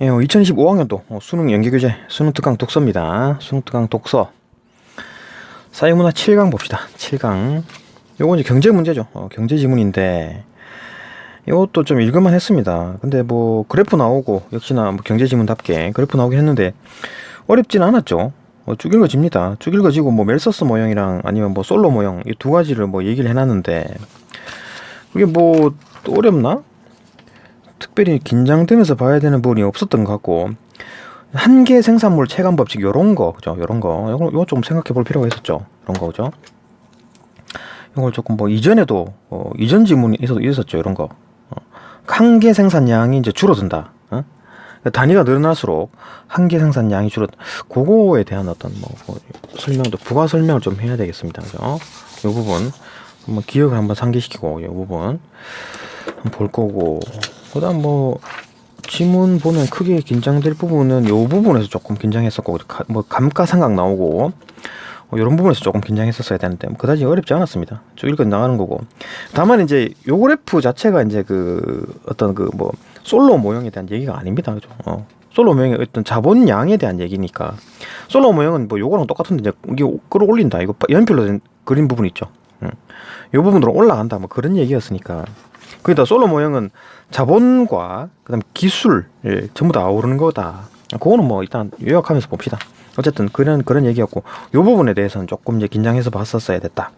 예, 2025학년도 수능 연계교재 수능 특강 독서입니다. 수능 특강 독서 사회문화 7강 봅시다. 7강 요거 이제 경제 문제죠. 경제 지문인데 이것도 좀 읽을만 했습니다. 근데 뭐 그래프 나오고 역시나 뭐 경제 지문답게 그래프 나오긴 했는데 어렵지는 않았죠. 쭉 읽어집니다. 쭉 읽어지고 뭐 멜서스 모형이랑 아니면 뭐 솔로 모형 이 두 가지를 뭐 얘기를 해놨는데 그게 뭐 또 어렵나? 특별히 긴장되면서 봐야 되는 부분이 없었던 것 같고 한계 생산물 체감 법칙 요런 거 그죠? 요런 거 요거 좀 생각해 볼 필요가 있었죠. 이런 거 그죠? 이걸 조금 뭐 이전에도 이전 지문이 있었죠. 이런 거 한계 생산량이 이제 줄어든다. 단위가 늘어날수록 한계 생산량이 그거에 대한 어떤 뭐 설명도 부가 설명을 좀 해야 되겠습니다. 그죠? 요 부분 한번 기억을 한번 상기시키고 요 부분 한번 볼 거고 그다음 뭐 지문 보면 크게 긴장될 부분은 요 부분에서 조금 긴장했었고 뭐 감가상각 나오고 이런 부분에서 조금 긴장했었어야 되는데 뭐 그다지 어렵지 않았습니다. 쭉 읽어 나가는 거고 다만 이제 요 그래프 자체가 이제 그 어떤 그 뭐 솔로 모형에 대한 얘기가 아닙니다. 그죠? 솔로 모형의 어떤 자본량에 대한 얘기니까 솔로 모형은 뭐 요거랑 똑같은데 이제 이게 끌어올린다 이거 연필로 된 그린 부분 있죠. 요 부분으로 올라간다 뭐 그런 얘기였으니까 거기다 솔로 모형은 자본과 그다음 기술 전부 다 아우르는 거다. 그거는 뭐 일단 요약하면서 봅시다. 어쨌든 그런 얘기였고 요 부분에 대해서는 조금 이제 긴장해서 봤었어야 됐다.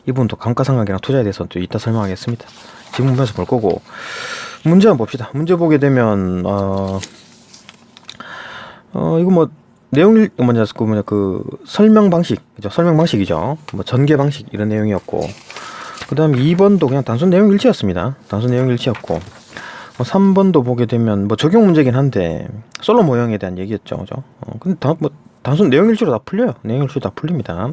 이 부분도 감가상각이랑 투자에 대해서는 또 이따 설명하겠습니다. 지금 보면서 볼 거고 문제 한번 봅시다. 문제 보게 되면 이거 뭐 내용 그 설명 방식 그죠? 설명 방식이죠. 뭐 전개 방식 이런 내용이었고 그다음 2번도 그냥 단순 내용 일치였습니다. 단순 내용 일치였고 3번도 보게 되면 뭐 적용 문제긴 한데 솔로 모형에 대한 얘기였죠. 그죠? 근데 뭐 단순 내용 일치로 다 풀려요. 내용 일치로 다 풀립니다.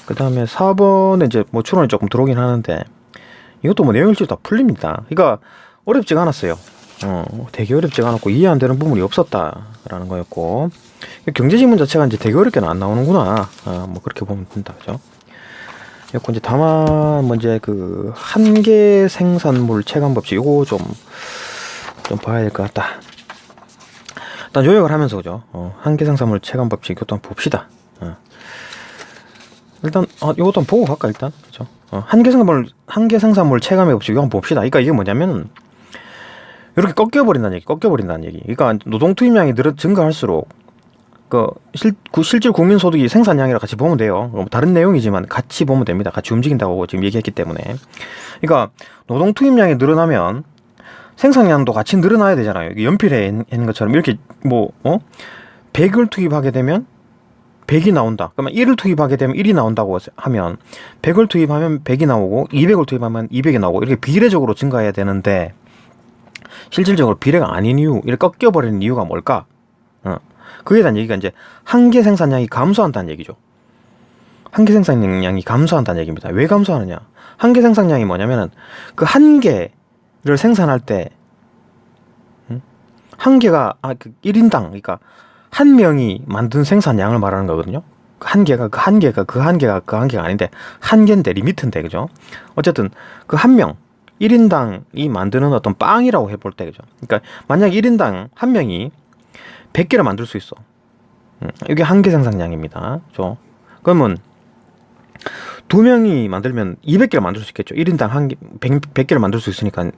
그다음에 4번에 이제 뭐 추론이 조금 들어오긴 하는데 이것도 뭐 내용 일치로 다 풀립니다. 그러니까 어렵지가 않았어요. 되게 어렵지가 않았고 이해 안 되는 부분이 없었다라는 거였고 경제 지문 자체가 이제 되게 어렵게는 안 나오는구나. 뭐 그렇게 보면 된다. 그죠? 그리고 이제 다만 먼저 그 한계 생산물 체감 법칙 요거 좀 봐야 될 것 같다. 일단 요약을 하면서 그죠? 한계 생산물 체감 법칙 이것도 한번 봅시다. 일단 요것도 한번 보고 갈까 일단 그죠? 한계 생산물 체감의 법칙 이거 한번 봅시다. 그러니까 이게 뭐냐면 이렇게 꺾여버린다는 얘기. 그러니까 노동 투입량이 증가할수록 실질 국민 소득이 생산량이라 같이 보면 돼요. 다른 내용이지만 같이 보면 됩니다. 같이 움직인다고 지금 얘기했기 때문에. 그러니까 노동 투입량이 늘어나면 생산량도 같이 늘어나야 되잖아요. 연필에 있는 것처럼 이렇게 100을 투입하게 되면 100이 나온다. 그러면 1을 투입하게 되면 1이 나온다고 하면 100을 투입하면 100이 나오고 200을 투입하면 200이 나오고 이렇게 비례적으로 증가해야 되는데 실질적으로 비례가 아닌 이유, 이렇게 꺾여버리는 이유가 뭘까? 그에 대한 얘기가 이제 한계 생산량이 감소한다는 얘기죠. 한계 생산량이 감소한다는 얘기입니다. 왜 감소하느냐? 한계 생산량이 뭐냐면은 그 한계를 생산할 때 한계가 그 1인당 그러니까 한 명이 만든 생산량을 말하는 거거든요. 그 한계가 아닌데 한계인데 리미트인데 그죠? 어쨌든 그 한 명 1인당이 만드는 어떤 빵이라고 해볼 때 그죠? 그러니까 만약 1인당 한 명이 100개를 만들 수 있어. 이게 한계 생산량입니다. 그죠? 그러면 두 명이 만들면 200개를 만들 수 있겠죠. 1인당 100개를 만들 수 있으니까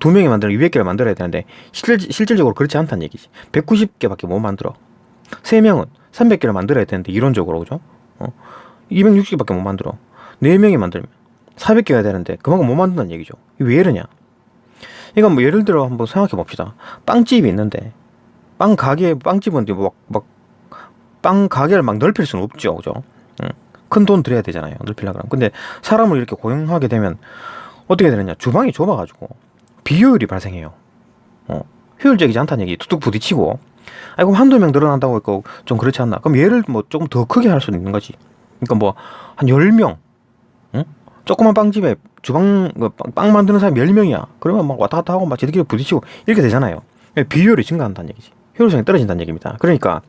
두 명이 만들면 200개를 만들어야 되는데 실질적으로 그렇지 않다는 얘기지. 190개밖에 못 만들어. 세 명은 300개를 만들어야 되는데 이론적으로 그죠? 260개밖에 못 만들어. 네 명이 만들면 400개가 되는데 그만큼 못 만든다는 얘기죠. 왜 이러냐? 그러니까 뭐 예를 들어 한번 생각해 봅시다. 빵집이 있는데 빵집은 빵 가게를 막 넓힐 수는 없죠. 그죠? 큰 돈 들여야 되잖아요. 넓히려고 하면. 근데 사람을 이렇게 고용하게 되면 어떻게 되느냐? 주방이 좁아가지고 비효율이 발생해요. 효율적이지 않다는 얘기 툭툭 부딪히고 그럼 한두 명 늘어난다고 했고 좀 그렇지 않나? 그럼 얘를 뭐 조금 더 크게 할 수도 있는 거지. 그러니까 뭐 한 10명 조그만 빵집에 빵 만드는 사람이 10명이야. 그러면 막 왔다 갔다 하고 막 지들끼리 부딪히고 이렇게 되잖아요. 비효율이 증가한다는 얘기지. 효율성이 떨어진다는 얘기입니다. 그러니까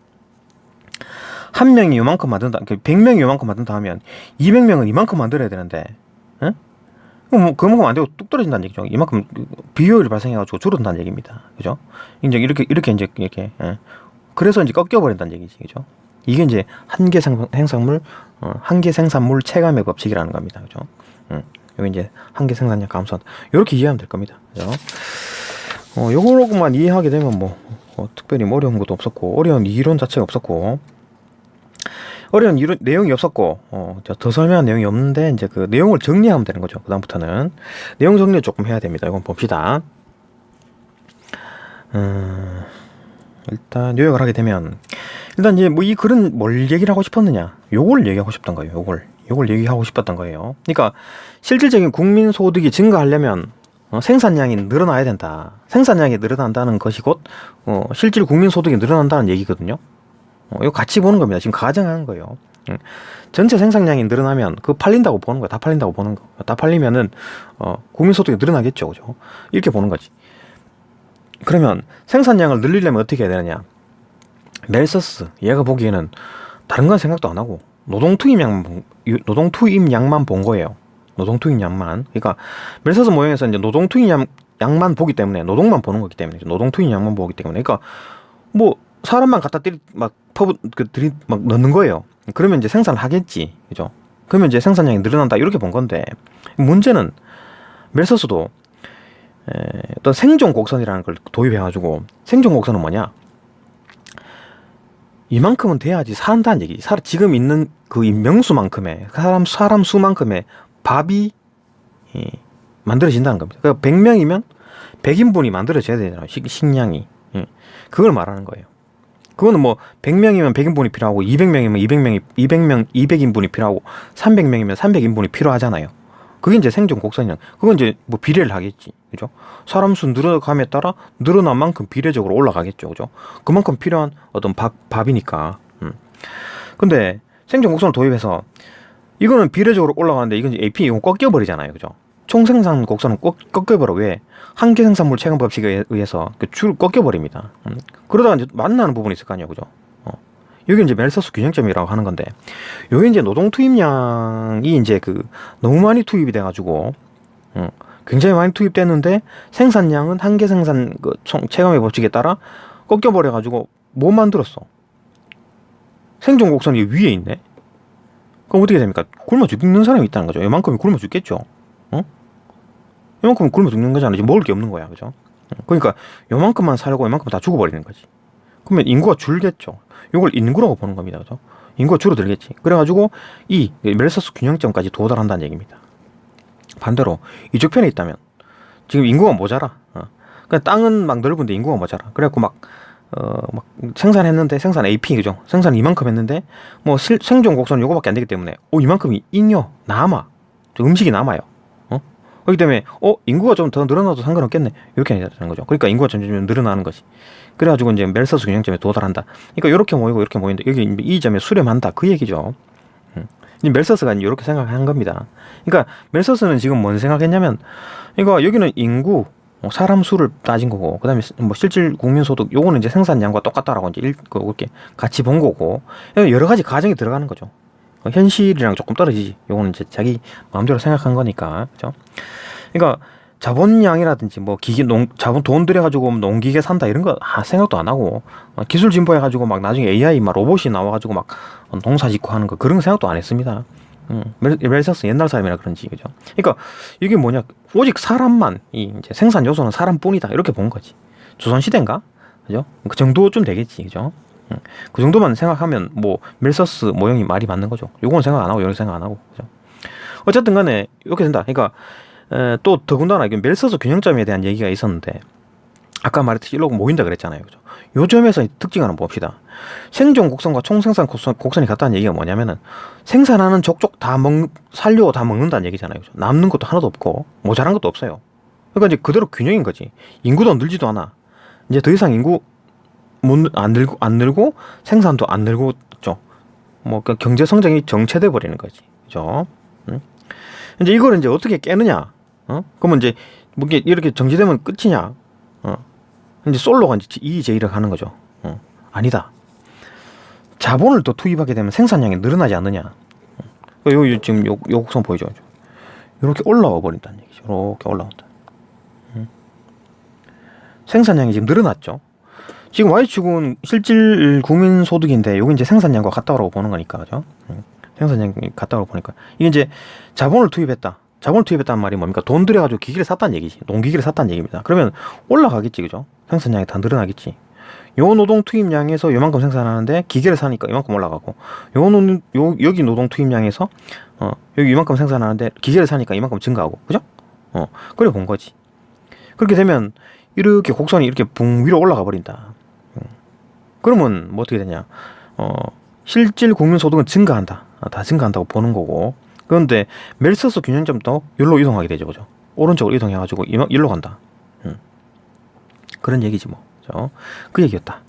한 명이 요만큼 만든다. 100명이 요만큼 만든다 하면 200명은 이만큼 만들어야 되는데 그럼 그만큼 안 되고 뚝 떨어진다는 얘기죠. 이만큼 비효율이 발생해가지고 줄어든다는 얘기입니다. 그죠? 이제 이렇게 이제 이렇게 그래서 이제 꺾여버린다는 얘기지, 그죠? 이게 이제 한계 생산물 체감의 법칙이라는 겁니다, 그죠? 여기 이제 한계 생산량 감소한 이렇게 이해하면 될 겁니다, 그죠? 요거로만 이해하게 되면 특별히 어려운 것도 없었고 어려운 이론 자체가 없었고 어려운 이론 내용이 없었고 더 설명한 내용이 없는데 이제 그 내용을 정리하면 되는 거죠. 그다음부터는 내용 정리를 조금 해야 됩니다. 이건 봅시다. 일단 요약을 하게 되면 일단 이제 이 글은 뭘 얘기를 하고 싶었느냐, 요걸 얘기하고 싶던 거예요. 요걸 얘기하고 싶었던 거예요. 그러니까 실질적인 국민 소득이 증가하려면 생산량이 늘어나야 된다. 생산량이 늘어난다는 것이 곧 실질 국민 소득이 늘어난다는 얘기거든요. 이거 같이 보는 겁니다. 지금 가정하는 거예요. 전체 생산량이 늘어나면 그 팔린다고 보는 거야. 다 팔린다고 보는 거. 다 팔리면은 국민 소득이 늘어나겠죠, 그죠? 이렇게 보는 거지. 그러면 생산량을 늘리려면 어떻게 해야 되느냐? 멜서스 얘가 보기에는 다른 건 생각도 안 하고 노동 투입량만 본 거예요. 노동 투입량만. 그러니까 멜서스 모형에서 이제 노동 투입량만 보기 때문에 노동만 보는 거기 때문에 노동 투입량만 보기 때문에 그러니까 사람만 갖다 막 넣는 거예요. 그러면 이제 생산을 하겠지, 그죠? 그러면 이제 생산량이 늘어난다 이렇게 본 건데 문제는 멜서스도 어떤 생존 곡선이라는 걸 도입해가지고 생존 곡선은 뭐냐? 이만큼은 돼야지 산다는 얘기. 지금 있는 그 명수만큼의 사람 수만큼의 밥이 만들어진다는 겁니다. 그러니까 100명이면 100인분이 만들어져야 되잖아요. 식량이. 그걸 말하는 거예요. 그거는 100명이면 100인분이 필요하고 200명이면 200인분이 필요하고 300명이면 300인분이 필요하잖아요. 그게 이제 생존 곡선이야. 그건 이제 비례를 하겠지, 그죠? 사람 수 늘어감에 따라 늘어난 만큼 비례적으로 올라가겠죠, 그죠? 그만큼 필요한 어떤 밥이니까. 근데 생존 곡선을 도입해서 이거는 비례적으로 올라가는데 이건 이제 AP 이건 꺾여버리잖아요, 그죠? 총생산 곡선은 꺾여버려. 왜? 한계 생산물 체감 법칙에 의해서 줄 꺾여버립니다. 그러다가 이제 만나는 부분이 있을 거 아니에요, 그죠? 여기 이제 멜서스 균형점이라고 하는 건데, 여기 이제 노동 투입량이 이제 너무 많이 투입이 돼가지고, 굉장히 많이 투입됐는데, 생산량은 한계 생산 체감의 법칙에 따라 꺾여버려가지고, 못 만들었어. 생존 곡선이 위에 있네? 그럼 어떻게 됩니까? 굶어 죽는 사람이 있다는 거죠. 이만큼이 굶어 죽겠죠? 이만큼은 굶어 죽는 거잖아. 지금 먹을 게 없는 거야, 그죠? 그러니까, 요만큼만 살고, 요만큼 다 죽어버리는 거지. 그러면 인구가 줄겠죠. 이걸 인구라고 보는 겁니다. 그죠? 인구가 줄어들겠지. 그래가지고 이 멜서스 균형점까지 도달한다는 얘기입니다. 반대로 이쪽 편에 있다면 지금 인구가 모자라. 그러니까 땅은 막 넓은데 인구가 모자라. 그래갖고 막 생산했는데 생산 AP 그죠? 생산 이만큼 했는데 생존 곡선 요거밖에 안 되기 때문에 이만큼이 남아. 음식이 남아요. 그렇기 때문에 인구가 좀 더 늘어나도 상관없겠네 이렇게 되는 거죠. 그러니까 인구가 점점 늘어나는 거지. 그래가지고 이제 멜서스 균형점에 도달한다. 그러니까 이렇게 모이고 이렇게 모이는데 여기 이 점에 수렴한다 그 얘기죠. 멜서스가 이렇게 생각한 겁니다. 그러니까 멜서스는 지금 뭔 생각했냐면 그러니까 여기는 인구 사람 수를 따진 거고 그다음에 실질 국민소득 요거는 이제 생산량과 똑같다라고 이제 이렇게 같이 본 거고 여러 가지 가정이 들어가는 거죠. 현실이랑 조금 떨어지지. 요거는 이제 자기 마음대로 생각한 거니까. 그죠? 그러니까 자본량이라든지 돈 들여가지고 농기계 산다 이런 거 생각도 안 하고 기술 진보해가지고 막 나중에 AI 로봇이 나와가지고 막 농사 짓고 하는 거 그런 거 생각도 안 했습니다. 멜서스 옛날 사람이라 그런지. 그죠? 그러니까 이게 뭐냐 오직 사람만 이제 생산 요소는 사람뿐이다 이렇게 본 거지. 조선시대인가? 그죠? 그 정도쯤 되겠지. 그죠? 그 정도만 생각하면 멜서스 모형이 말이 맞는 거죠. 요건 생각 안 하고 요건 생각 안 하고. 그죠? 어쨌든 간에 이렇게 된다. 그러니까 또 더군다나 이게 멜서스 균형점에 대한 얘기가 있었는데 아까 말했듯이 일로 모인다 그랬잖아요. 그죠? 요 점에서 특징을 한번 봅시다. 생존 곡선과 총생산 곡선이 같다는 얘기가 뭐냐면은 생산하는 족족 살려고 다 먹는다는 얘기잖아요. 그죠? 남는 것도 하나도 없고 모자란 것도 없어요. 그러니까 이제 그대로 균형인 거지. 인구도 늘지도 않아. 이제 더 이상 인구 안 늘고 생산도 안 늘고죠. 그러니까 경제 성장이 정체돼 버리는 거지. 그죠? 이제 이걸 이제 어떻게 깨느냐? 그러면 이제 이렇게 정지되면 끝이냐? 이제 솔로가 이제 EJ를 하는 거죠. 아니다. 자본을 더 투입하게 되면 생산량이 늘어나지 않느냐? 요 지금 요 곡선 보이죠? 이렇게 올라와 버린다는 얘기죠. 이렇게 올라온다. 생산량이 지금 늘어났죠. 지금 Y축은 실질 국민 소득인데 여기 이제 생산량과 같다고 보는 거니까, 그죠? 생산량이 같다고 보니까 이게 이제 자본을 투입했다. 자본을 투입했다는 말이 뭡니까? 돈 들여가지고 기기를 샀다는 얘기지. 농기기를 샀다는 얘기입니다. 그러면 올라가겠지, 그죠? 생산량이 다 늘어나겠지. 요 노동 투입량에서 요만큼 생산하는데 기계를 사니까 이만큼 올라가고, 여기 노동 투입량에서 여기 이만큼 생산하는데 기계를 사니까 이만큼 증가하고, 그죠? 그래 본 거지. 그렇게 되면 이렇게 곡선이 이렇게 붕 위로 올라가 버린다. 그러면 뭐 어떻게 되냐? 실질 국민 소득은 증가한다. 다 증가한다고 보는 거고. 그런데 멜서스 균형점도 여기로 이동하게 되죠, 그죠? 오른쪽으로 이동해가지고 일로 간다. 그런 얘기지 뭐. 그죠? 그 얘기였다.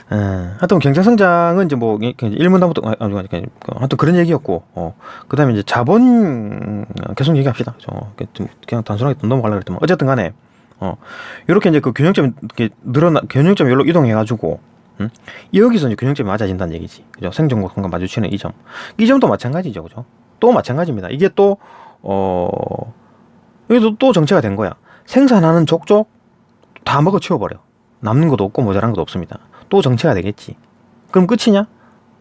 하여튼 경제 성장은 이제 뭐 일문단부터 하여튼 그런 얘기였고, 그다음에 이제 자본 계속 얘기합시다. 그죠? 그냥 단순하게 넘어가려고 했더만 어쨌든 간에 이렇게 이제 그 균형점 이렇게 균형점 여기로 이동해가지고. 여기서 이제 균형점이 맞아진다는 얘기지. 그죠? 생존국과 마주치는 이 점도 마찬가지죠. 그죠? 또 마찬가지입니다. 이게 또, 여기도 또 정체가 된 거야. 생산하는 족족 다 먹어 치워버려. 남는 것도 없고 모자란 것도 없습니다. 또 정체가 되겠지. 그럼 끝이냐?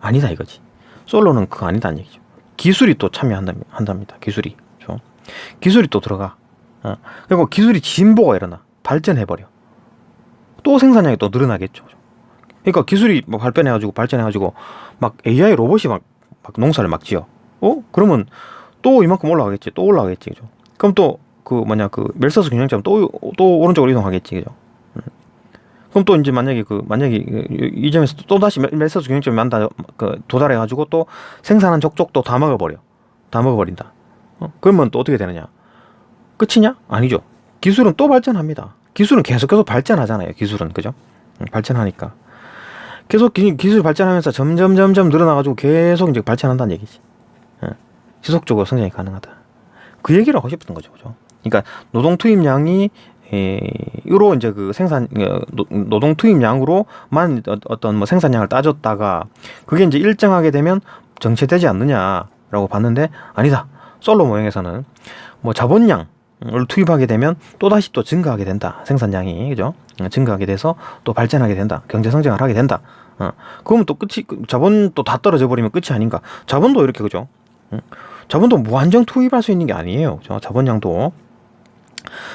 아니다 이거지. 솔로는 그거 아니다는 얘기죠. 기술이 또 참여한답니다. 기술이. 그죠? 기술이 또 들어가. 그리고 기술이 진보가 일어나. 발전해버려. 또 생산량이 또 늘어나겠죠. 그러니까 기술이 뭐 발전해가지고 막 AI 로봇이 막 농사를 막 지어. 그러면 또 이만큼 올라가겠지. 또 올라가겠지. 그죠? 그럼 또 그 멜서스 균형점 또 오른쪽으로 이동하겠지. 그죠? 그럼 또 이제 만약에 이 점에서 또 다시 멜서스 균형점이 도달해가지고 또 생산한 족족도 다 먹어버린다. 그러면 또 어떻게 되느냐? 끝이냐? 아니죠. 기술은 또 발전합니다. 기술은 계속해서 발전하잖아요. 기술은. 그죠? 발전하니까. 계속 기술 발전하면서 점점 늘어나가지고 계속 이제 발전한다는 얘기지. 지속적으로 성장이 가능하다. 그 얘기를 하고 싶었던 거죠. 그죠? 그러니까 노동 투입량이 으로 이제 그 노동 투입량으로만 어떤 뭐 생산량을 따졌다가 그게 이제 일정하게 되면 정체되지 않느냐라고 봤는데 아니다. 솔로 모형에서는 뭐 자본량을 투입하게 되면 또 다시 또 증가하게 된다. 생산량이. 그죠? 증가하게 돼서 또 발전하게 된다. 경제 성장을 하게 된다. 그러면 또 자본 또 다 떨어져 버리면 끝이 아닌가. 자본도 이렇게, 그죠? 자본도 무한정 투입할 수 있는 게 아니에요. 그죠?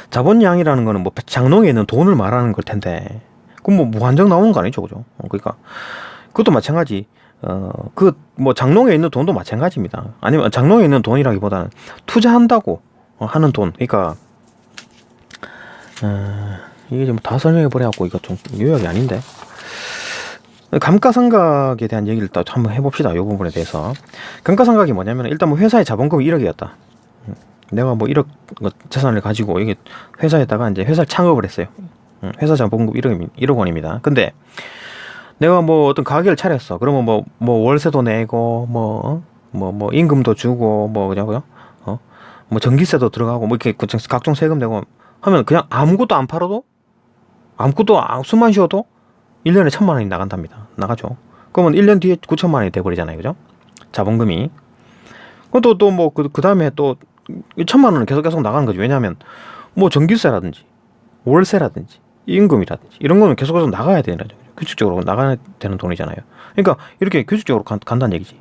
자본량이라는 거는 뭐 장롱에 있는 돈을 말하는 걸 텐데, 그럼 뭐 무한정 나오는 거 아니죠. 그죠? 그러니까 그것도 마찬가지. 그 뭐 장롱에 있는 돈도 마찬가지입니다. 아니면 장롱에 있는 돈이라기보다는 투자한다고 하는 돈. 그러니까 이게 좀 다 설명해 버려갖고 이거 좀 요약이 아닌데. 감가상각에 대한 얘기를 또 한번 해봅시다. 이 부분에 대해서. 감가상각이 뭐냐면 일단 뭐 회사의 자본금이 1억이었다. 내가 뭐 1억 재산을 가지고 이게 회사에다가 이제 회사를 창업을 했어요. 회사 자본금 1억 원입니다. 근데 내가 뭐 어떤 가게를 차렸어. 그러면 뭐 월세도 내고 뭐 임금도 주고 그죠? 뭐 전기세도 들어가고 뭐 이렇게 각종 세금 내고 하면 그냥 아무것도 안 팔아도 숨만 쉬어도 1년에 1,000만 원이 나가죠. 그러면 1년 뒤에 9천만 원이 돼버리잖아요. 그죠? 자본금이. 또 뭐 그 다음에 또 1,000만 원은 계속 나가는 거지. 왜냐하면 뭐 전기세라든지 월세라든지 임금이라든지 이런 거는 계속 나가야 되는 거죠. 규칙적으로 나가야 되는 돈이잖아요. 그러니까 이렇게 규칙적으로 간다는 얘기지.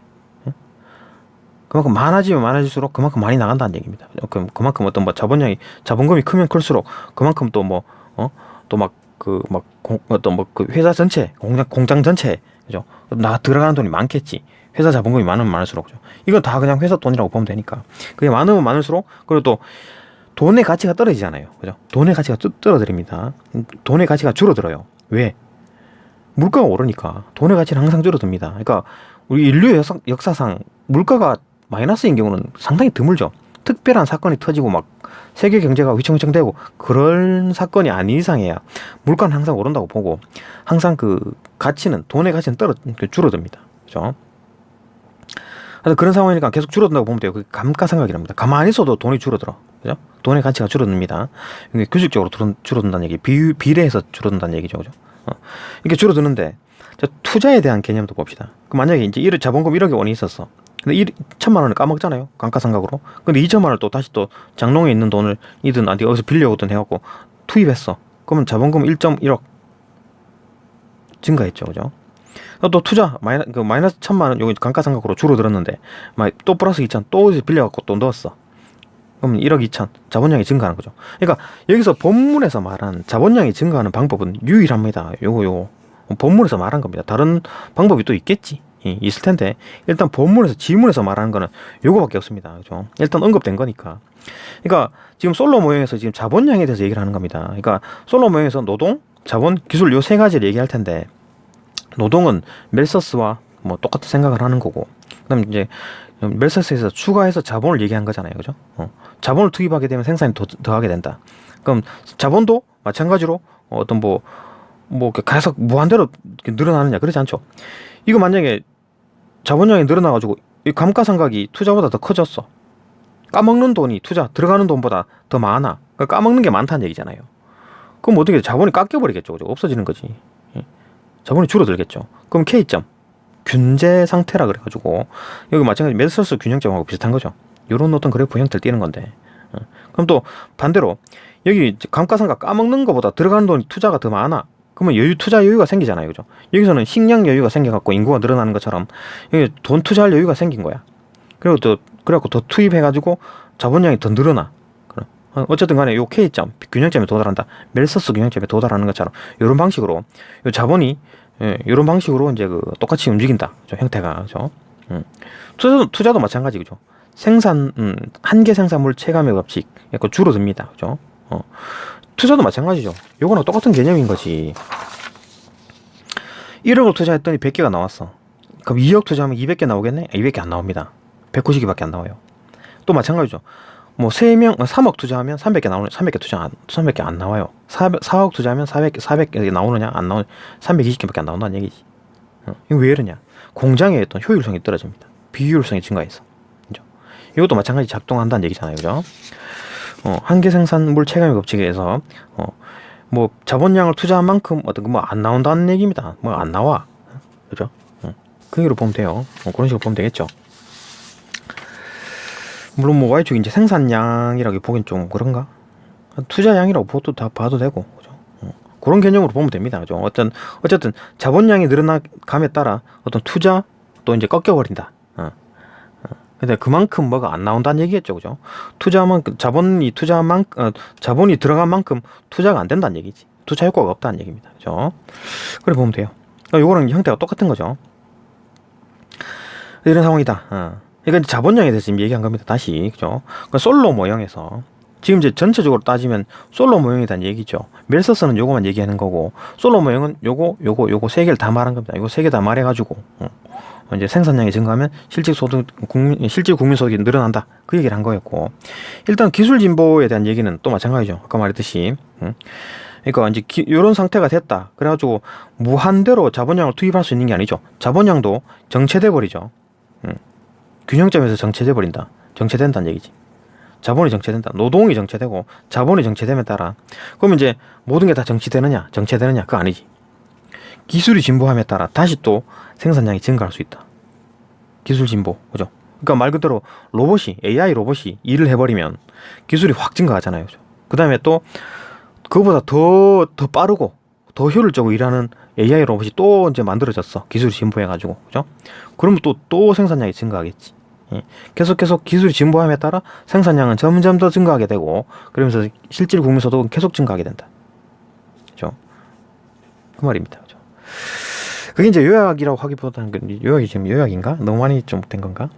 그만큼 많아지면 많아질수록 그만큼 많이 나간다는 얘기입니다. 그만큼 어떤 뭐 자본금이 크면 클수록 그만큼 또 뭐 어떤 뭐 그 회사 전체 공장 전체, 그죠? 들어가는 돈이 많겠지. 회사 자본금이 많으면 많을수록. 그죠? 이건 다 그냥 회사 돈이라고 보면 되니까. 그게 많으면 많을수록, 그리고 또 돈의 가치가 떨어지잖아요. 그죠? 돈의 가치가 떨어집니다. 돈의 가치가 줄어들어요. 왜? 물가가 오르니까 돈의 가치는 항상 줄어듭니다. 그러니까 우리 인류 역사상 물가가 마이너스인 경우는 상당히 드물죠. 특별한 사건이 터지고 막 세계 경제가 휘청휘청되고 그런 사건이 아닌 이상해야 물가는 항상 오른다고 보고, 항상 그 가치는, 돈의 가치는 줄어듭니다. 그죠? 그래서 그런 상황이니까 계속 줄어든다고 보면 돼요. 그게 감가상각이랍니다. 가만히 있어도 돈이 줄어들어. 그죠? 돈의 가치가 줄어듭니다. 이게 규칙적으로 줄어든다는 얘기, 비례해서 줄어든다는 얘기죠. 그죠? 이렇게 줄어드는데, 투자에 대한 개념도 봅시다. 만약에 이제 자본금 1억의 원이 있었어. 근데 1천만 원을 까먹잖아요. 감가상각으로. 근데 2천만 원을 또 다시 또 장롱에 있는 돈을 이든 어디 어디서 빌려오든 해갖고 투입했어. 그러면 자본금 1.1억 증가했죠, 그죠? 또 투자 마이너스 1천만 원 여기 감가상각으로 줄어들었는데 또 플러스 2천 또 어디서 빌려갖고 또 넣었어. 그럼 1억 2천 자본량이 증가하는 거죠. 그러니까 여기서 본문에서 말한 자본량이 증가하는 방법은 유일합니다. 요거 본문에서 말한 겁니다. 다른 방법이 또 있겠지. 있을 텐데 일단 본문에서 지문에서 말하는 거는 요거밖에 없습니다. 그죠? 일단 언급된 거니까. 그러니까 지금 솔로 모형에서 지금 자본량에 대해서 얘기를 하는 겁니다. 그러니까 솔로 모형에서 노동, 자본, 기술 요 세 가지를 얘기할 텐데 노동은 멜서스와 뭐 똑같은 생각을 하는 거고 그다음 이제 멜서스에서 추가해서 자본을 얘기한 거잖아요. 그죠? 자본을 투입하게 되면 생산이 더하게 된다. 그럼 자본도 마찬가지로 어떤 뭐 계속 무한대로 늘어나느냐 그렇지 않죠. 이거 만약에 자본량이 늘어나가지고 이 감가상각이 투자보다 더 커졌어. 까먹는 돈이 투자 들어가는 돈보다 더 많아. 그러니까 까먹는 게 많다는 얘기잖아요. 그럼 어떻게 자본이 깎여버리겠죠. 그죠? 없어지는 거지. 자본이 줄어들겠죠. 그럼 K점 균제 상태라 그래가지고 여기 마찬가지 멜서스 균형점하고 비슷한 거죠. 요런 어떤 그래프 형태를 띄는 건데 그럼 또 반대로 여기 감가상각 까먹는 것보다 들어가는 돈이 투자가 더 많아. 그러면 투자 여유가 생기잖아요. 그죠? 여기서는 식량 여유가 생겨갖고 인구가 늘어나는 것처럼 여기 돈 투자할 여유가 생긴 거야. 그래갖고 더 투입해가지고 자본량이 더 늘어나. 어쨌든 간에 요 K점, 균형점에 도달한다. 멜서스 균형점에 도달하는 것처럼 요런 방식으로 요 자본이 요런 방식으로 이제 똑같이 움직인다. 그죠? 형태가. 그죠? 투자도 마찬가지. 그죠? 한계 생산물 체감의 법칙. 약간 줄어듭니다. 그죠? 투자도 마찬가지죠. 요거랑 똑같은 개념인 거지. 1억을 투자했더니 100개가 나왔어. 그럼 2억 투자하면 200개 나오겠네? 200개 안 나옵니다. 190개밖에 안 나와요. 또 마찬가지죠. 뭐 3억 투자하면 300개 나오는 300개 안 나와요. 4억 투자하면 400개 나오느냐? 안 나오냐? 320개밖에 안 나온다는 얘기지. 이거 왜 이러냐? 공장의 어떤 효율성이 떨어집니다. 비효율성이 증가해서. 그죠? 이것도 마찬가지 작동한다는 얘기잖아요. 그죠? 한계 생산물 체감의 법칙에 의해서 뭐 자본량을 투자한 만큼 어떤 뭐 안 나온다는 얘기입니다. 뭐 안 나와. 그죠? 그 얘기로 보면 돼요. 그런 식으로 보면 되겠죠. 물론 뭐 Y축 이제 생산량이라고 보긴 좀 그런가? 투자량이라고 봐도 되고, 그죠? 그런 개념으로 보면 됩니다. 그죠? 어쨌든 자본량이 늘어나감에 따라 어떤 투자 또 이제 꺾여버린다. 근데 그만큼 뭐가 안 나온다는 얘기겠죠. 그죠? 자본이 들어간 만큼 투자가 안 된다는 얘기지. 투자 효과가 없다는 얘기입니다. 그죠? 그래 보면 돼요. 요거랑 형태가 똑같은 거죠. 이런 상황이다. 그러니까 자본량에 대해서 지금 얘기한 겁니다. 다시. 그죠? 그러니까 솔로 모형에서 지금 이제 전체적으로 따지면 솔로 모형에 대한 얘기죠. 멜서스는 요거만 얘기하는 거고 솔로 모형은 요거 세 개를 다 말한 겁니다. 요거 세 개 다 말해가지고 이제 생산량이 증가하면 실질 국민 소득이 늘어난다. 그 얘기를 한 거였고 일단 기술 진보에 대한 얘기는 또 마찬가지죠. 아까 말했듯이 그러니까 이제 이런 상태가 됐다. 그래가지고 무한대로 자본량을 투입할 수 있는 게 아니죠. 자본량도 정체돼 버리죠. 균형점에서 정체돼 버린다. 정체된다는 얘기지. 자본이 정체된다. 노동이 정체되고 자본이 정체됨에 따라 그러면 이제 모든 게 다 정체되느냐 그거 아니지. 기술이 진보함에 따라 다시 또 생산량이 증가할 수 있다. 기술 진보, 그죠? 그러니까 말 그대로 AI 로봇이 일을 해버리면 기술이 확 증가하잖아요. 그 다음에 또 그거보다 더 빠르고 더 효율적으로 일하는 AI 로봇이 또 이제 만들어졌어. 기술이 진보해가지고, 그죠? 그러면 또 생산량이 증가하겠지. 계속 기술이 진보함에 따라 생산량은 점점 더 증가하게 되고 그러면서 실질 국민 소득은 계속 증가하게 된다. 그죠? 그 말입니다. 그죠? 그게 이제 요약이라고 하기보다는 요약이 지금 요약인가? 너무 많이 좀 된 건가?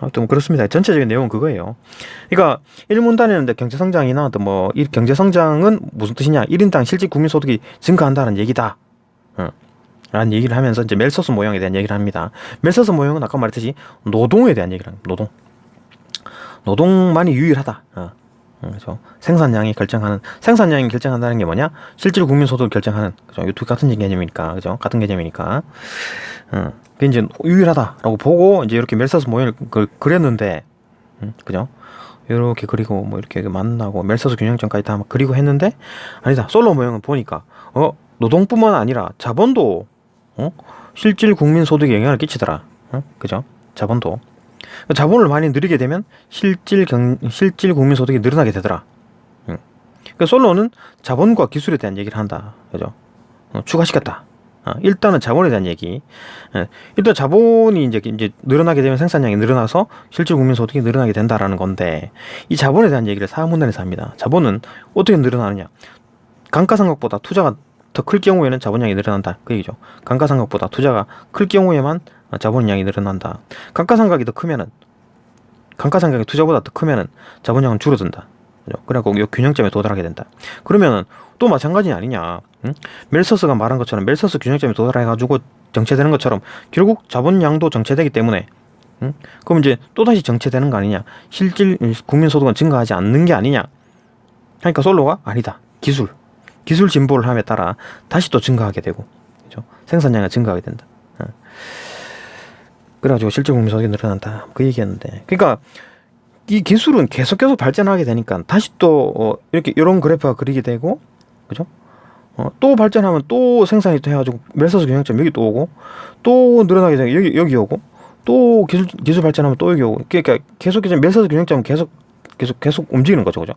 아무튼 그렇습니다. 전체적인 내용은 그거예요. 그러니까 1문단에는 경제성장이나 어떤 뭐 경제성장은 무슨 뜻이냐? 1인당 실질 국민 소득이 증가한다는 얘기다. 라는 얘기를 하면서 이제 멜서스 모형에 대한 얘기를 합니다. 멜서스 모형은 아까 말했듯이 노동에 대한 얘기를 합니다. 노동만이 유일하다. 그렇죠. 생산량이 결정한다는 게 뭐냐? 실질 국민 소득을 결정하는. 그죠? 이 두 같은 개념이니까. 그죠? 같은 개념이니까. 그게 이제 유일하다라고 보고 이제 이렇게 멜서스 모형을 그렸는데, 그죠? 이렇게 그리고 뭐 이렇게 만나고 멜서스 균형점까지 다 그리고 했는데 아니다. 솔로 모형은 보니까 노동뿐만 아니라 자본도 실질 국민 소득에 영향을 끼치더라. 그죠? 자본도. 자본을 많이 늘리게 되면 실질 국민 소득이 늘어나게 되더라. 그러니까 솔로는 자본과 기술에 대한 얘기를 한다. 그죠? 추가시켰다. 일단은 자본에 대한 얘기. 일단 자본이 이제 늘어나게 되면 생산량이 늘어나서 실질 국민 소득이 늘어나게 된다라는 건데, 이 자본에 대한 얘기를 사문단에서 합니다. 자본은 어떻게 늘어나느냐? 감가상각보다 투자가 더 클 경우에는 자본량이 늘어난다. 그 얘기죠. 감가상각보다 투자가 클 경우에만 자본량이 늘어난다. 감가상각이 더 크면은, 감가상각이 투자보다 더 크면은 자본량은 줄어든다. 그래갖고 요 균형점에 도달하게 된다. 그러면은 또 마찬가지 아니냐? 응? 멜서스가 말한 것처럼 멜서스 균형점에 도달해가지고 정체되는 것처럼 결국 자본량도 정체되기 때문에, 응? 그럼 이제 또 다시 정체되는 거 아니냐? 실질 국민소득은 증가하지 않는 게 아니냐? 그러니까 솔로가 아니다. 기술 진보를 함에 따라 다시 또 증가하게 되고, 그죠? 생산량이 증가하게 된다. 그래가지고 실질 국민소득이 늘어난다. 그 얘기였는데, 그러니까 이 기술은 계속 발전하게 되니까 다시 또 이렇게 이런 그래프가 그리게 되고, 그죠? 또 발전하면 또 생산이 또 해가지고 멜서스 균형점 여기 또 오고, 또 늘어나게 되고 여기 오고, 또 기술 발전하면 또 여기 오고, 그러니까 계속 멜서스 균형점은 계속 움직이는 거죠, 그죠?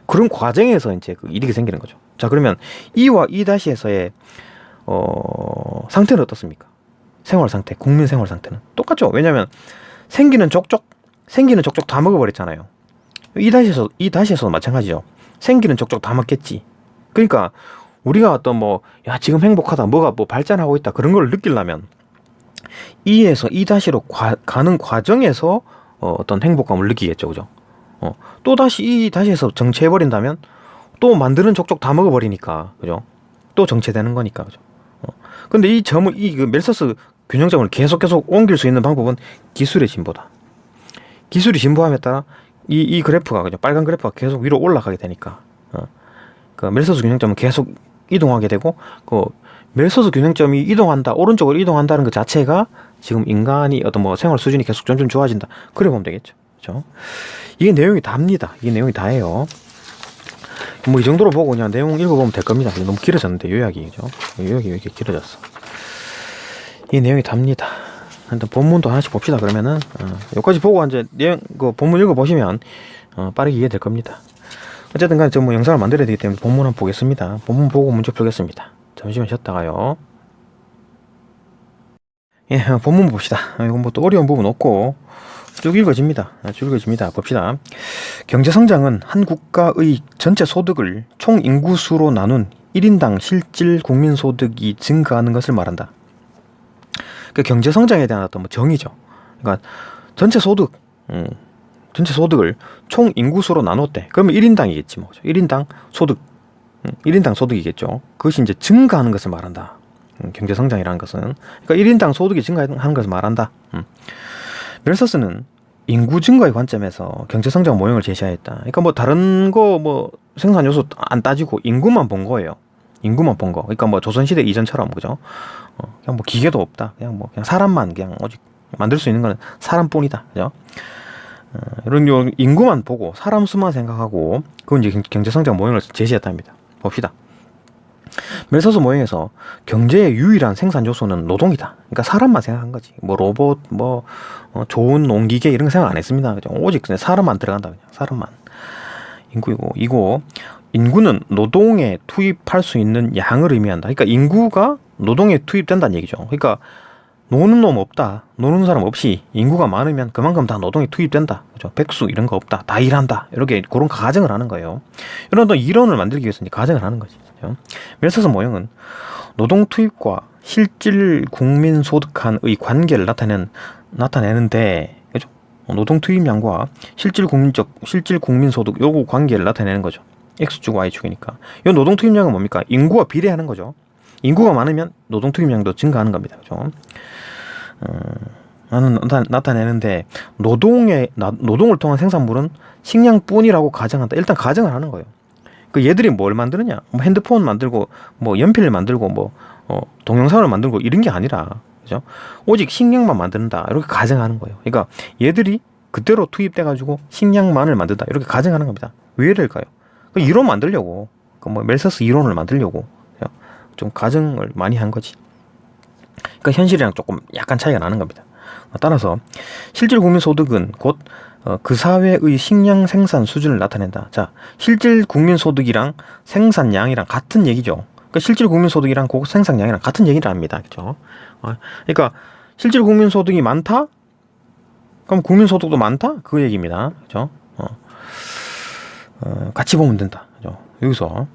그런 과정에서 이제 그 이득이 생기는 거죠. 자, 그러면 E와 E-에서의 상태는 어떻습니까? 생활 상태, 국민 생활 상태는 똑같죠. 왜냐하면 생기는 족족 다 먹어버렸잖아요. E-에서도 마찬가지죠. 생기는 족족 다 먹겠지. 그러니까 우리가 어떤 야 지금 행복하다, 뭐가 발전하고 있다, 그런 걸 느끼려면 E에서 E-로 가는 과정에서 어떤 행복감을 느끼겠죠, 그죠? 또 다시 E-에서 정체해버린다면 또 만드는 족족 다 먹어버리니까, 그죠? 또 정체되는 거니까, 그죠? 근데 이 그 멜서스 균형점을 계속 옮길 수 있는 방법은 기술의 진보다. 기술이 진보함에 따라 이 그래프가, 그죠? 빨간 그래프가 계속 위로 올라가게 되니까, 그 멜서스 균형점은 계속 이동하게 되고, 그 멜서스 균형점이 오른쪽으로 이동한다는 것 자체가 지금 인간이 어떤 생활 수준이 계속 점점 좋아진다. 그래 보면 되겠죠. 그죠? 이게 내용이 답니다. 이게 내용이 다예요. 이 정도로 보고 그냥 내용 읽어보면 될 겁니다. 너무 길어졌는데, 요약이, 그죠? 요약이 왜 이렇게 길어졌어? 이 내용이 답니다. 일단 본문도 하나씩 봅시다. 그러면은 여기까지 보고 이제 내용 그 본문 읽어보시면 빠르게 이해될 겁니다. 어쨌든 간에 저 영상을 만들어야 되기 때문에 본문 한번 보겠습니다. 본문 보고 문제 풀겠습니다. 잠시만 쉬었다가요. 예, 본문 봅시다. 이건 또 어려운 부분 없고 쭉 읽어집니다. 봅시다. 경제성장은 한 국가의 전체 소득을 총 인구수로 나눈 1인당 실질 국민소득이 증가하는 것을 말한다. 그 경제성장에 대한 어떤 정의죠. 그러니까 전체 소득을 총 인구수로 나눴대. 그러면 1인당이겠지, 1인당 소득, 1인당 소득이겠죠. 그것이 이제 증가하는 것을 말한다. 경제성장이라는 것은. 그러니까 1인당 소득이 증가하는 것을 말한다. 멜서스는 인구 증가의 관점에서 경제성장 모형을 제시하였다. 그러니까 다른 거 생산 요소 안 따지고 인구만 본 거예요. 인구만 본 거. 그러니까 조선시대 이전처럼, 그죠? 그냥 기계도 없다. 그냥 사람만 오직 만들 수 있는 거는 사람뿐이다. 그죠? 이런 인구만 보고 사람 수만 생각하고 그건 이제 경제성장 모형을 제시했답니다. 봅시다. 멜서스 모형에서 경제의 유일한 생산 요소는 노동이다. 그러니까 사람만 생각한 거지. 로봇, 좋은 농기계 이런 거 생각 안 했습니다. 그죠? 오직 그냥 사람만 들어간다. 그냥 사람만. 이고 인구는 노동에 투입할 수 있는 양을 의미한다. 그러니까 인구가 노동에 투입된다는 얘기죠. 그러니까 노는 놈 없다. 노는 사람 없이 인구가 많으면 그만큼 다 노동에 투입된다. 그죠? 백수 이런 거 없다. 다 일한다. 이렇게 그런 가정을 하는 거예요. 이런 이론을 만들기 위해서 이제 가정을 하는 거지. 그죠? 멜서스 모형은 노동 투입과 실질 국민 소득간의 관계를 나타내는데, 그죠? 노동 투입량과 실질 국민 소득 요거 관계를 나타내는 거죠. X축, Y축이니까. 이 노동 투입량은 뭡니까? 인구와 비례하는 거죠. 인구가 많으면 노동 투입량도 증가하는 겁니다. 그죠? 나타내는데 노동을 통한 생산물은 식량뿐이라고 가정한다. 일단 가정을 하는 거예요. 그 얘들이 뭘 만드느냐? 핸드폰 만들고 연필을 만들고 동영상을 만들고 이런 게 아니라, 그죠? 오직 식량만 만든다. 이렇게 가정하는 거예요. 그러니까 얘들이 그대로 투입돼 가지고 식량만을 만든다. 이렇게 가정하는 겁니다. 왜 이럴까요? 이론 만들려고. 멜서스 이론을 만들려고 좀 가정을 많이 한 거지. 그러니까 현실이랑 조금 약간 차이가 나는 겁니다. 따라서 실질 국민소득은 곧 그 사회의 식량 생산 수준을 나타낸다. 자, 실질 국민소득이랑 생산량이랑 같은 얘기죠. 그러니까 실질 국민소득이랑 생산량이랑 같은 얘기를 합니다. 그죠? 그러니까 실질 국민소득이 많다? 그럼 국민소득도 많다? 그 얘기입니다. 그죠? 같이 보면 된다. 그죠? 여기서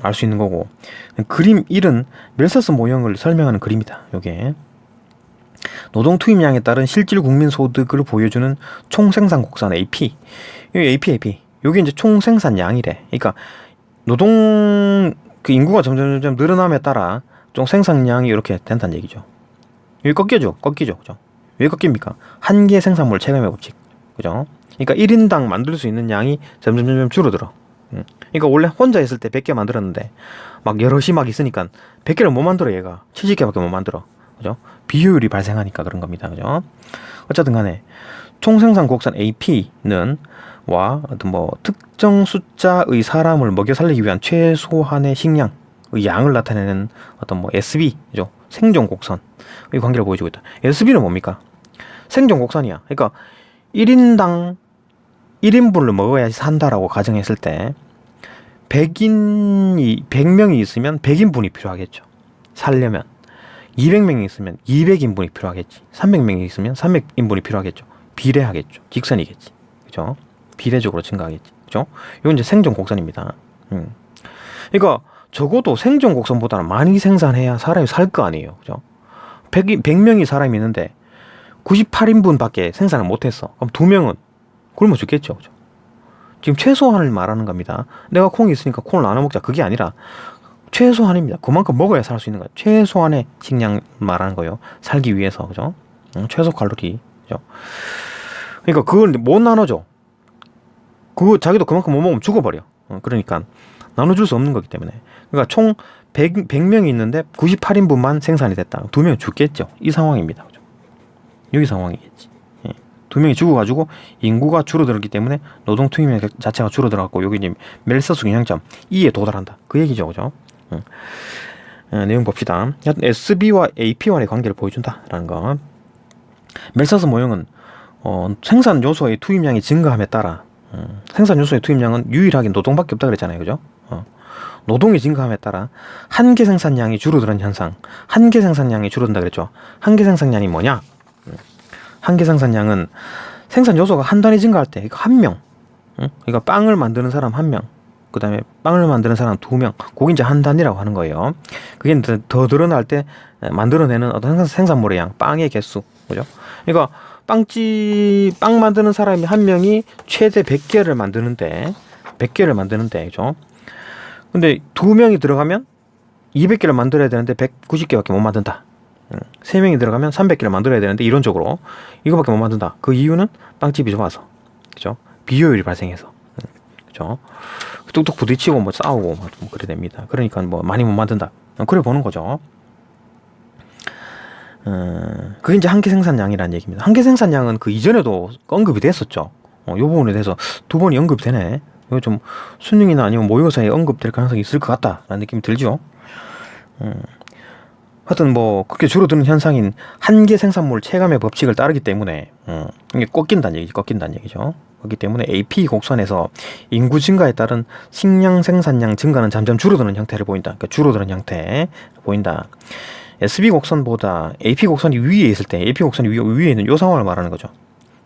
알 수 있는 거고. 그림 1은 멜서스 모형을 설명하는 그림이다. 요게 노동 투입량에 따른 실질 국민 소득을 보여주는 총생산 곡선 AP. AP. 요게 이제 총생산량이래. 그러니까 노동 그 인구가 점점 늘어남에 따라 총 생산량이 이렇게 된다는 얘기죠. 여기 꺾이죠. 그죠? 왜 꺾입니까? 한계 생산물 체감의 법칙. 그죠? 그러니까 1인당 만들 수 있는 양이 점점 줄어들어. 그러니까 원래 혼자 있을 때 100개 만들었는데 막 여럿이 막 있으니까 100개를 못 만들어. 얘가 70개밖에 못 만들어. 그죠? 비효율이 발생하니까 그런 겁니다. 그죠? 어쨌든 간에 총생산 곡선 AP는 어떤 특정 숫자의 사람을 먹여 살리기 위한 최소한의 식량의 양을 나타내는 어떤 SB, 그죠? 생존 곡선의 관계를 보여주고 있다. SB는 뭡니까? 생존 곡선이야. 그러니까 1인당 1인분을 먹어야지 산다라고 가정했을 때 100명이 있으면 100인분이 필요하겠죠. 살려면 200명이 있으면 200인분이 필요하겠지. 300명이 있으면 300인분이 필요하겠죠. 비례하겠죠. 직선이겠지. 그죠? 비례적으로 증가하겠지. 그죠? 이건 이제 생존 곡선입니다. 그러니까 적어도 생존 곡선보다는 많이 생산해야 사람이 살 거 아니에요. 그죠? 100명이 사람이 있는데 98인분밖에 생산을 못했어. 그럼 2명은 굶어 죽겠죠. 그죠? 지금 최소한을 말하는 겁니다. 내가 콩이 있으니까 콩을 나눠 먹자. 그게 아니라 최소한입니다. 그만큼 먹어야 살 수 있는 거예요. 최소한의 식량 말하는 거예요. 살기 위해서. 그죠? 최소 칼로리. 그죠? 그러니까 그걸 못 나눠줘. 그거 자기도 그만큼 못 먹으면 죽어버려. 그러니까 나눠줄 수 없는 거기 때문에. 그러니까 총 100명이 있는데 98인분만 생산이 됐다. 2명이 죽겠죠. 이 상황입니다. 그죠? 여기 상황이겠지. 2명이 죽어가지고 인구가 줄어들었기 때문에 노동 투입량 자체가 줄어들어갖고 여기 이제 멜서스 균형점 2에 도달한다. 그 얘기죠. 그죠? 내용 봅시다. SB와 AP와의 관계를 보여준다라는 거. 멜서스 모형은 생산 요소의 투입량이 증가함에 따라 생산 요소의 투입량은 유일하게 노동밖에 없다 그랬잖아요. 그죠? 노동이 증가함에 따라 한계 생산량이 줄어드는 현상. 한계 생산량이 줄어든다 그랬죠. 한계 생산량이 뭐냐? 한계 생산량은 생산 요소가 한 단위 증가할 때 이거 한 명. 그러니까 빵을 만드는 사람 한 명. 그 다음에 빵을 만드는 사람 2명. 그게 이제 한 단위라고 하는 거예요. 그게 더 늘어날 때 만들어내는 어떤 생산물의 양, 빵의 개수. 그죠? 그러니까 빵 만드는 사람이 한 명이 최대 100개를 만드는데, 그죠? 근데 2명이 들어가면 200개를 만들어야 되는데 190개밖에 못 만든다. 3명이 들어가면 300개를 만들어야 되는데 이론적으로 이거밖에 못 만든다. 그 이유는 빵집이 좋아서. 그죠? 비효율이 발생해서. 그죠? 뚝뚝 부딪히고 싸우고 그래 됩니다. 그러니까 많이 못 만든다. 그래 보는 거죠. 그게 이제 한계 생산량이라는 얘기입니다. 한계 생산량은 그 이전에도 언급이 됐었죠. 이 부분에 대해서 2번이 언급이 되네. 이거 좀 수능이나 아니면 모의고사에 언급될 가능성이 있을 것 같다라는 느낌이 들죠. 하여튼 그렇게 줄어드는 현상인 한계 생산물 체감의 법칙을 따르기 때문에 이게 꺾인다는 얘기죠. 그렇기 때문에 AP 곡선에서 인구 증가에 따른 식량 생산량 증가는 점점 줄어드는 형태를 보인다. 그러니까 줄어드는 형태 보인다. SB 곡선보다 AP 곡선이 위에 있을 때, AP 곡선이 위에 있는 이 상황을 말하는 거죠.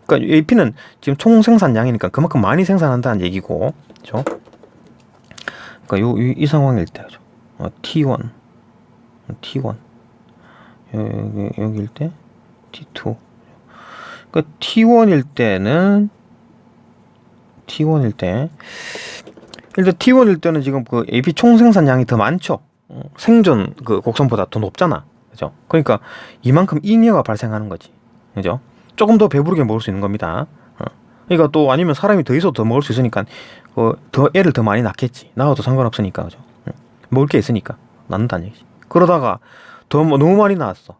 그러니까 AP는 지금 총 생산량이니까 그만큼 많이 생산한다는 얘기고, 그렇죠? 그러니까 이 상황일 때, 그죠? T1 여기일 때 T2. 그러니까 T1일 때는 일단 T1일 때는 지금 그 AP 총 생산량이 더 많죠. 생존 그 곡선보다 더 높잖아. 그죠? 그러니까 이만큼 잉여가 발생하는 거지. 그죠? 조금 더 배부르게 먹을 수 있는 겁니다. 그러니까 또 아니면 사람이 더 있어도 더 먹을 수 있으니까 더 애를 더 많이 낳겠지. 낳아도 상관없으니까. 그죠? 먹을 게 있으니까 낳는다는 얘기지. 그러다가 너무 많이 낳았어.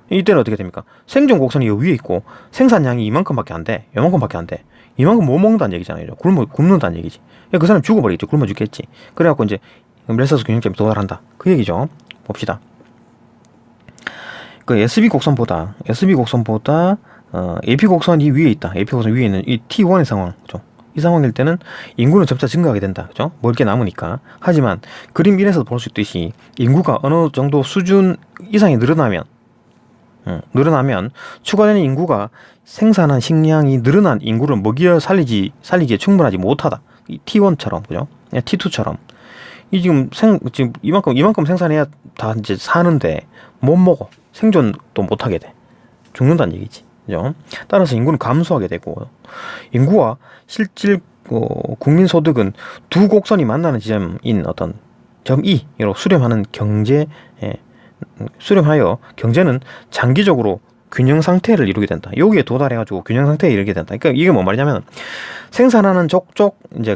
이때는 어떻게 됩니까? 생존 곡선이 위에 있고 생산량이 이만큼밖에 안 돼. 요만큼밖에 안 돼. 이만큼 못 먹는다는 얘기잖아요. 굶는다는 얘기지. 그 사람 죽어버리겠지. 굶어 죽겠지. 그래갖고 이제 멜서스 균형점에 도달한다. 그 얘기죠. 봅시다. 그 SB 곡선보다 AP 곡선이 위에 있다. AP 곡선 위에 있는 이 T1의 상황, 그죠? 이 상황일 때는 인구는 점차 증가하게 된다, 그죠? 먹을 게 남으니까. 하지만 그림 1에서 볼 수 있듯이 인구가 어느 정도 수준 이상이 늘어나면 추가되는 인구가 생산한 식량이 늘어난 인구를 먹여 살리기에 충분하지 못하다. 이 T1처럼, 그죠? T2처럼. 이 지금 이만큼 생산해야 다 이제 사는데 못 먹어. 생존도 못 하게 돼. 죽는다는 얘기지. 그죠? 따라서 인구는 감소하게 되고, 인구와 실질 국민 소득은 두 곡선이 만나는 지점인 어떤 점 E로 수렴하여 경제는 장기적으로 균형 상태를 이루게 된다. 여기에 도달해가지고 균형 상태에 이르게 된다. 그러니까 이게 뭔 말이냐면, 생산하는 족족 이제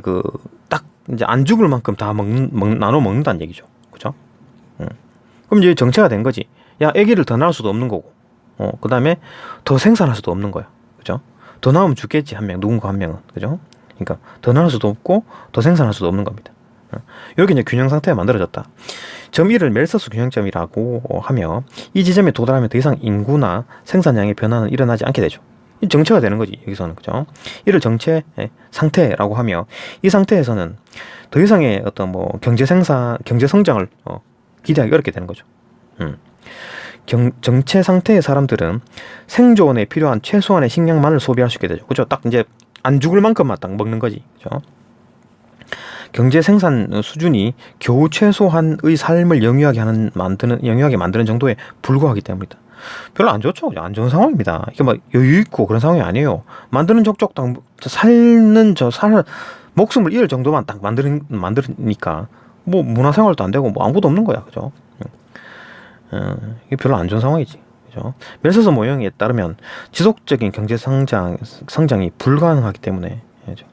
딱 이제 안 죽을 만큼 다 나눠 먹는다는 얘기죠. 그죠? 그럼 이제 정체가 된 거지. 야, 아기를 더 낳을 수도 없는 거고, 그 다음에 더 생산할 수도 없는 거야. 그죠? 더 낳으면 죽겠지, 누군가 한 명은. 그죠? 그러니까 더 낳을 수도 없고 더 생산할 수도 없는 겁니다. 이렇게 이제 균형 상태가 만들어졌다. 점 1을 멜서스 균형점이라고 하며, 이 지점에 도달하면 더 이상 인구나 생산량의 변화는 일어나지 않게 되죠. 이 정체가 되는 거지, 여기서는. 그죠? 이를 정체 상태라고 하며, 이 상태에서는 더 이상의 어떤 경제 성장을 기대하기 어렵게 되는 거죠. 정체 상태의 사람들은 생존에 필요한 최소한의 식량만을 소비할 수 있게 되죠. 그죠? 딱 이제 안 죽을 만큼만 딱 먹는 거지. 그죠? 경제 생산 수준이 겨우 최소한의 삶을 영위하게 만드는 정도에 불과하기 때문이다. 별로 안 좋죠. 안 좋은 상황입니다. 이게 막 여유 있고 그런 상황이 아니에요. 만드는 족족 딱 목숨을 잃을 정도만 딱 만드니까 뭐 문화생활도 안 되고 뭐 아무것도 없는 거야. 그죠? 이게 별로 안 좋은 상황이지. 그죠? 멜서스 모형에 따르면 지속적인 경제 성장이 불가능하기 때문에, 그죠?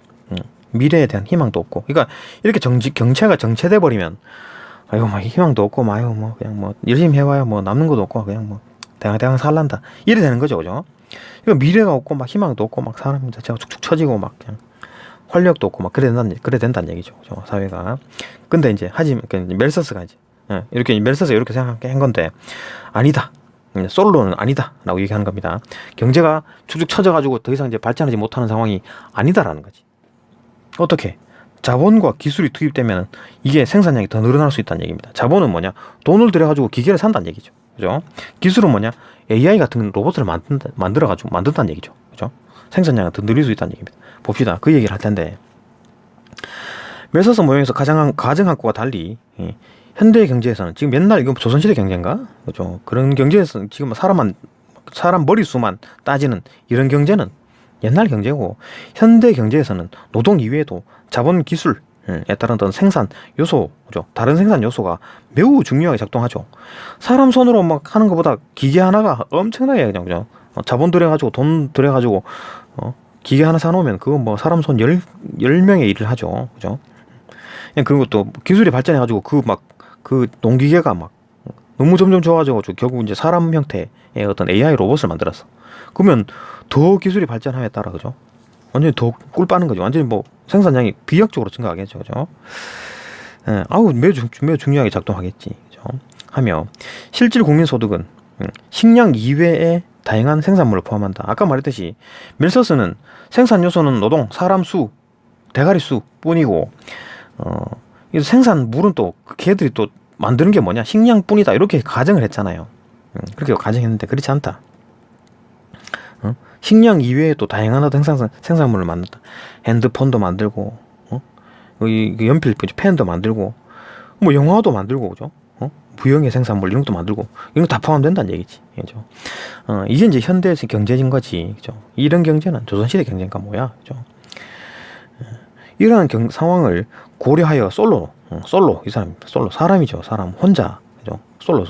미래에 대한 희망도 없고, 그러니까 이렇게 경제가 정체돼 버리면, 아이고 막 희망도 없고, 그냥 열심히 해와야 남는 것도 없고, 그냥 대강 살란다, 이래 되는 거죠. 그죠? 그러니까 미래가 없고 막 희망도 없고 막 사람 자체가 축축 처지고 막 그냥 활력도 없고 막 그래 된다는 얘기죠. 그죠? 사회가. 근데 이제 멜서스가 이제 멜서스가 이렇게 생각한 건데, 아니다. 솔로는 아니다 라고 얘기하는 겁니다. 경제가 축축 처져가지고 더 이상 이제 발전하지 못하는 상황이 아니다라는 거지. 어떻게? 자본과 기술이 투입되면 이게 생산량이 더 늘어날 수 있다는 얘기입니다. 자본은 뭐냐? 돈을 들여가지고 기계를 산다는 얘기죠. 그죠? 기술은 뭐냐? AI 같은 로봇을 만든다는 얘기죠. 그죠? 생산량을 더 늘릴 수 있다는 얘기입니다. 봅시다. 그 얘기를 할 텐데, 멜서스 모형에서 가정학과와 달리 현대 경제에서는 지금 옛날 이거 조선시대 경제인가? 그죠? 그런 경제에서는 지금 사람 머릿수만 따지는 이런 경제는 옛날 경제고, 현대 경제에서는 노동 이외에도 자본 기술에 따른 어떤 생산 요소, 그죠? 다른 생산 요소가 매우 중요하게 작동하죠. 사람 손으로 막 하는 것보다 기계 하나가 엄청나게 그냥, 그죠? 자본 들여가지고 돈 들여가지고 기계 하나 사놓으면 그거 사람 손 10명의 일을 하죠. 그죠? 그리고 또 기술이 발전해가지고 그 농기계가 너무 점점 좋아져가지고 결국 이제 사람 형태의 어떤 AI 로봇을 만들었어. 그러면 더 기술이 발전함에 따라, 그죠? 완전히 더 꿀 빠는 거죠. 완전히 생산량이 비약적으로 증가하겠죠. 그죠? 매우 중요하게 작동하겠지. 그죠? 하며, 실질 국민 소득은 식량 이외의 다양한 생산물을 포함한다. 아까 말했듯이 멜서스는 생산 요소는 노동, 사람 수, 대가리 수 뿐이고, 이 생산물은 또 걔들이 또 만드는 게 뭐냐? 식량뿐이다. 이렇게 가정을 했잖아요. 그렇게 가정했는데 그렇지 않다. 식량 이외에 또 다양한 어떤 생산물을 만든다. 핸드폰도 만들고, 연필, 펜도 만들고, 영화도 만들고, 그죠? 부영의 생산물 이런 것도 만들고, 이런 거 다 포함된다는 얘기지. 그죠? 이게 이제 현대에서 경제인 거지. 그죠? 이런 경제는 조선시대 경제인가 뭐야. 그죠? 이러한 상황을 고려하여 이 사람 사람이죠. 사람 혼자. 그죠? 솔로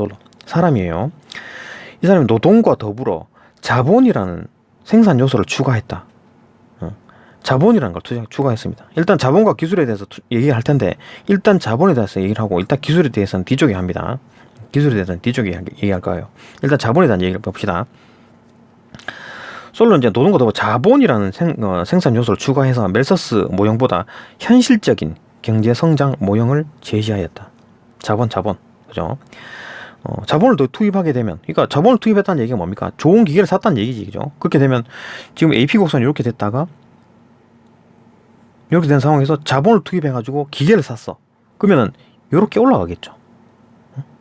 사람이에요. 이 사람이 노동과 더불어 자본이라는 생산 요소를 추가했다. 자본이라는 걸 추가했습니다. 일단 자본과 기술에 대해서 얘기할 텐데, 일단 자본에 대해서 얘기를 하고, 일단 기술에 대해서는 뒤쪽에 합니다. 기술에 대해서는 뒤쪽에 얘기할 거예요. 일단 자본에 대한 얘기를 봅시다. 솔로 이제 노동과 더불어 자본이라는 생산 요소를 추가해서 멜서스 모형보다 현실적인 경제 성장 모형을 제시하였다. 자본. 그죠? 자본을 더 투입하게 되면, 그러니까 자본을 투입했다는 얘기가 뭡니까? 좋은 기계를 샀다는 얘기지, 그죠? 그렇게 되면 지금 AP 곡선이 이렇게 됐다가 이렇게 된 상황에서 자본을 투입해가지고 기계를 샀어. 그러면은 이렇게 올라가겠죠.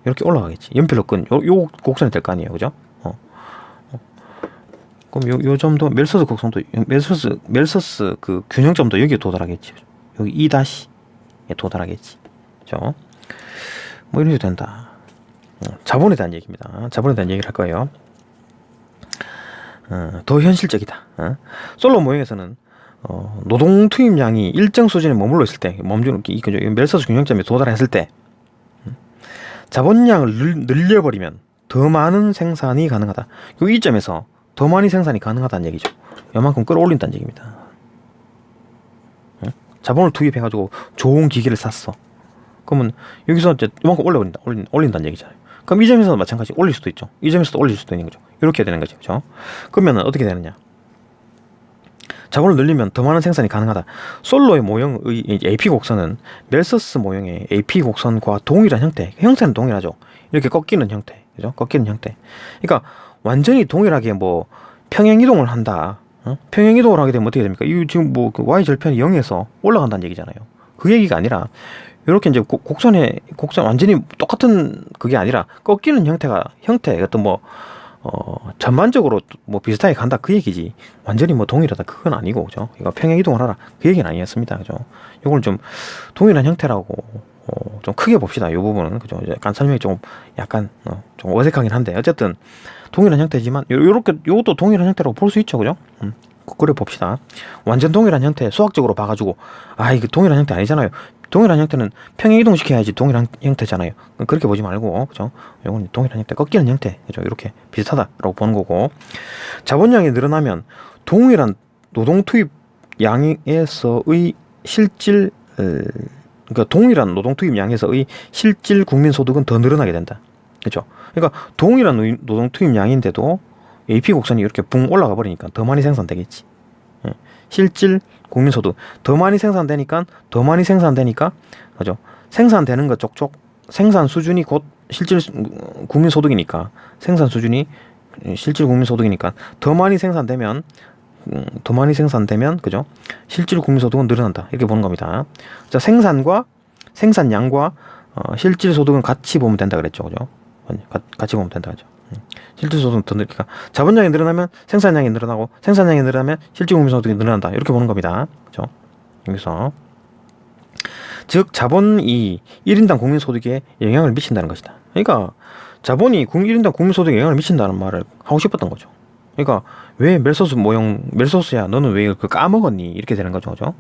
이렇게 올라가겠지. 연필로 요 곡선이 될 거 아니에요, 그죠? 그럼 요 점도 멜서스 곡선도 멜서스 그 균형점도 여기에 도달하겠지. 여기 2-에 도달하겠지. 그죠? 뭐 이런 식으로 된다. 자본에 대한 얘기입니다. 자본에 대한 얘기를 할 거예요. 더 현실적이다. 솔로 모형에서는 노동 투입량이 일정 수준에 머물러 있을 때, 멜서스 균형점에 도달했을 때 자본량을 늘려버리면 더 많은 생산이 가능하다. 이 점에서 더 많이 생산이 가능하다는 얘기죠. 요만큼 끌어올린다는 얘기입니다. 자본을 투입해가지고 좋은 기계를 샀어. 그러면 여기서 이제 요만큼 올린다는 얘기잖아요. 그럼 이 점에서도 마찬가지 올릴 수도 있죠. 이 점에서도 올릴 수도 있는 거죠. 이렇게 되는 거죠. 그죠? 그러면 어떻게 되느냐? 자본을 늘리면 더 많은 생산이 가능하다. 솔로의 모형의 AP 곡선은 멜서스 모형의 AP 곡선과 동일한 형태. 형태는 동일하죠. 이렇게 꺾이는 형태. 그죠? 꺾이는 형태. 그러니까 완전히 동일하게 뭐 평행 이동을 한다. 평행 이동을 하게 되면 어떻게 됩니까? 이 지금 뭐 그 y 절편이 0에서 올라간다는 얘기잖아요. 그 얘기가 아니라 이렇게 이제 곡선 완전히 똑같은 그게 아니라 꺾이는 형태 어떤 뭐 전반적으로 뭐 비슷하게 간다 그 얘기지. 완전히 뭐 동일하다 그건 아니고, 그죠? 이거 평행 이동을 하라 그 얘기는 아니었습니다. 그죠? 이걸 좀 동일한 형태라고 좀 크게 봅시다. 이 부분은, 그죠? 약간 설명이 좀 어색하긴 한데 어쨌든 동일한 형태지만 요것도 동일한 형태라고 볼 수 있죠, 그죠? 그래 봅시다. 완전 동일한 형태 수학적으로 봐가지고 이거 동일한 형태 아니잖아요. 동일한 형태는 평행 이동시켜야지 동일한 형태잖아요. 그렇게 보지 말고, 그죠? 이건 동일한 형태, 꺾이는 형태, 그죠? 이렇게 비슷하다라고 보는 거고, 자본량이 늘어나면 동일한 노동 투입 양에서의 실질, 그러니까 동일한 노동 투입 양에서의 실질 국민 소득은 더 늘어나게 된다. 그죠? 그러니까 동일한 노동 투입 양인데도 AP 곡선이 이렇게 붕 올라가 버리니까 더 많이 생산되겠지. 실질 국민소득 더 많이 생산되니까 그죠? 생산되는 것 쪽쪽 생산 수준이 곧 실질 국민소득이니까 실질 국민소득이니까 더 많이 생산되면 그죠? 실질 국민소득은 늘어난다 이렇게 보는 겁니다. 자, 생산량과 실질 소득은 같이 보면 된다 그랬죠, 그죠? 같이 보면 된다 그죠? 실질 소득은 더 늘니까 자본량이 늘어나면 생산량이 늘어나고 생산량이 늘어나면 실질 국민 소득이 늘어난다 이렇게 보는 겁니다. 그렇죠? 여기서 즉 자본이 1인당 국민 소득에 영향을 미친다는 것이다. 그러니까 자본이 1인당 국민 소득에 영향을 미친다는 말을 하고 싶었던 거죠. 그러니까 왜 멜서스야 너는 왜 그 까먹었니 이렇게 되는 거죠, 그죠?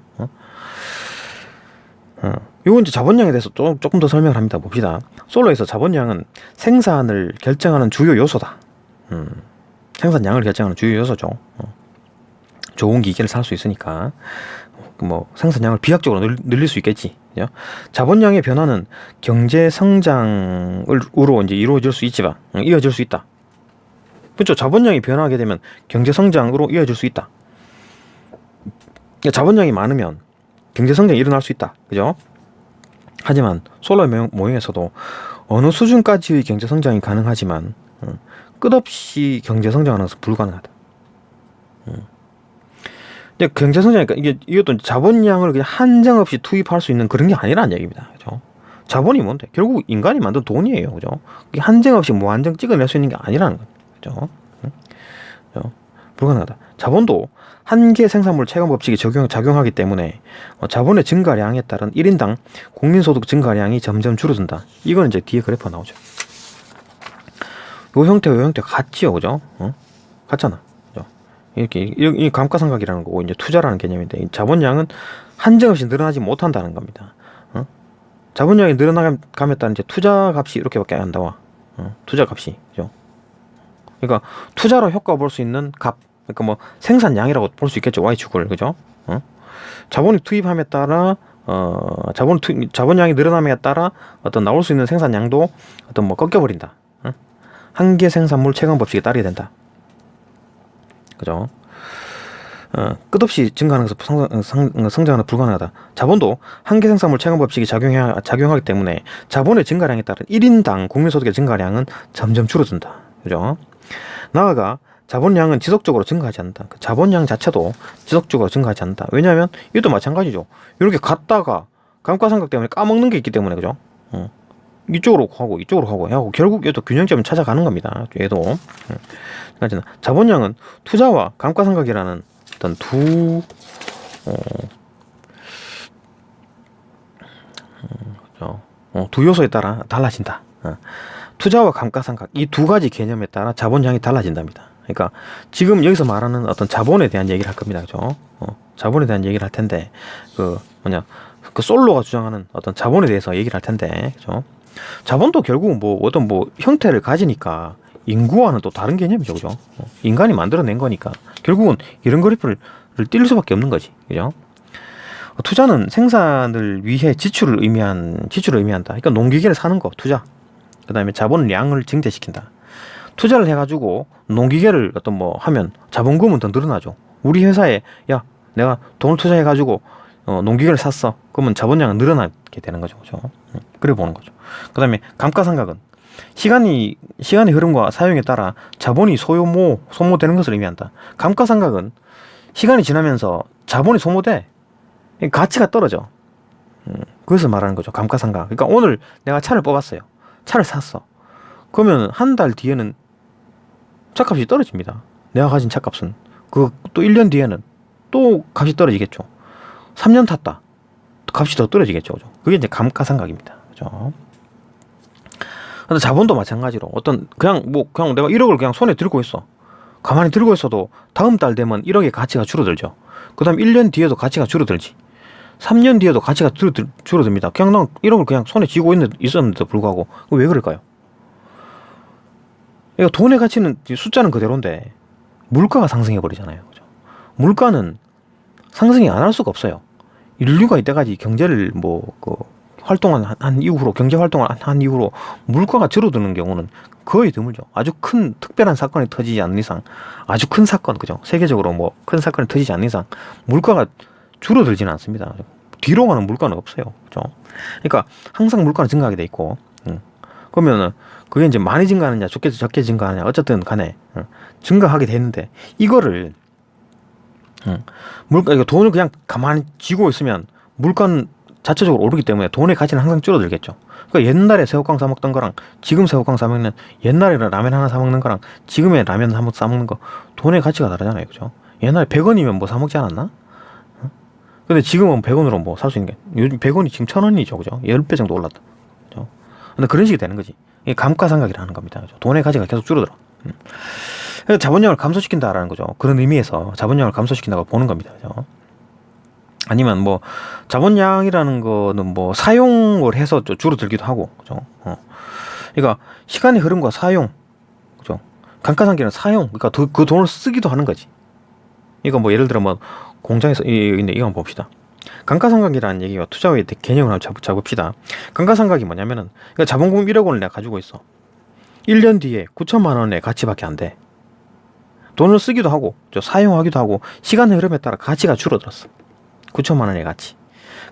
요건 이제 자본량에 대해서 조금 더 설명을 합니다. 봅시다. 솔로에서 자본량은 생산을 결정하는 주요 요소다. 생산량을 결정하는 주요 요소죠. 좋은 기계를 살 수 있으니까 뭐 생산량을 비약적으로 늘릴 수 있겠지. 그죠? 자본량의 변화는 경제 성장으로 이제 이루어질 수 있다. 그렇죠? 자본량이 변화하게 되면 경제 성장으로 이어질 수 있다. 그러니까 자본량이 많으면 경제 성장이 일어날 수 있다. 그죠? 하지만 솔로 모형에서도 어느 수준까지의 경제 성장이 가능하지만 끝없이 경제 성장하는 것은 불가능하다. 경제 성장이니까 이것도 자본량을 그냥 한정없이 투입할 수 있는 그런 게 아니라는 얘기입니다. 그죠? 자본이 뭔데? 결국 인간이 만든 돈이에요. 그죠? 한정없이 무한정 찍어낼 수 있는 게 아니라는 거죠. 그죠? 그죠? 불가능하다. 자본도 한계 생산물 체감 법칙이 작용하기 때문에 자본의 증가량에 따른 1인당 국민소득 증가량이 점점 줄어든다. 이건 이제 뒤에 그래프가 나오죠. 요 형태가 같지요, 그죠? 같잖아. 그죠? 이렇게 감가상각이라는 거고 이제 투자라는 개념인데 자본량은 한정없이 늘어나지 못한다는 겁니다. 자본량이 늘어나감에 따른 이제 투자값이 이렇게밖에 안 나와. 투자값이, 그죠? 그러니까 투자로 효과 볼 수 있는 값. 그러니까 뭐 생산량이라고 볼 수 있겠죠. Y축을. 그죠? 자본이 투입함에 따라 자본량이 늘어남에 따라 어떤 나올 수 있는 생산량도 어떤 뭐 꺾여버린다. 한계 생산물 체감 법칙에 따르게 된다. 그죠? 끝없이 증가하는 것은 성장하는 불가능하다. 자본도 한계 생산물 체감 법칙이 작용하기 때문에 자본의 증가량에 따른 1인당 국민소득의 증가량은 점점 줄어든다. 그죠? 나아가 자본량은 지속적으로 증가하지 않는다. 그 자본량 자체도 지속적으로 증가하지 않는다. 왜냐하면 이것도 마찬가지죠. 이렇게 갔다가 감가상각 때문에 까먹는 게 있기 때문에 그죠? 이쪽으로 가고 이쪽으로 가고 하고 결국 얘도 균형점을 찾아가는 겁니다. 얘도. 그러니까 자본량은 투자와 감가상각이라는 어떤 두 요소에 따라 달라진다. 투자와 감가상각 이 두 가지 개념에 따라 자본량이 달라진답니다. 그러니까 지금 여기서 말하는 어떤 자본에 대한 얘기를 할 겁니다. 그죠? 자본에 대한 얘기를 할 텐데 그 솔로가 주장하는 어떤 자본에 대해서 얘기를 할 텐데 그죠? 자본도 결국은 뭐 어떤 뭐 형태를 가지니까 인구와는 또 다른 개념이죠. 그죠? 인간이 만들어낸 거니까 결국은 이런 그래프를 띌 수밖에 없는 거지. 그죠? 투자는 생산을 위해 지출을 의미한다. 그러니까 농기계를 사는 거 투자. 그다음에 자본량을 증대시킨다. 투자를 해가지고 농기계를 어떤 뭐 하면 자본금은 더 늘어나죠. 우리 회사에 야 내가 돈을 투자해가지고 농기계를 샀어. 그러면 자본량은 늘어나게 되는 거죠. 그죠? 그래 보는 거죠. 그다음에 감가상각은 시간의 흐름과 사용에 따라 자본이 소모되는 것을 의미한다. 감가상각은 시간이 지나면서 자본이 소모돼. 가치가 떨어져. 그것을 말하는 거죠. 감가상각. 그러니까 오늘 내가 차를 뽑았어요. 차를 샀어. 그러면 한 달 뒤에는 차값이 떨어집니다. 내가 가진 차값은. 또 1년 뒤에는 또 값이 떨어지겠죠. 3년 탔다. 값이 더 떨어지겠죠. 그죠? 그게 이제 감가상각입니다. 그죠? 근데 자본도 마찬가지로 그냥 내가 1억을 그냥 손에 들고 있어. 가만히 들고 있어도 다음 달 되면 1억의 가치가 줄어들죠. 그 다음 1년 뒤에도 가치가 줄어들지. 3년 뒤에도 가치가 줄어듭니다. 그냥 난 1억을 그냥 손에 쥐고 있었는데도 불구하고. 왜 그럴까요? 그러니까 돈의 가치는, 숫자는 그대로인데, 물가가 상승해버리잖아요. 그죠? 물가는 상승이 안 할 수가 없어요. 인류가 이때까지 경제를 활동한 이후로, 경제 활동을 한 이후로 물가가 줄어드는 경우는 거의 드물죠. 아주 큰 특별한 사건이 터지지 않는 이상, 아주 큰 사건, 그죠? 세계적으로 큰 사건이 터지지 않는 이상, 물가가 줄어들지는 않습니다. 뒤로 가는 물가는 없어요. 그죠? 그러니까 항상 물가는 증가하게 돼 있고, 그러면은 그게 이제 많이 증가하느냐, 적게 증가하느냐, 어쨌든 간에 증가하게 되는데 이거를 이거 돈을 그냥 가만히 쥐고 있으면 물가는 자체적으로 오르기 때문에 돈의 가치는 항상 줄어들겠죠. 그러니까 옛날에 새우깡 사 먹던 거랑 지금 새우깡 사 먹는, 옛날에 라면 하나 사 먹는 거랑 지금의 라면 사 먹는 거 돈의 가치가 다르잖아요. 그죠? 옛날에 100원이면 뭐 사 먹지 않았나? 근데 지금은 100원으로 뭐 살 수 있는 게, 요즘 100원이 지금 1000원이죠. 그죠? 10배 정도 올랐다. 그죠? 근데 그런 식이 되는 거지. 이게 감가상각이라는 겁니다. 그죠? 돈의 가치가 계속 줄어들어. 그래서 자본량을 감소시킨다라는 거죠. 그런 의미에서 자본량을 감소시킨다고 보는 겁니다. 그죠? 아니면 자본량이라는 거는 사용을 해서 줄어들기도 하고, 그죠? 그러니까 시간의 흐름과 사용, 그죠? 감가상각은 사용, 그러니까 그 돈을 쓰기도 하는 거지. 이거 예를 들어 공장에서 이거 한번 봅시다. 감가상각이라는 얘기와 투자의 개념을 한번 잡읍시다. 감가상각이 뭐냐면은, 그러니까 자본금 1억 원을 내가 가지고 있어. 1년 뒤에 9천만 원의 가치밖에 안 돼. 돈을 쓰기도 하고, 사용하기도 하고, 시간의 흐름에 따라 가치가 줄어들었어. 9천만 원의 가치.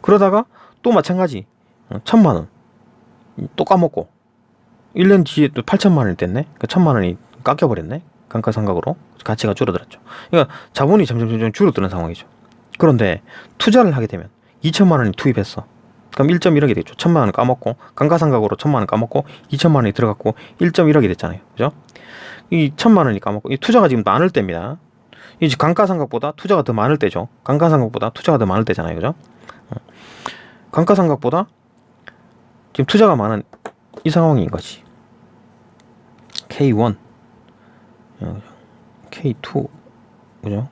그러다가 또 마찬가지, 1,000만 원 또 까먹고 1년 뒤에 또 8천만 원이 됐네. 그 1,000만 원이 깎여버렸네. 감가상각으로 가치가 줄어들었죠. 그러니까 자본이 점점 줄어드는 상황이죠. 그런데 투자를 하게 되면 2천만 원이 투입했어. 그럼 1.1억이 되죠. 1,000만 원 까먹고, 감가상각으로 1,000만 원 까먹고 2천만 원이 들어갔고 1.1억이 됐잖아요. 그죠? 이 1,000만 원이 까먹고, 이 투자가 지금 많을 때입니다. 이 감가상각보다 투자가 더 많을 때죠. 감가상각보다 투자가 더 많을 때잖아요. 그죠? 감가상각보다 지금 투자가 많은 이 상황인 거지. K1, K2, 그죠?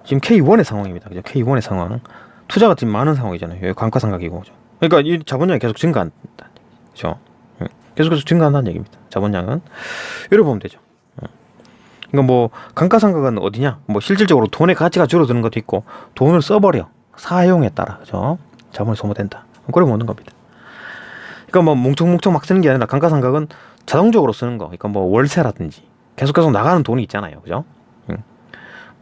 지금 K1의 상황입니다. 그죠? K1의 상황. 투자가 지금 많은 상황이잖아요. 여기 감가상각이고. 그죠? 그러니까 이 자본량이 계속 증가한다. 그죠? 계속 증가한다는 얘기입니다. 자본량은. 이렇게 보면 되죠. 그러니까 감가상각은 어디냐? 실질적으로 돈의 가치가 줄어드는 것도 있고, 돈을 써버려. 사용에 따라. 그죠? 자본이 소모된다. 그래 보는 겁니다. 그러니까 뭉청뭉청 막 쓰는 게 아니라, 감가상각은 자동적으로 쓰는 거. 그러니까 월세라든지 계속 나가는 돈이 있잖아요. 그죠?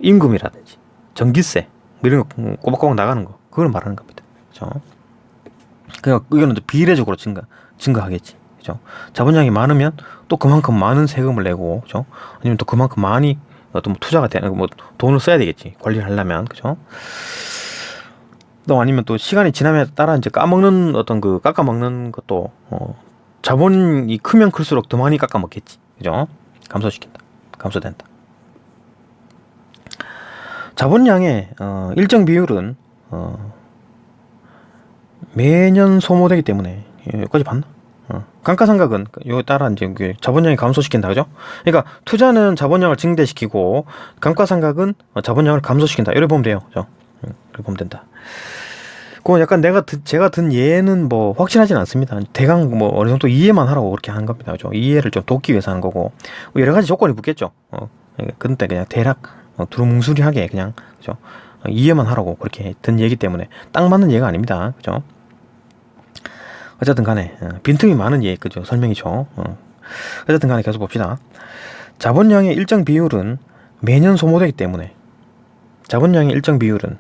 임금이라든지 전기세 뭐 이런 거 꼬박꼬박 나가는 거 그걸 말하는 겁니다. 그죠? 그러니까 이거는 비례적으로 증가하겠지. 그죠? 자본량이 많으면 또 그만큼 많은 세금을 내고, 그죠? 아니면 또 그만큼 많이 어떤 뭐 투자가 되는 뭐 돈을 써야 되겠지. 관리를 하려면, 그죠? 또 아니면 또 시간이 지남에 따라 이제 까먹는 어떤 그 깎아먹는 것도 자본이 크면 클수록 더 많이 깎아먹겠지. 그죠? 감소된다. 자본량의 일정 비율은 매년 소모되기 때문에 여기까지 봤나? 감가상각은 요에 따라 이제 자본량이 감소시킨다, 그죠? 그러니까 투자는 자본량을 증대시키고 감가상각은 자본량을 감소시킨다. 이렇게 보면 돼요, 그죠? 이렇게 보면 된다. 그건 약간 제가 든 예는 뭐 확실하진 않습니다. 대강 뭐 어느 정도 이해만 하라고 그렇게 하는 겁니다, 그죠? 이해를 좀 돕기 위해서 하는 거고 뭐 여러 가지 조건이 붙겠죠. 근데 그냥 대략 두루뭉술하게 그냥, 그죠? 이해만 하라고 그렇게 든 얘기 때문에 딱 맞는 예가 아닙니다, 그죠? 어쨌든 간에 빈틈이 많은 예, 그죠? 설명이죠. 어쨌든 간에 계속 봅시다. 자본량의 일정 비율은 매년 소모되기 때문에 자본량의 일정 비율은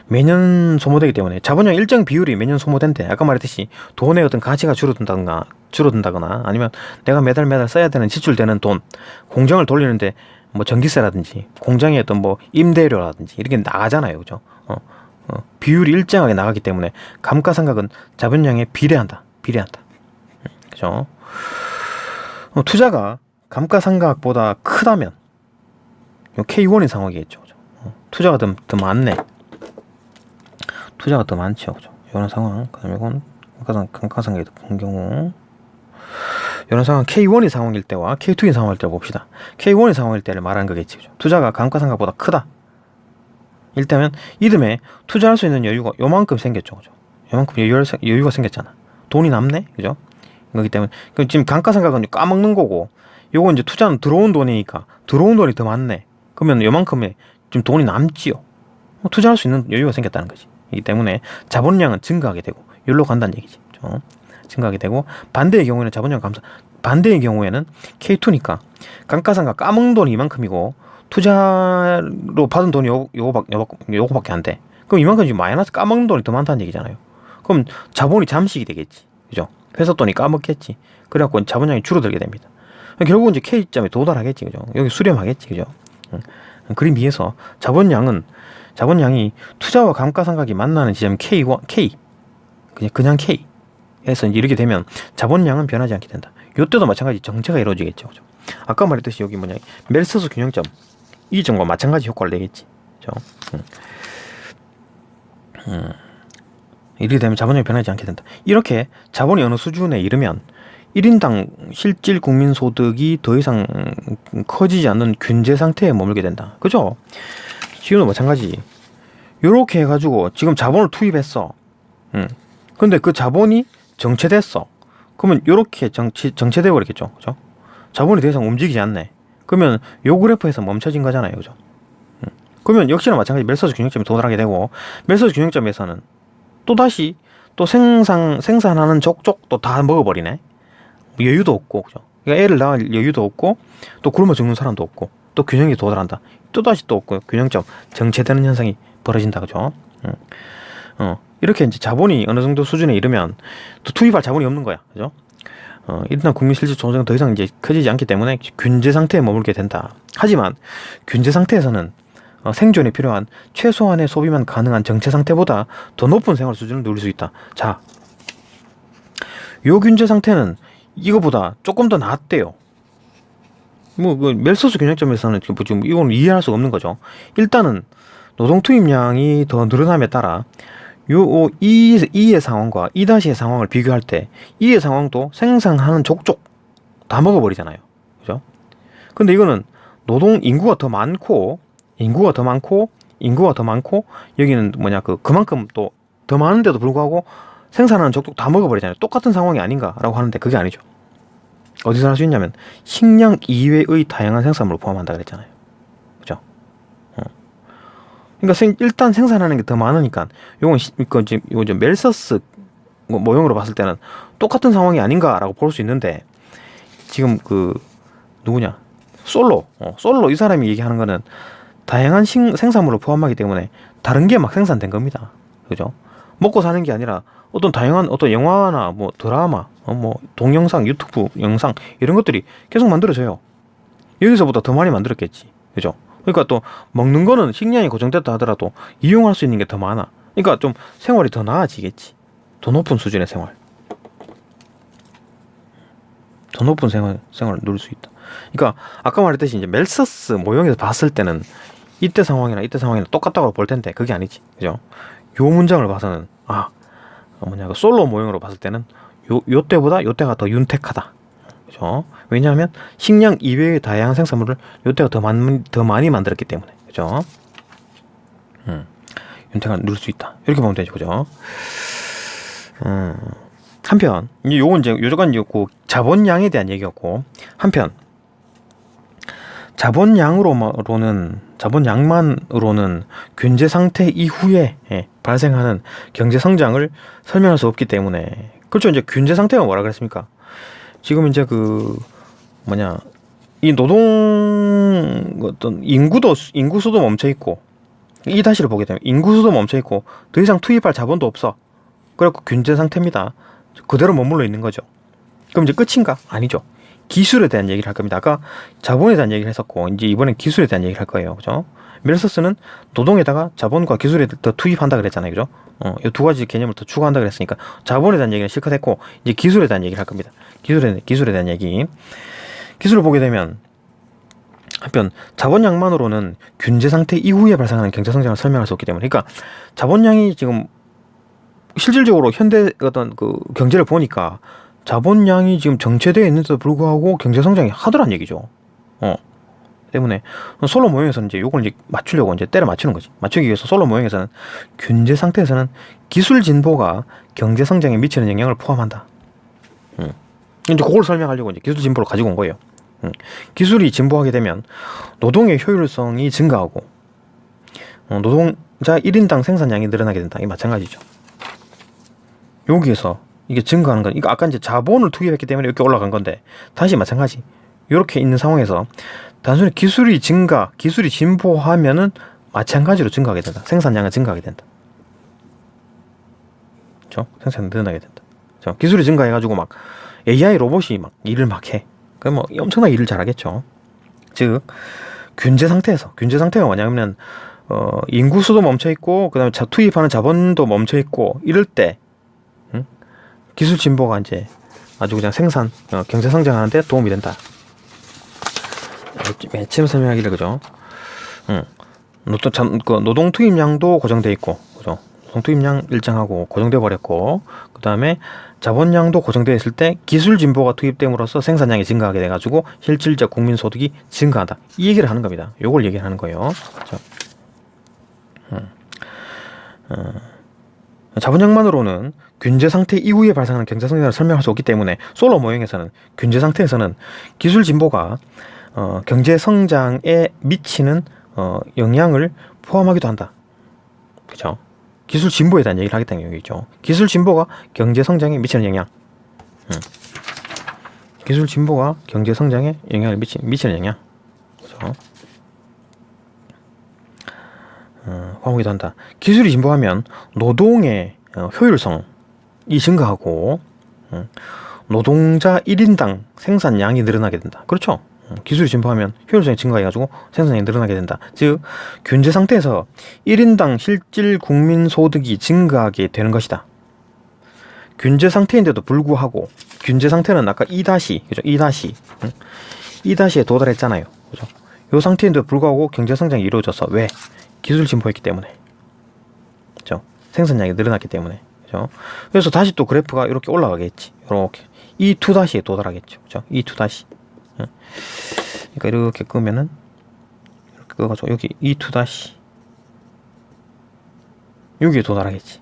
매년 소모되기 때문에 자본량 일정 비율이 매년 소모된대. 아까 말했듯이 돈의 어떤 가치가 줄어든다거나 아니면 내가 매달 써야 되는 지출되는 돈, 공장을 돌리는데 뭐 전기세라든지 공장의 어떤 뭐 임대료라든지 이렇게 나가잖아요, 그죠? 비율이 일정하게 나가기 때문에 감가상각은 자본량에 비례한다. 그죠? 투자가 감가상각보다 크다면 K1의 상황이겠죠. 그죠? 투자가 더 많네. 투자가 더 많죠. 그죠? 이런 상황. 그다음에 이건 감가상각이 더 큰 경우. 이런 상황 K1의 상황일 때와 K2의 상황일 때 봅시다. K1의 상황일 때를 말하는 거겠지. 그죠? 투자가 감가상각보다 크다. 일단은 이듬해 투자할 수 있는 여유가 요만큼 생겼죠, 그죠? 요만큼 여유가 생겼잖아. 돈이 남네, 그죠? 그렇기 때문에 지금 감가상각은 까먹는 거고, 요거 이제 투자는 들어온 돈이니까 들어온 돈이 더 많네. 그러면 요만큼의 지금 돈이 남지요. 투자할 수 있는 여유가 생겼다는 거지. 이기 때문에 자본량은 증가하게 되고, 여기로 간다는 얘기지, 그죠? 증가하게 되고 반대의 경우에는 K2니까 감가상각 까먹는 돈이 이만큼이고. 투자로 받은 돈이 요거밖에 안 돼. 그럼 이만큼 지금 마이너스 까먹는 돈이 더 많다는 얘기잖아요. 그럼 자본이 잠식이 되겠지. 그죠? 회사 돈이 까먹겠지. 그래갖고 자본량이 줄어들게 됩니다. 결국은 이제 K점에 도달하겠지. 그죠? 여기 수렴하겠지. 그죠? 그림 위에서 자본량이 투자와 감가상각이 만나는 지점 K. 그냥 K에서 이제 이렇게 되면 자본량은 변하지 않게 된다. 요때도 마찬가지 정체가 이루어지겠죠. 그죠? 아까 말했듯이 여기 멜서스 균형점 이 점과 마찬가지 효과를 내겠지. 그죠? 이렇게 되면 자본량이 변하지 않게 된다. 이렇게 자본이 어느 수준에 이르면 1인당 실질 국민소득이 더 이상 커지지 않는 균제 상태에 머물게 된다. 그죠? 지금도 마찬가지. 요렇게 해가지고 지금 자본을 투입했어. 근데 그 자본이 정체됐어. 그러면 요렇게 정체되어 버리겠죠. 그죠? 자본이 더 이상 움직이지 않네. 그러면 요 그래프에서 멈춰진 거잖아요. 그죠? 그러면 역시나 마찬가지 멜서스 균형점에 도달하게 되고, 멜서스 균형점에서는 또다시 또 생산하는 족족 또 다 먹어버리네. 여유도 없고, 그죠? 그러니까 애를 낳을 여유도 없고, 또 굶어 죽는 사람도 없고, 또 균형이 도달한다. 또다시 또 없고, 균형점 정체되는 현상이 벌어진다. 그죠? 이렇게 이제 자본이 어느 정도 수준에 이르면 또 투입할 자본이 없는 거야. 그죠? 일단 국민 실질 총액은 더 이상 이제 커지지 않기 때문에 균제 상태에 머물게 된다. 하지만 균제 상태에서는 생존에 필요한 최소한의 소비만 가능한 정체 상태보다 더 높은 생활 수준을 누릴 수 있다. 자, 요 균제 상태는 이거보다 조금 더 낫대요. 그 멜서스 균형점에서는 지금 이건 이해할 수가 없는 거죠. 일단은 노동 투입량이 더 늘어남에 따라 E의 상황과 E-의 상황을 비교할 때 E의 상황도 생산하는 족족 다 먹어버리잖아요. 그죠? 근데 이거는 노동 인구가 더 많고 여기는 그만큼 또 더 많은데도 불구하고 생산하는 족족 다 먹어버리잖아요. 똑같은 상황이 아닌가라고 하는데 그게 아니죠. 어디서 할 수 있냐면 식량 이외의 다양한 생산물을 포함한다 그랬잖아요. 그죠? 그러니까 일단 생산하는 게 더 많으니까 요건 멜서스 모형으로 봤을 때는 똑같은 상황이 아닌가라고 볼 수 있는데 지금 누구냐 솔로 이 사람이 얘기하는 거는 다양한 생산물을 포함하기 때문에 다른 게 막 생산된 겁니다. 그죠? 먹고 사는 게 아니라 어떤 다양한 어떤 영화나 뭐 드라마, 뭐 동영상, 유튜브 영상 이런 것들이 계속 만들어져요. 여기서보다 더 많이 만들었겠지. 그죠? 그러니까 또 먹는 거는 식량이 고정됐다 하더라도 이용할 수 있는 게 더 많아. 그러니까 좀 생활이 더 나아지겠지. 더 높은 수준의 생활. 더 높은 생활을 누릴 수 있다. 그러니까 아까 말했듯이 이제 멜서스 모형에서 봤을 때는 이때 상황이나 똑같다고 볼 텐데 그게 아니지. 그죠? 요 문장을 봐서는 그 솔로 모형으로 봤을 때는 요 때보다 요 때가 더 윤택하다. 그죠? 왜냐하면 식량 이외의 다양한 생산물을 요 때가 더 많이 만들었기 때문에. 그죠? 윤택을 누릴 수 있다. 이렇게 보면 되죠. 그죠? 한편 요건 이제 요조간 그 자본량에 대한 얘기였고, 한편 자본량만으로는 경제 상태 이후에 발생하는 경제 성장을 설명할 수 없기 때문에. 그렇죠. 이제 경제 상태가 뭐라 그랬습니까? 지금 이제 이 노동 어떤 인구수도 멈춰 있고, 이 다시를 보게 되면 인구수도 멈춰 있고 더 이상 투입할 자본도 없어. 그래갖고 경제 상태입니다. 그대로 머물러 있는 거죠. 그럼 이제 끝인가? 아니죠. 기술에 대한 얘기를 할 겁니다. 아까 자본에 대한 얘기를 했었고, 이제 이번엔 기술에 대한 얘기를 할 거예요. 그죠? 멜서스는 노동에다가 자본과 기술에 더 투입한다 그랬잖아요. 그죠? 이 두 가지 개념을 더 추가한다 그랬으니까 자본에 대한 얘기는 실컷 했고, 이제 기술에 대한 얘기를 할 겁니다. 기술에 대한 얘기. 기술을 보게 되면 한편 자본량만으로는 균제 상태 이후에 발생하는 경제 성장을 설명할 수 없기 때문에. 그러니까 자본량이 지금 실질적으로 현대 어떤 그 경제를 보니까 자본량이 지금 정체되어 있는데도 불구하고 경제 성장이 하더란 얘기죠. 때문에 솔로 모형에서는 이제 요걸 이제 맞추려고 이제 때려 맞추는 거지. 맞추기 위해서 솔로 모형에서는 균제 상태에서는 기술 진보가 경제 성장에 미치는 영향을 포함한다. 이제 그걸 설명하려고 이제 기술 진보를 가지고 온 거예요. 기술이 진보하게 되면 노동의 효율성이 증가하고 노동자 1인당 생산량이 늘어나게 된다. 이 마찬가지죠. 여기에서 이게 증가하는 건, 이거 아까 이제 자본을 투입했기 때문에 이렇게 올라간 건데, 다시 마찬가지. 이렇게 있는 상황에서 단순히 기술이 진보하면은 마찬가지로 증가하게 된다. 생산량은 증가하게 된다. 그렇죠? 생산이 늘어나게 된다. 그렇죠? 기술이 증가해가지고 막 AI 로봇이 막 일을 막 해. 그럼 뭐 엄청나게 일을 잘하겠죠. 즉 균제 상태가 뭐냐면 인구수도 멈춰 있고, 그다음에 투입하는 자본도 멈춰 있고, 이럴 때 기술 진보가 이제 아주 그냥 경제 성장하는데 도움이 된다. 맨 처음 설명하기를, 그죠? 노동 투입량도 고정돼 있고, 그죠? 노동 투입량 일정하고 고정돼 버렸고, 그 다음에 자본량도 고정되어 있을 때 기술 진보가 투입됨으로써 생산량이 증가하게 돼가지고 실질적 국민 소득이 증가한다. 이 얘기를 하는 겁니다. 요걸 얘기를 하는 거예요. 그렇죠? 자본량만으로는 균제 상태 이후에 발생하는 경제 성장을 설명할 수 없기 때문에 솔로 모형에서는 균제 상태에서는 기술 진보가 경제 성장에 미치는 영향을 포함하기도 한다. 그렇죠? 기술 진보에 대한 얘기를 하겠다는 얘기죠. 기술 진보가 경제 성장에 미치는 영향. 기술 진보가 경제 성장에 영향을 미치는 영향. 그렇죠? 포함하기도 한다. 기술이 진보하면 노동의 효율성이 증가하고 노동자 1인당 생산량이 늘어나게 된다. 그렇죠? 기술이 진보하면 효율성이 증가해가지고 생산량이 늘어나게 된다. 즉 균제 상태에서 1인당 실질 국민 소득이 증가하게 되는 것이다. 균제 상태인데도 불구하고, 균제 상태는 아까 2-, 그죠? 2-에 도달했잖아요. 그죠? 이 상태인데도 불구하고 경제 성장이 이루어져서, 왜? 기술 진보했기 때문에. 그죠? 생산량이 늘어났기 때문에. 그죠? 그래서 다시 또 그래프가 이렇게 올라가겠지. 이렇게 2-에 도달하겠죠. 그죠? 2-. 그러니까 이렇게 끄면은 그거가지고 여기 2-, 여기에 도달하겠지.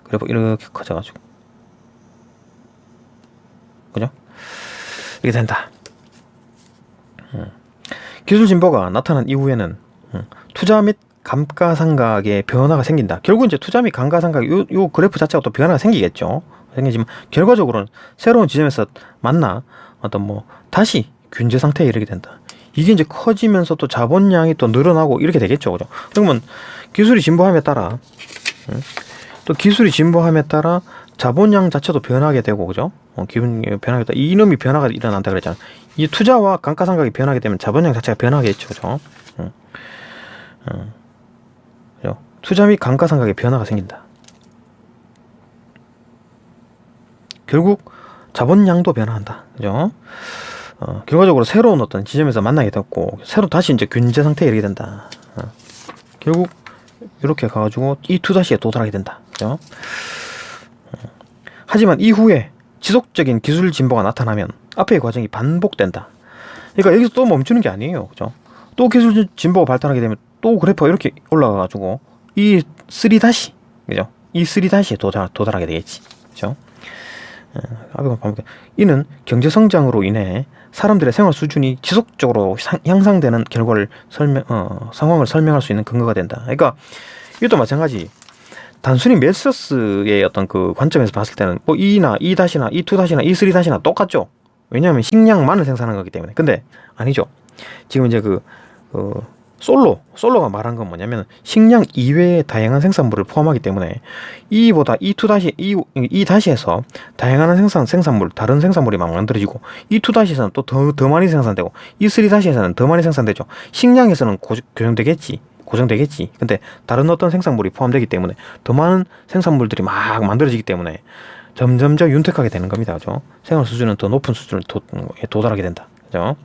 그래서 이렇게 커져가지고, 그죠? 이게 된다. 기술 진보가 나타난 이후에는 투자 및 감가상각의 변화가 생긴다. 결국 이제 투자 및 감가상각 요 그래프 자체가 또 변화가 생기겠죠. 생기지만 결과적으로는 새로운 지점에서 만나 어떤 다시 균제 상태에 이르게 된다. 이게 이제 커지면서 또 자본량이 또 늘어나고 이렇게 되겠죠. 그죠? 그러면 기술이 진보함에 따라 또 기술이 진보함에 따라 자본량 자체도 변하게 되고, 그죠? 기분이 변하게 다 이놈이 변화가 일어난다 그랬잖아. 이 투자와 감가상각이 변하게 되면 자본량 자체가 변하겠죠. 그죠? 그죠? 투자 및 감가상각의 변화가 생긴다. 결국 자본량도 변화한다. 그죠? 결과적으로 새로운 어떤 지점에서 만나게 됐고, 새로 다시 이제 균제 상태에 이르게 된다. 결국 이렇게 가가지고 이 투다시에 도달하게 된다. 그죠? 하지만 이후에 지속적인 기술 진보가 나타나면 앞의 과정이 반복된다. 그러니까 여기서 또 멈추는 게 아니에요. 그죠? 또 기술 진보가 발달하게 되면 또 그래프가 이렇게 올라가가지고 이 3다시, 그죠? 이 3다시에 도달하게 되겠지. 그죠? 앞에 반복. 이는 경제 성장으로 인해 사람들의 생활 수준이 지속적으로 향상되는 결과를 상황을 설명할 수 있는 근거가 된다. 그러니까 이것도 마찬가지. 단순히 멜서스의 어떤 그 관점에서 봤을 때는 뭐 E나 E-나 E2-나 E3-나 똑같죠. 왜냐하면 식량만을 생산한 거기 때문에. 근데 아니죠. 지금 이제 솔로가 말한 건 뭐냐면 식량 이외의 다양한 생산물을 포함하기 때문에 E보다 E-에서 다양한 생산물, 다른 생산물이 막 만들어지고 E2-에서는 또 더 많이 생산되고 E3-에서는 더 많이 생산되죠. 식량에서는 고정되겠지. 근데 다른 어떤 생산물이 포함되기 때문에 더 많은 생산물들이 막 만들어지기 때문에 점점 윤택하게 되는 겁니다. 그죠? 생활 수준은 더 높은 수준을 도달하게 된다. 그죠?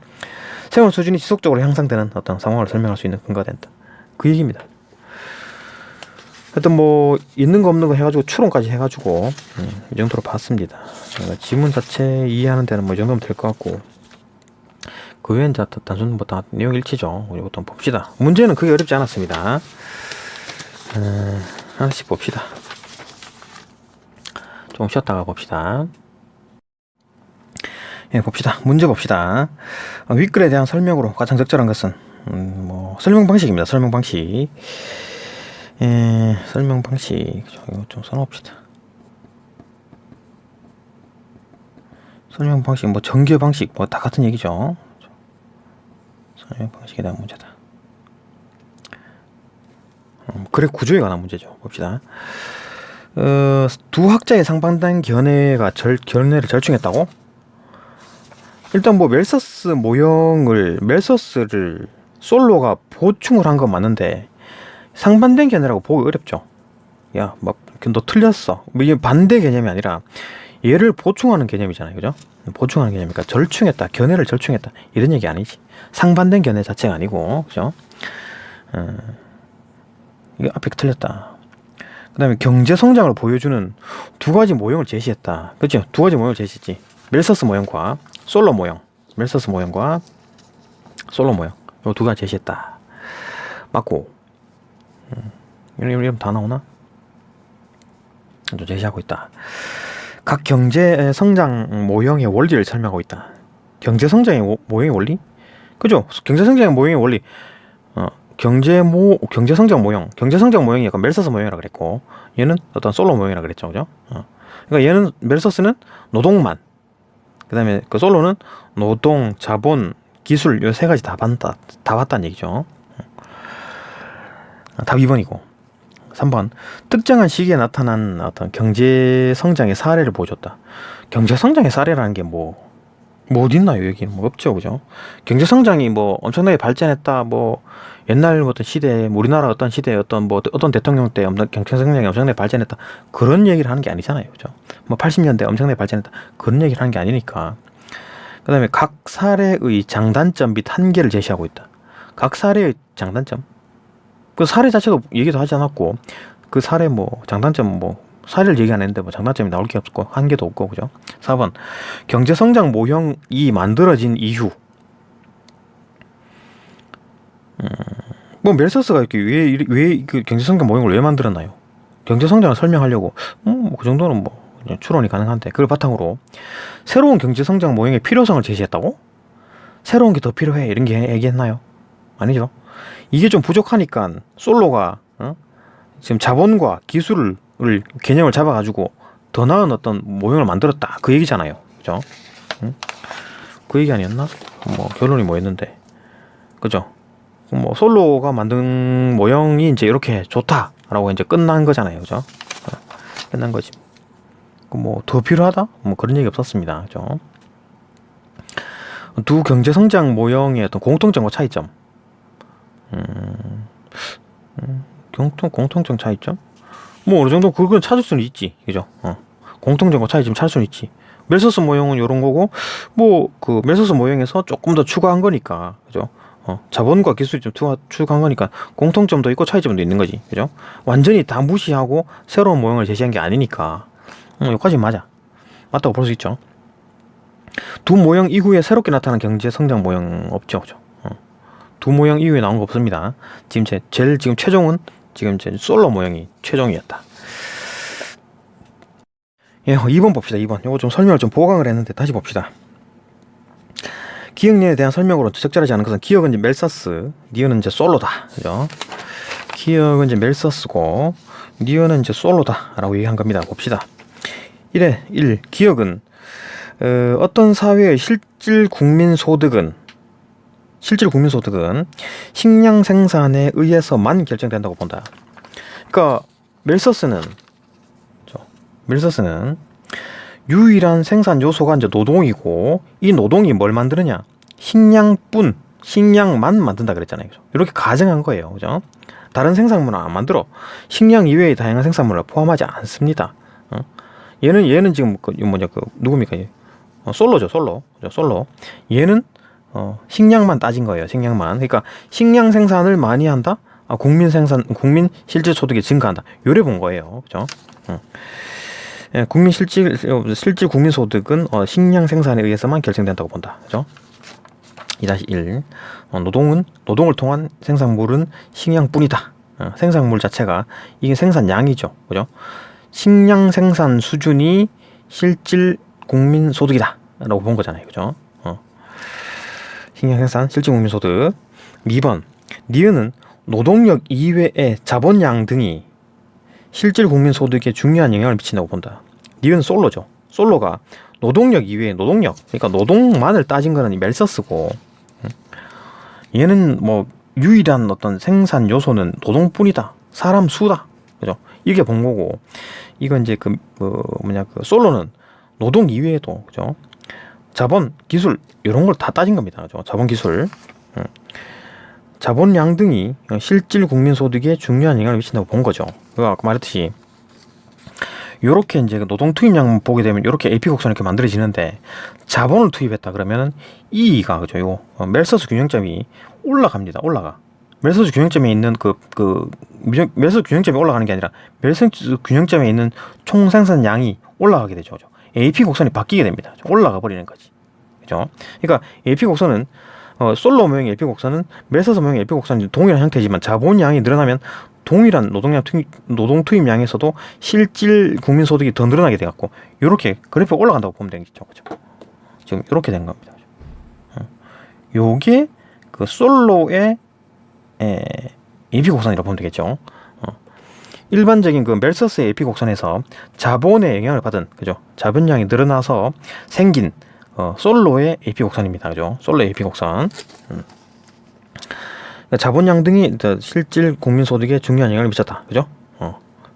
생활 수준이 지속적으로 향상되는 어떤 상황을 설명할 수 있는 근거가 된다. 그 얘기입니다. 하여튼 뭐 있는 거 없는 거 해가지고 추론까지 해가지고 이 정도로 봤습니다. 그러니까 지문 자체 이해하는 데는 뭐 이 정도면 될 것 같고, 그 외엔 단순 뭐 다 내용 일치죠. 이것도 한번 봅시다. 문제는 그게 어렵지 않았습니다. 하나씩 봅시다. 좀 쉬었다가 봅시다. 예, 봅시다. 문제 봅시다. 윗글에 대한 설명으로 가장 적절한 것은 뭐 설명 방식입니다. 설명 방식. 설명 방식. 이거 좀 써놓읍시다. 설명 방식, 뭐 전개 방식, 뭐 다 같은 얘기죠. 설명 방식에 대한 문제다. 그래프 구조에 관한 문제죠. 봅시다. 두 학자의 상반된 견해를 절충했다고? 일단 뭐 멜서스를 솔로가 보충을 한 건 맞는데 상반된 견해라고 보기 어렵죠. 야, 막 너 틀렸어. 이게 반대 개념이 아니라 얘를 보충하는 개념이잖아요. 그죠? 보충하는 개념이니까 절충했다. 견해를 절충했다. 이런 얘기 아니지. 상반된 견해 자체가 아니고, 그죠? 이게 앞에 틀렸다. 그 다음에 경제 성장을 보여주는 두 가지 모형을 제시했다. 그렇죠? 두 가지 모형을 제시했지. 멜서스 모형과 솔로 모형. 멜서스 모형과 솔로 모형. 이 두 가지 제시했다. 맞고. 이름 다 나오나? 좀 제시하고 있다. 각 경제 성장 모형의 원리를 설명하고 있다. 경제 성장의 모형의 원리? 그죠? 경제 성장의 모형의 원리. 경제 성장 모형이 약간 멜서스 모형이라 그랬고, 얘는 어떤 솔로 모형이라 그랬죠. 그죠? 그러니까 얘는 멜서스는 노동만, 그 다음에 그 솔로는 노동, 자본, 기술, 이 세 가지 다 봤다는 얘기죠. 답 2번이고. 3번. 특정한 시기에 나타난 어떤 경제 성장의 사례를 보여줬다. 경제 성장의 사례라는 게 뭐 어딨나요? 여기는 뭐 없죠. 그죠? 경제 성장이 뭐 엄청나게 발전했다. 뭐 옛날 어떤 시대에, 우리나라 어떤 시대에 어떤 대통령 때 경제 성장이 엄청나게 발전했다. 그런 얘기를 하는 게 아니잖아요. 그죠? 뭐 80년대 엄청나게 발전했다. 그런 얘기를 하는 게 아니니까. 그 다음에 각 사례의 장단점 및 한계를 제시하고 있다. 각 사례의 장단점? 그 사례 자체도 얘기도 하지 않았고, 그 사례 뭐 장단점 뭐 사례를 얘기 안 했는데 뭐 장단점이 나올 게 없고 한계도 없고. 그죠? 4번. 경제성장 모형이 만들어진 이유. 뭐 멜서스가 이렇게 왜 그 경제성장 모형을 왜 만들었나요? 경제성장을 설명하려고 뭐 그 정도는 뭐 추론이 가능한데, 그걸 바탕으로 새로운 경제성장 모형의 필요성을 제시했다고? 새로운 게 더 필요해 이런 게 얘기했나요? 아니죠. 이게 좀 부족하니까 솔로가 지금 자본과 기술을 개념을 잡아가지고 더 나은 어떤 모형을 만들었다, 그 얘기잖아요. 그죠? 그 얘기 아니었나? 뭐 결론이 뭐였는데, 그죠? 뭐 솔로가 만든 모형이 이제 이렇게 좋다라고 이제 끝난 거잖아요, 그죠? 끝난 거지. 뭐 더 필요하다? 뭐 그런 얘기 없었습니다, 그죠? 두 경제 성장 모형의 어떤 공통점과 차이점. 공통점 차이점? 뭐 어느 정도 그걸 찾을 수는 있지, 그죠? 공통점과 차이점 찾을 수는 있지. 멜서스 모형은 이런 거고, 뭐 그 멜서스 모형에서 조금 더 추가한 거니까, 그죠? 자본과 기술이 좀 추가한 거니까 공통점도 있고 차이점도 있는 거지, 그죠? 완전히 다 무시하고 새로운 모형을 제시한 게 아니니까, 여기까지 맞다고 볼 수 있죠. 두 모형 이후에 새롭게 나타난 경제 성장 모형 없죠, 그죠? 두 모형 이후에 나온 거 없습니다. 지금 제일 지금 최종은 지금 제 솔로 모형이 최종이었다. 예, 2번 봅시다. 2번. 요거 좀 설명을 좀 보강을 했는데 다시 봅시다. 기억력에 대한 설명으로 적절하지 않은 것은 기억은 이제 멜서스, 니은은 이제 솔로다. 그죠? 기억은 이제 멜서스고 니은은 이제 솔로다라고 얘기한 겁니다. 봅시다. 1. 기억은 어떤 사회의 실질 국민 소득은 식량 생산에 의해서만 결정된다고 본다. 그러니까 멜서스는 유일한 생산 요소가 이제 노동이고, 이 노동이 뭘 만드느냐? 식량만 만든다 그랬잖아요. 그죠? 이렇게 가정한 거예요. 그죠? 다른 생산물은 안 만들어. 식량 이외의 다양한 생산물을 포함하지 않습니다. 얘는 지금 누굽니까? 솔로죠, 솔로. 그죠? 솔로. 얘는 식량만 따진 거예요. 식량만. 그러니까 식량 생산을 많이 한다. 국민 실질 소득이 증가한다. 요래 본 거예요. 그죠? 실질 국민 소득은 식량 생산에 의해서만 결정된다고 본다. 그죠? 2-1. 노동을 통한 생산물은 식량뿐이다. 생산물 자체가 이게 생산량이죠. 그죠? 식량 생산 수준이 실질 국민 소득이다. 라고 본 거잖아요. 그죠? 식량 생산, 실질 국민 소득. 2번. 니은은 노동력 이외의 자본량 등이 실질 국민 소득에 중요한 영향을 미친다고 본다. 니은 솔로죠. 솔로가 노동력 이외의 그러니까 노동만을 따진 거는 멜서스고, 얘는 뭐 유일한 어떤 생산 요소는 노동뿐이다. 사람 수다. 그죠? 이게 본 거고, 이건 이제 솔로는 노동 이외에도, 그죠? 자본, 기술 이런 걸 다 따진 겁니다. 그죠? 자본, 기술, 자본량 등이 실질 국민 소득에 중요한 영향을 미친다고 본 거죠. 아까 말했듯이 요렇게 이제 노동 투입량 보게 되면 요렇게 AP 곡선이 이렇게 만들어지는데, 자본을 투입했다 그러면은 E가, 그죠? 요 멜서스 균형점이 올라갑니다. 멜서스 균형점에 있는 멜서스 균형점이 올라가는 게 아니라 멜서스 균형점에 있는 총 생산량이 올라가게 되죠. 그죠? AP 곡선이 바뀌게 됩니다. 올라가 버리는 거지. 그죠? 그러니까 AP 곡선은 솔로 모형의 AP 곡선은 멜서스 모형의 AP 곡선이 동일한 형태지만 자본량이 늘어나면 동일한 노동 투입량에서도 실질 국민 소득이 더 늘어나게 돼 갖고 이렇게 그래프가 올라간다고 보면 되겠죠. 그죠? 지금 이렇게 된 겁니다. 요게 그 솔로의 AP 곡선이라고 보면 되겠죠. 일반적인 그 멜서스의 AP 곡선에서 자본의 영향을 받은, 그죠? 자본량이 늘어나서 생긴 솔로의 AP 곡선입니다. 그죠? 솔로의 AP 곡선. 자본량 등이 실질 국민 소득에 중요한 영향을 미쳤다. 그죠?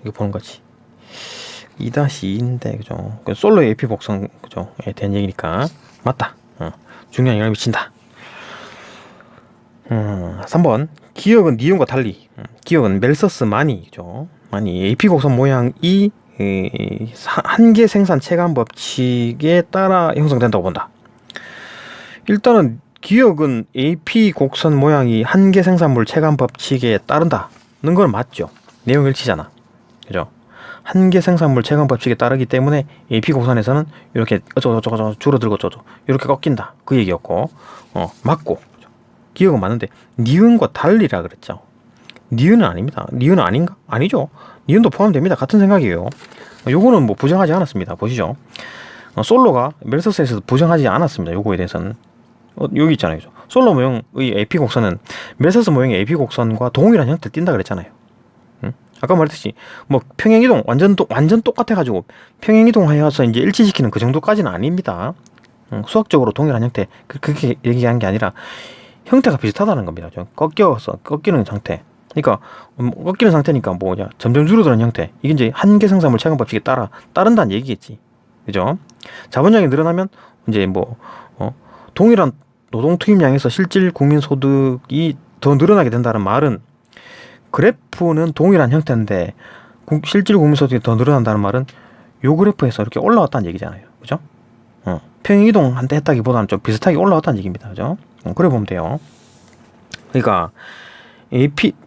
이거 보는 거지. 2-2인데, 그죠? 솔로의 AP 곡선, 그죠?에 대한 얘기니까 맞다. 중요한 영향을 미친다. 3번. 기억은 니은과 달리 기억은 멜서스만이죠. AP 곡선 모양이 한계 생산 체감 법칙에 따라 형성된다고 본다. 일단은 기억은 AP 곡선 모양이 한계 생산물 체감 법칙에 따른다는 건 맞죠. 내용 일치잖아. 그죠? 한계 생산물 체감 법칙에 따르기 때문에 AP 곡선에서는 이렇게 어쩌고 줄어들고 이렇게 꺾인다. 그 얘기였고, 맞고. 기억은 맞는데 니은과 달리라 그랬죠. 니은은 아닙니다. 니은은 아닌가? 아니죠. 니은도 포함됩니다. 같은 생각이에요. 요거는 뭐 부정하지 않았습니다. 보시죠. 솔로가 멜서스에서도 부정하지 않았습니다. 요거에 대해서는 여기 있잖아요. 솔로 모형의 AP 곡선은 멜서스 모형의 AP 곡선과 동일한 형태를 띈다 그랬잖아요. 아까 말했듯이 뭐 평행이동 완전 똑같아가지고 평행이동하여서 이제 일치시키는 그 정도까지는 아닙니다. 수학적으로 동일한 형태 그렇게 얘기한 게 아니라 형태가 비슷하다는 겁니다. 좀 꺾이는 상태. 그러니까 꺾이는 상태니까 뭐냐, 점점 줄어드는 형태. 이게 이제 한계 생산물 채권 법칙에 따른다는 얘기겠지. 그죠? 자본량이 늘어나면 이제 뭐 동일한 노동 투입량에서 실질 국민 소득이 더 늘어나게 된다는 말은, 그래프는 동일한 형태인데 실질 국민 소득이 더 늘어난다는 말은 요 그래프에서 이렇게 올라왔다는 얘기잖아요. 그죠? 평행이동 한때 했다기보다는 좀 비슷하게 올라왔다는 얘기입니다. 그죠? 그래 보면 돼요. 그러니까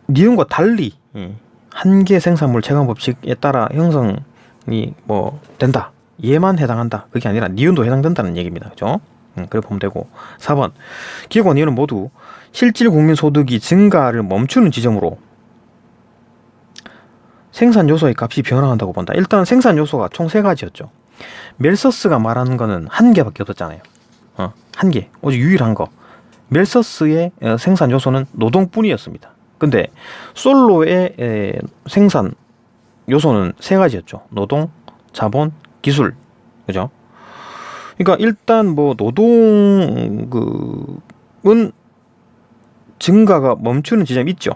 니은과 달리 한계 생산물 채권 법칙에 따라 형성이 뭐 된다, 얘만 해당한다, 그게 아니라 니은도 해당된다는 얘기입니다. 그죠? 그래 보면 되고, 4번 기업과 니은은 모두 실질 국민 소득이 증가를 멈추는 지점으로 생산 요소의 값이 변화한다고 본다. 일단 생산 요소가 총 3가지였죠. 멜서스가 말하는 거는 한 개밖에 없었잖아요. 한 개, 오직 유일한 거. 멜서스의 생산 요소는 노동뿐이었습니다. 근데 솔로의 생산 요소는 3가지였죠. 노동, 자본, 기술. 그죠? 그러니까 일단 뭐 노동은 증가가 멈추는 지점이 있죠.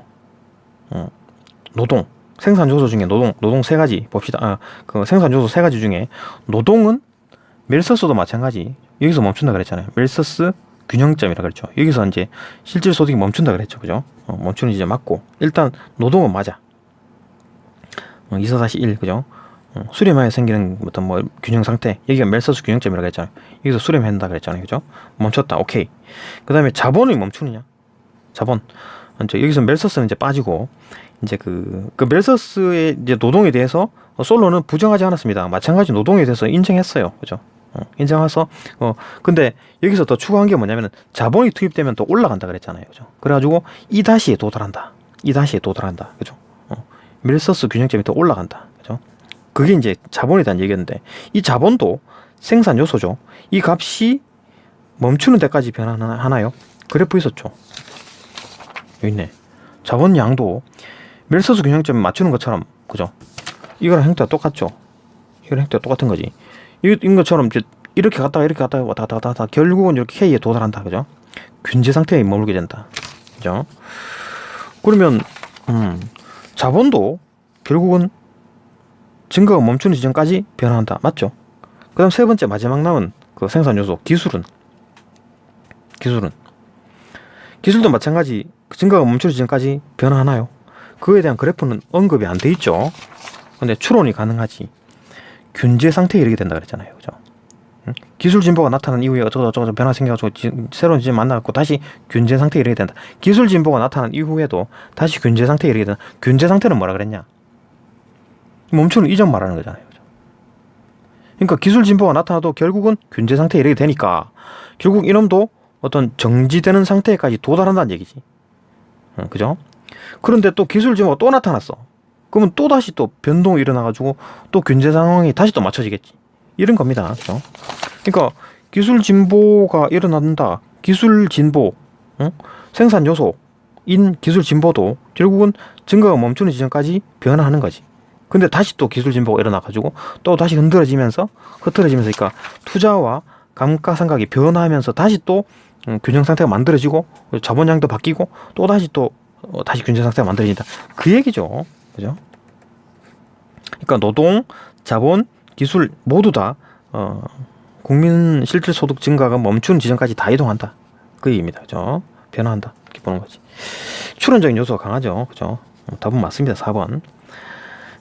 노동, 생산 요소 중에 노동 3가지 봅시다. 그 생산 요소 3가지 중에 노동은 멜서스도 마찬가지. 여기서 멈춘다 그랬잖아요. 멜서스 균형점이라 그랬죠. 여기서 이제 실질 소득이 멈춘다 그랬죠. 그죠? 멈추는 지점 맞고, 일단 노동은 맞아. 2-1, 그죠? 수렴하여 생기는 어떤 뭐 균형 상태, 여기가 멜서스 균형점이라고 했잖아요. 여기서 수렴한다 그랬잖아요. 그죠? 멈췄다. 오케이. 그 다음에 자본이 멈추느냐? 자본. 여기서 멜서스는 이제 빠지고, 이제 그 멜서스의 이제 노동에 대해서 솔로는 부정하지 않았습니다. 마찬가지 노동에 대해서 인정했어요. 그죠? 인정해서 근데 여기서 더 추가한 게 뭐냐면은 자본이 투입되면 또 올라간다 그랬잖아요. 그죠? 그래가지고 2-에 도달한다. 2-에 도달한다. 그죠? 멜서스 균형점이 더 올라간다. 그죠? 그게 이제 자본에 대한 얘기였는데, 이 자본도 생산 요소죠. 이 값이 멈추는 데까지 변화하나요? 그래프 있었죠. 여기 있네. 자본 양도 멜서스 균형점에 맞추는 것처럼, 그죠? 이거랑 형태가 똑같죠. 이거랑 형태가 똑같은 거지. 이런 것처럼 이제 이렇게 갔다가 왔다 갔다 결국은 이렇게 K에 도달한다. 그죠? 균제 상태에 머물게 된다. 그죠? 그러면 자본도 결국은 증가가 멈추는 지점까지 변화한다. 맞죠? 그 다음 3번째 마지막 남은 그 생산 요소 기술은 기술도 마찬가지 증가가 멈추는 지점까지 변화하나요? 그에 대한 그래프는 언급이 안 돼 있죠. 근데 추론이 가능하지. 균제 상태에 이르게 된다 그랬잖아요. 그죠? 기술 진보가 나타난 이후에 어쩌고저쩌고 변화 생겨가지고 새로운 지점 만나갖고 다시 균제 상태에 이르게 된다. 기술 진보가 나타난 이후에도 다시 균제 상태에 이르게 된다. 균제 상태는 뭐라 그랬냐? 멈추는 이점 말하는 거잖아요. 그죠? 그러니까 기술 진보가 나타나도 결국은 균제 상태에 이르게 되니까 결국 이놈도 어떤 정지되는 상태까지 도달한다는 얘기지. 그죠? 그런데 또 기술 진보가 또 나타났어. 그러면 또 다시 또 변동이 일어나가지고 또 균제 상황이 다시 또 맞춰지겠지. 이런 겁니다. 그렇죠? 그러니까 기술 진보가 일어난다. 기술 진보, 생산 요소인 기술 진보도 결국은 증가가 멈추는 지점까지 변화하는 거지. 근데 다시 또 기술 진보가 일어나가지고 또 다시 흐트러지면서 그러니까 투자와 감가상각이 변화하면서 다시 또 균형 상태가 만들어지고 자본량도 바뀌고 또 다시 균형 상태가 만들어진다. 그 얘기죠. 그죠? 그러니까 노동, 자본, 기술 모두 다 국민 실질 소득 증가가 멈추는 지점까지 다 이동한다. 그 얘기입니다. 그죠? 변화한다. 이렇게 보는 거지. 추론적인 요소가 강하죠. 그죠? 답은 맞습니다. 4번.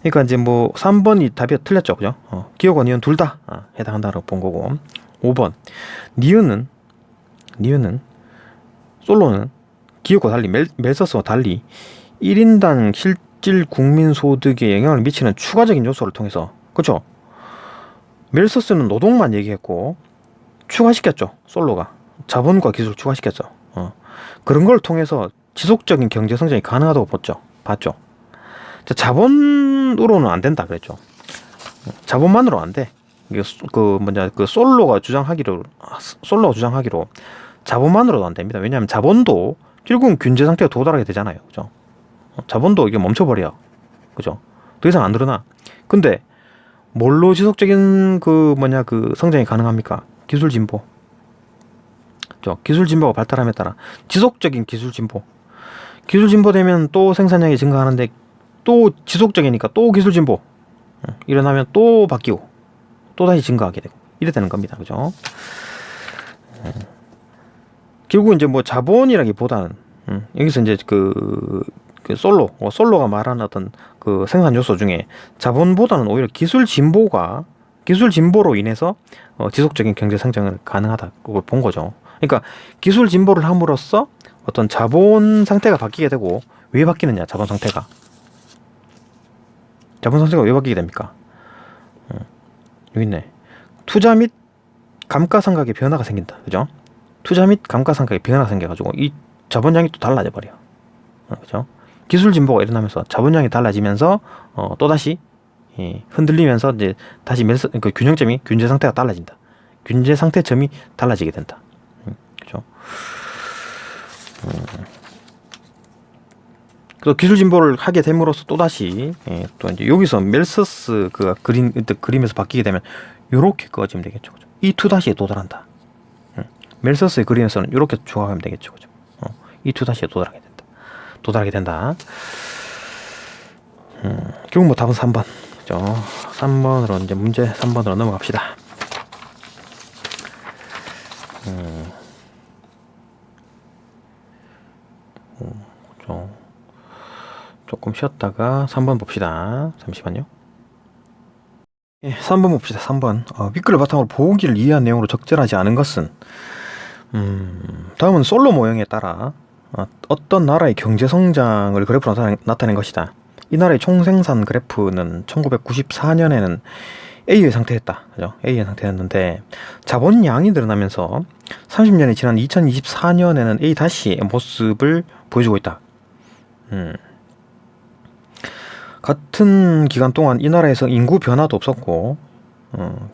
그러니까 이제 뭐 3번이 답이 틀렸죠. 그죠? 기업과 니은 둘 다 해당한다고 본 거고. 5번. 니은은 솔로는 기업과 달리 멜서스와 달리 1인당 실질 국민 소득에 영향을 미치는 추가적인 요소를 통해서, 그렇죠? 멜서스는 노동만 얘기했고 추가시켰죠. 솔로가 자본과 기술을 추가시켰죠. 그런 걸 통해서 지속적인 경제 성장이 가능하다고 봤죠. 자본으로는 안 된다 그랬죠. 자본만으로 안 돼. 솔로가 주장하기로 자본만으로도 안 됩니다. 왜냐하면 자본도 결국은 균제 상태에 도달하게 되잖아요. 그죠? 자본도 이게 멈춰버려. 그죠? 더 이상 안 늘어나. 근데 뭘로 지속적인 성장이 가능합니까? 기술 진보. 기술 진보가 발달함에 따라 지속적인 기술 진보. 기술 진보되면 또 생산량이 증가하는데 또 지속적이니까 또 기술 진보 일어나면 또 바뀌고 또 다시 증가하게 되고 이래 되는 겁니다. 그죠? 결국 이제 뭐 자본이라기보다는 여기서 이제 그 솔로가 말하는 어떤 그 생산 요소 중에 자본보다는 오히려 기술 진보로 인해서 지속적인 경제 성장을 가능하다 그걸 본 거죠. 그러니까 기술 진보를 함으로써 어떤 자본 상태가 바뀌게 되고 왜 바뀌느냐? 자본 상태가 왜 바뀌게 됩니까? 여기 있네. 투자 및 감가상각의 변화가 생긴다. 그죠? 투자 및 감가상각의 변화가 생겨가지고 이 자본량이 또 달라져 버려. 그죠? 기술 진보가 일어나면서 자본량이 달라지면서 또 다시 흔들리면서 이제 다시 그 균형점이 균제 상태가 달라진다. 균제 상태 점이 달라지게 된다. 그죠? 또 기술 진보를 하게 됨으로써 또 다시 또 이제 여기서 멜서스 그 그림에서 바뀌게 되면 요렇게 그어지면 되겠죠. 그죠? 이 투-에 도달한다. 멜서스의 그림에서는 요렇게 조각하면 되겠죠. 그죠? 이 투-에 도달하게 된다. 결국 뭐 답은 3번. 그죠? 3번으로 이제 문제 3번으로 넘어갑시다. 그죠? 조금 쉬었다가 3번 봅시다. 잠시만요. 3번 봅시다. 3번. 윗글을 바탕으로 보기를 이해한 내용으로 적절하지 않은 것은 다음은 솔로 모형에 따라 어떤 나라의 경제 성장을 그래프로 나타낸 것이다. 이 나라의 총생산 그래프는 1994년에는 A의 상태였다. 그죠? A의 상태였는데 자본량이 늘어나면서 30년이 지난 2024년에는 A-의 모습을 보여주고 있다. 같은 기간 동안 이 나라에서 인구 변화도 없었고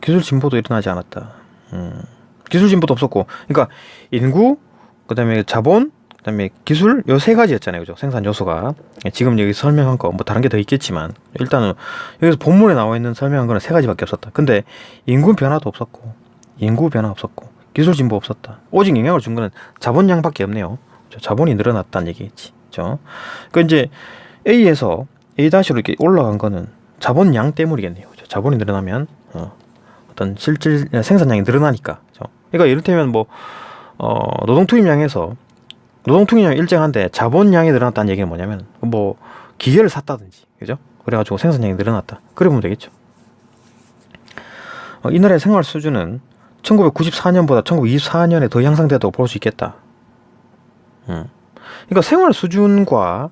기술 진보도 일어나지 않았다. 기술 진보도 없었고, 그러니까 인구, 그다음에 자본, 그다음에 기술 요 세 가지였잖아요, 그죠? 생산 요소가 지금 여기 설명한 거 뭐 다른 게 더 있겠지만 일단은 여기서 본문에 나와 있는 설명한 거는 세 가지밖에 없었다. 근데 인구 변화도 없었고, 기술 진보 없었다. 오직 영향을 준 거는 자본량밖에 없네요. 자본이 늘어났다는 얘기겠지, 그죠? 그 이제 A에서 A-로 이렇게 올라간 거는 자본량 때문이겠네요. 그죠? 자본이 늘어나면 어떤 실질 생산량이 늘어나니까. 그죠? 그러니까 이를테면 뭐 노동투입량에서 노동투입량이 일정한데 자본량이 늘어났다는 얘기는 뭐냐면 뭐 기계를 샀다든지, 그죠? 그래가지고 생산량이 늘어났다. 그래 보면 되겠죠. 이 나라의 생활 수준은 1994년보다 1924년에 더 향상되었다고 볼 수 있겠다. 그러니까 생활 수준과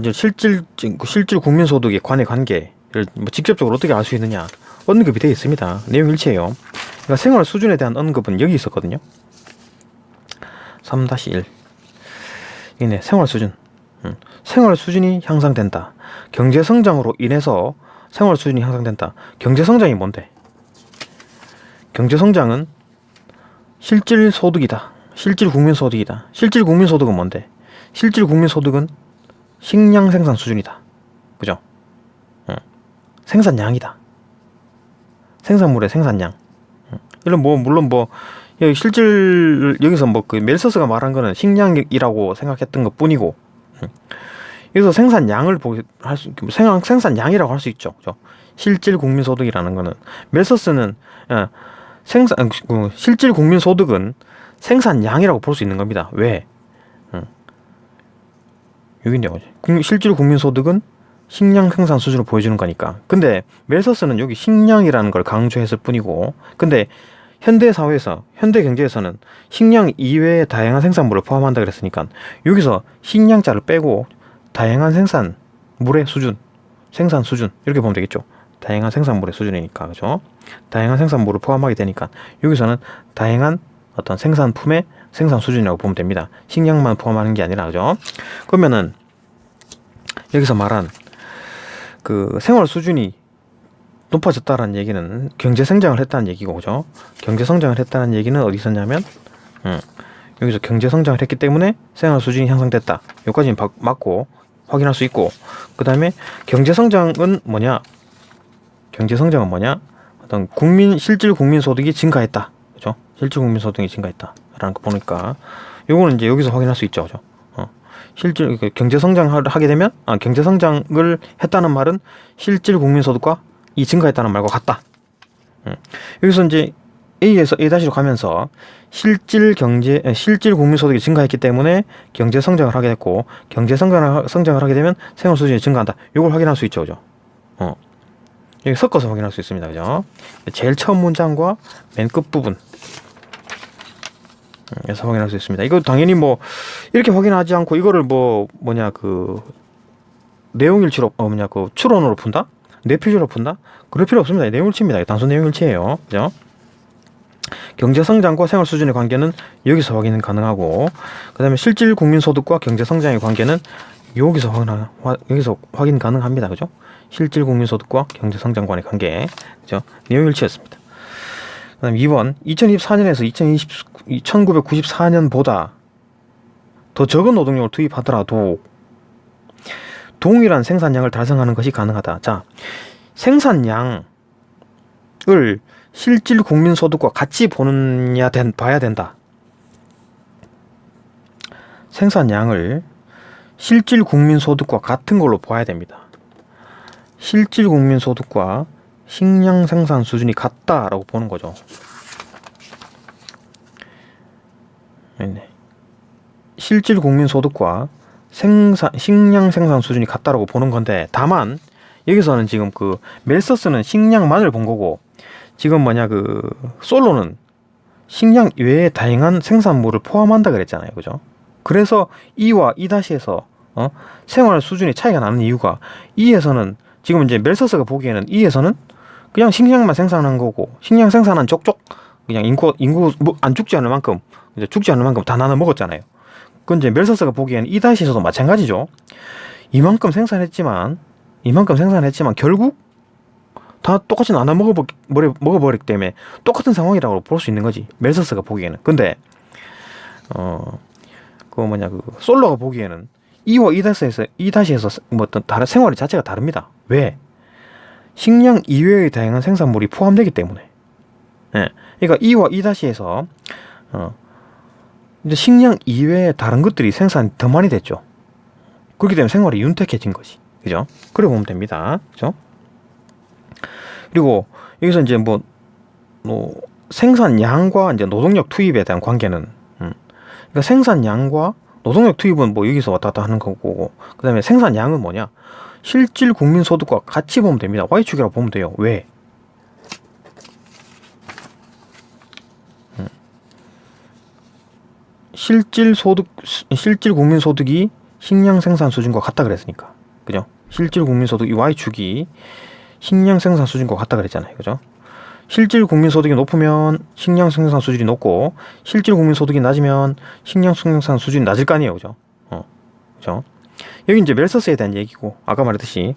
이제 실질 국민 소득의 간의 관계를 뭐 직접적으로 어떻게 알 수 있느냐? 언급이 되어 있습니다. 내용 일치해요. 그러니까 생활 수준에 대한 언급은 여기 있었거든요. 3-1. 이네, 생활 수준. 생활 수준이 향상된다. 경제 성장으로 인해서 생활 수준이 향상된다. 경제 성장이 뭔데? 경제 성장은 실질 소득이다. 실질 국민 소득이다. 실질 국민 소득은 뭔데? 실질 국민 소득은 식량 생산 수준이다. 그죠? 생산량이다. 생산물의 생산량. 이런 물론 여기서 그 멜서스가 말한 거는 식량이라고 생각했던 것 뿐이고, 여기서 생산량을 생산량이라고 할 수 있죠. 그죠? 실질 국민 소득이라는 거는 멜서스는 실질 국민 소득은 생산량이라고 볼 수 있는 겁니다. 왜? 여기 있네요. 실질 국민 소득은 식량 생산 수준을 보여주는 거니까. 근데 멜서스는 여기 식량이라는 걸 강조했을 뿐이고, 근데 현대 사회에서, 현대 경제에서는 식량 이외의 다양한 생산물을 포함한다 그랬으니까 여기서 식량자를 빼고 다양한 생산물의 수준, 생산 수준 이렇게 보면 되겠죠. 다양한 생산물의 수준이니까, 그죠? 다양한 생산물을 포함하게 되니까 여기서는 다양한 어떤 생산품의 생산 수준이라고 보면 됩니다. 식량만 포함하는 게 아니라, 그죠? 그러면은 여기서 말한 그 생활 수준이 높아졌다라는 얘기는 경제 성장을 했다는 얘기고, 그죠? 경제 성장을 했다는 얘기는 어디 있었냐면 여기서 경제 성장을 했기 때문에 생활 수준이 향상됐다. 여기까지는 맞고 확인할 수 있고, 그 다음에 경제 성장은 뭐냐? 어떤 실질 국민 소득이 증가했다. 실질 국민소득이 증가했다라는 거 보니까 요거는 이제 여기서 확인할 수 있죠, 그죠? 실질 경제 성장을 하게 되면 경제 성장을 했다는 말은 실질 국민소득과 이 증가했다는 말과 같다. 여기서 이제 A에서 A-로 가면서 실질 국민소득이 증가했기 때문에 경제 성장을 하게 됐고, 경제 성장을 하게 되면 생활 수준이 증가한다. 이걸 확인할 수 있죠, 그죠? 여기 섞어서 확인할 수 있습니다, 그죠? 제일 처음 문장과 맨 끝 부분. 에서 확인할 수 있습니다. 이거 당연히 뭐 이렇게 확인하지 않고 이거를 내용일치로 추론으로 푼다? 뇌필지로 푼다? 그럴 필요 없습니다. 내용일치입니다. 단순 내용일치예요. 그죠? 경제 성장과 생활 수준의 관계는 여기서 확인 가능하고, 그다음에 실질 국민 소득과 경제 성장의 관계는 여기서 확인 가능합니다. 그죠? 실질 국민 소득과 경제 성장 간의 관계. 그죠? 내용일치였습니다. 그다음 2번 2024년에서 1994년보다 더 적은 노동력을 투입하더라도 동일한 생산량을 달성하는 것이 가능하다. 자, 생산량을 실질 국민소득과 같이 봐야 된다. 생산량을 실질 국민소득과 같은 걸로 봐야 됩니다. 실질 국민소득과 식량 생산 수준이 같다라고 보는 거죠. 실질 국민소득과 식량 생산 수준이 같다라고 보는 건데, 다만 여기서는 지금 그 멜서스는 식량만을 본 거고, 지금 솔로는 식량 외에 다양한 생산물을 포함한다 그랬잖아요, 그죠? 그래서 E와 E-에서 생활 수준의 차이가 나는 이유가, E에서는 지금 이제 멜서스가 보기에는 E에서는 그냥 식량만 생산한 거고, 식량 생산한 족족 그냥 인구 안 죽지 않을 만큼, 이제 죽지 않을 만큼 다 나눠 먹었잖아요. 그건 이제 멜서스가 보기에는 E-에서도 마찬가지죠. 이만큼 생산했지만 결국 다 똑같이 나눠 먹어버리기 때문에 똑같은 상황이라고 볼 수 있는 거지, 멜서스가 보기에는. 근데 솔로가 보기에는 E와 E-에서 어떤 다른 생활의 자체가 다릅니다. 왜? 식량 이외의 다양한 생산물이 포함되기 때문에. 그러니까 E와 E-에서 이제 식량 이외의 다른 것들이 생산이 더 많이 됐죠. 그렇기 때문에 생활이 윤택해진 거지, 그죠? 그래 보면 됩니다, 그죠? 그리고 여기서 이제 생산량과 이제 노동력 투입에 대한 관계는, 그러니까 생산량과 노동력 투입은 여기서 왔다 갔다 하는 거고, 그 다음에 생산량은 뭐냐? 실질 국민소득과 같이 보면 됩니다. Y축이라고 보면 돼요. 왜? 실질 국민소득이 식량 생산 수준과 같다 그랬으니까, 그죠? 실질 국민소득 이 Y축이 식량 생산 수준과 같다 그랬잖아요, 그죠? 실질 국민소득이 높으면 식량 생산 수준이 높고, 실질 국민소득이 낮으면 식량 생산 수준이 낮을 거 아니에요, 그죠? 그죠? 여기 이제 멜서스에 대한 얘기고, 아까 말했듯이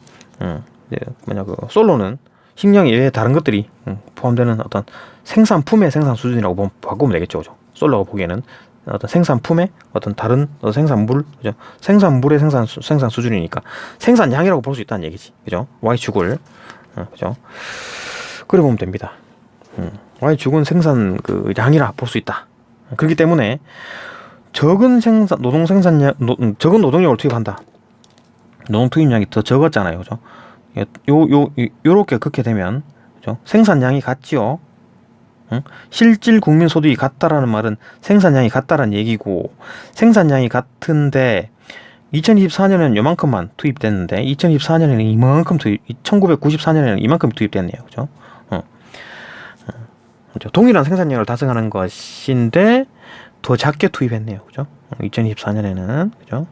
솔로는 식량 외에 다른 것들이 포함되는 어떤 생산품의 생산 수준이라고 바꾸면 되겠죠, 그죠? 솔로가 보기에는 어떤 생산품의 어떤 다른 생산물, 그죠? 생산물의 생산 수준이니까 생산량이라고 볼 수 있다는 얘기지, 그죠? Y축을, 그죠? 그래 보면 됩니다. Y축은 생산 량이라 볼 수 있다. 그렇기 때문에 적은 노동력을 투입한다. 노동 투입량이 더 적었잖아요, 그죠? 요렇게 그렇게 되면, 그죠? 생산량이 같지요. 실질 국민 소득이 같다라는 말은 생산량이 같다라는 얘기고, 생산량이 같은데 2024년에는 요만큼만 투입됐는데 2024년에는 이만큼 1994년에는 이만큼 투입됐네요, 그죠? 동일한 생산량을 달성하는 것인데 더 작게 투입했네요, 그죠? 2024년에는, 그죠?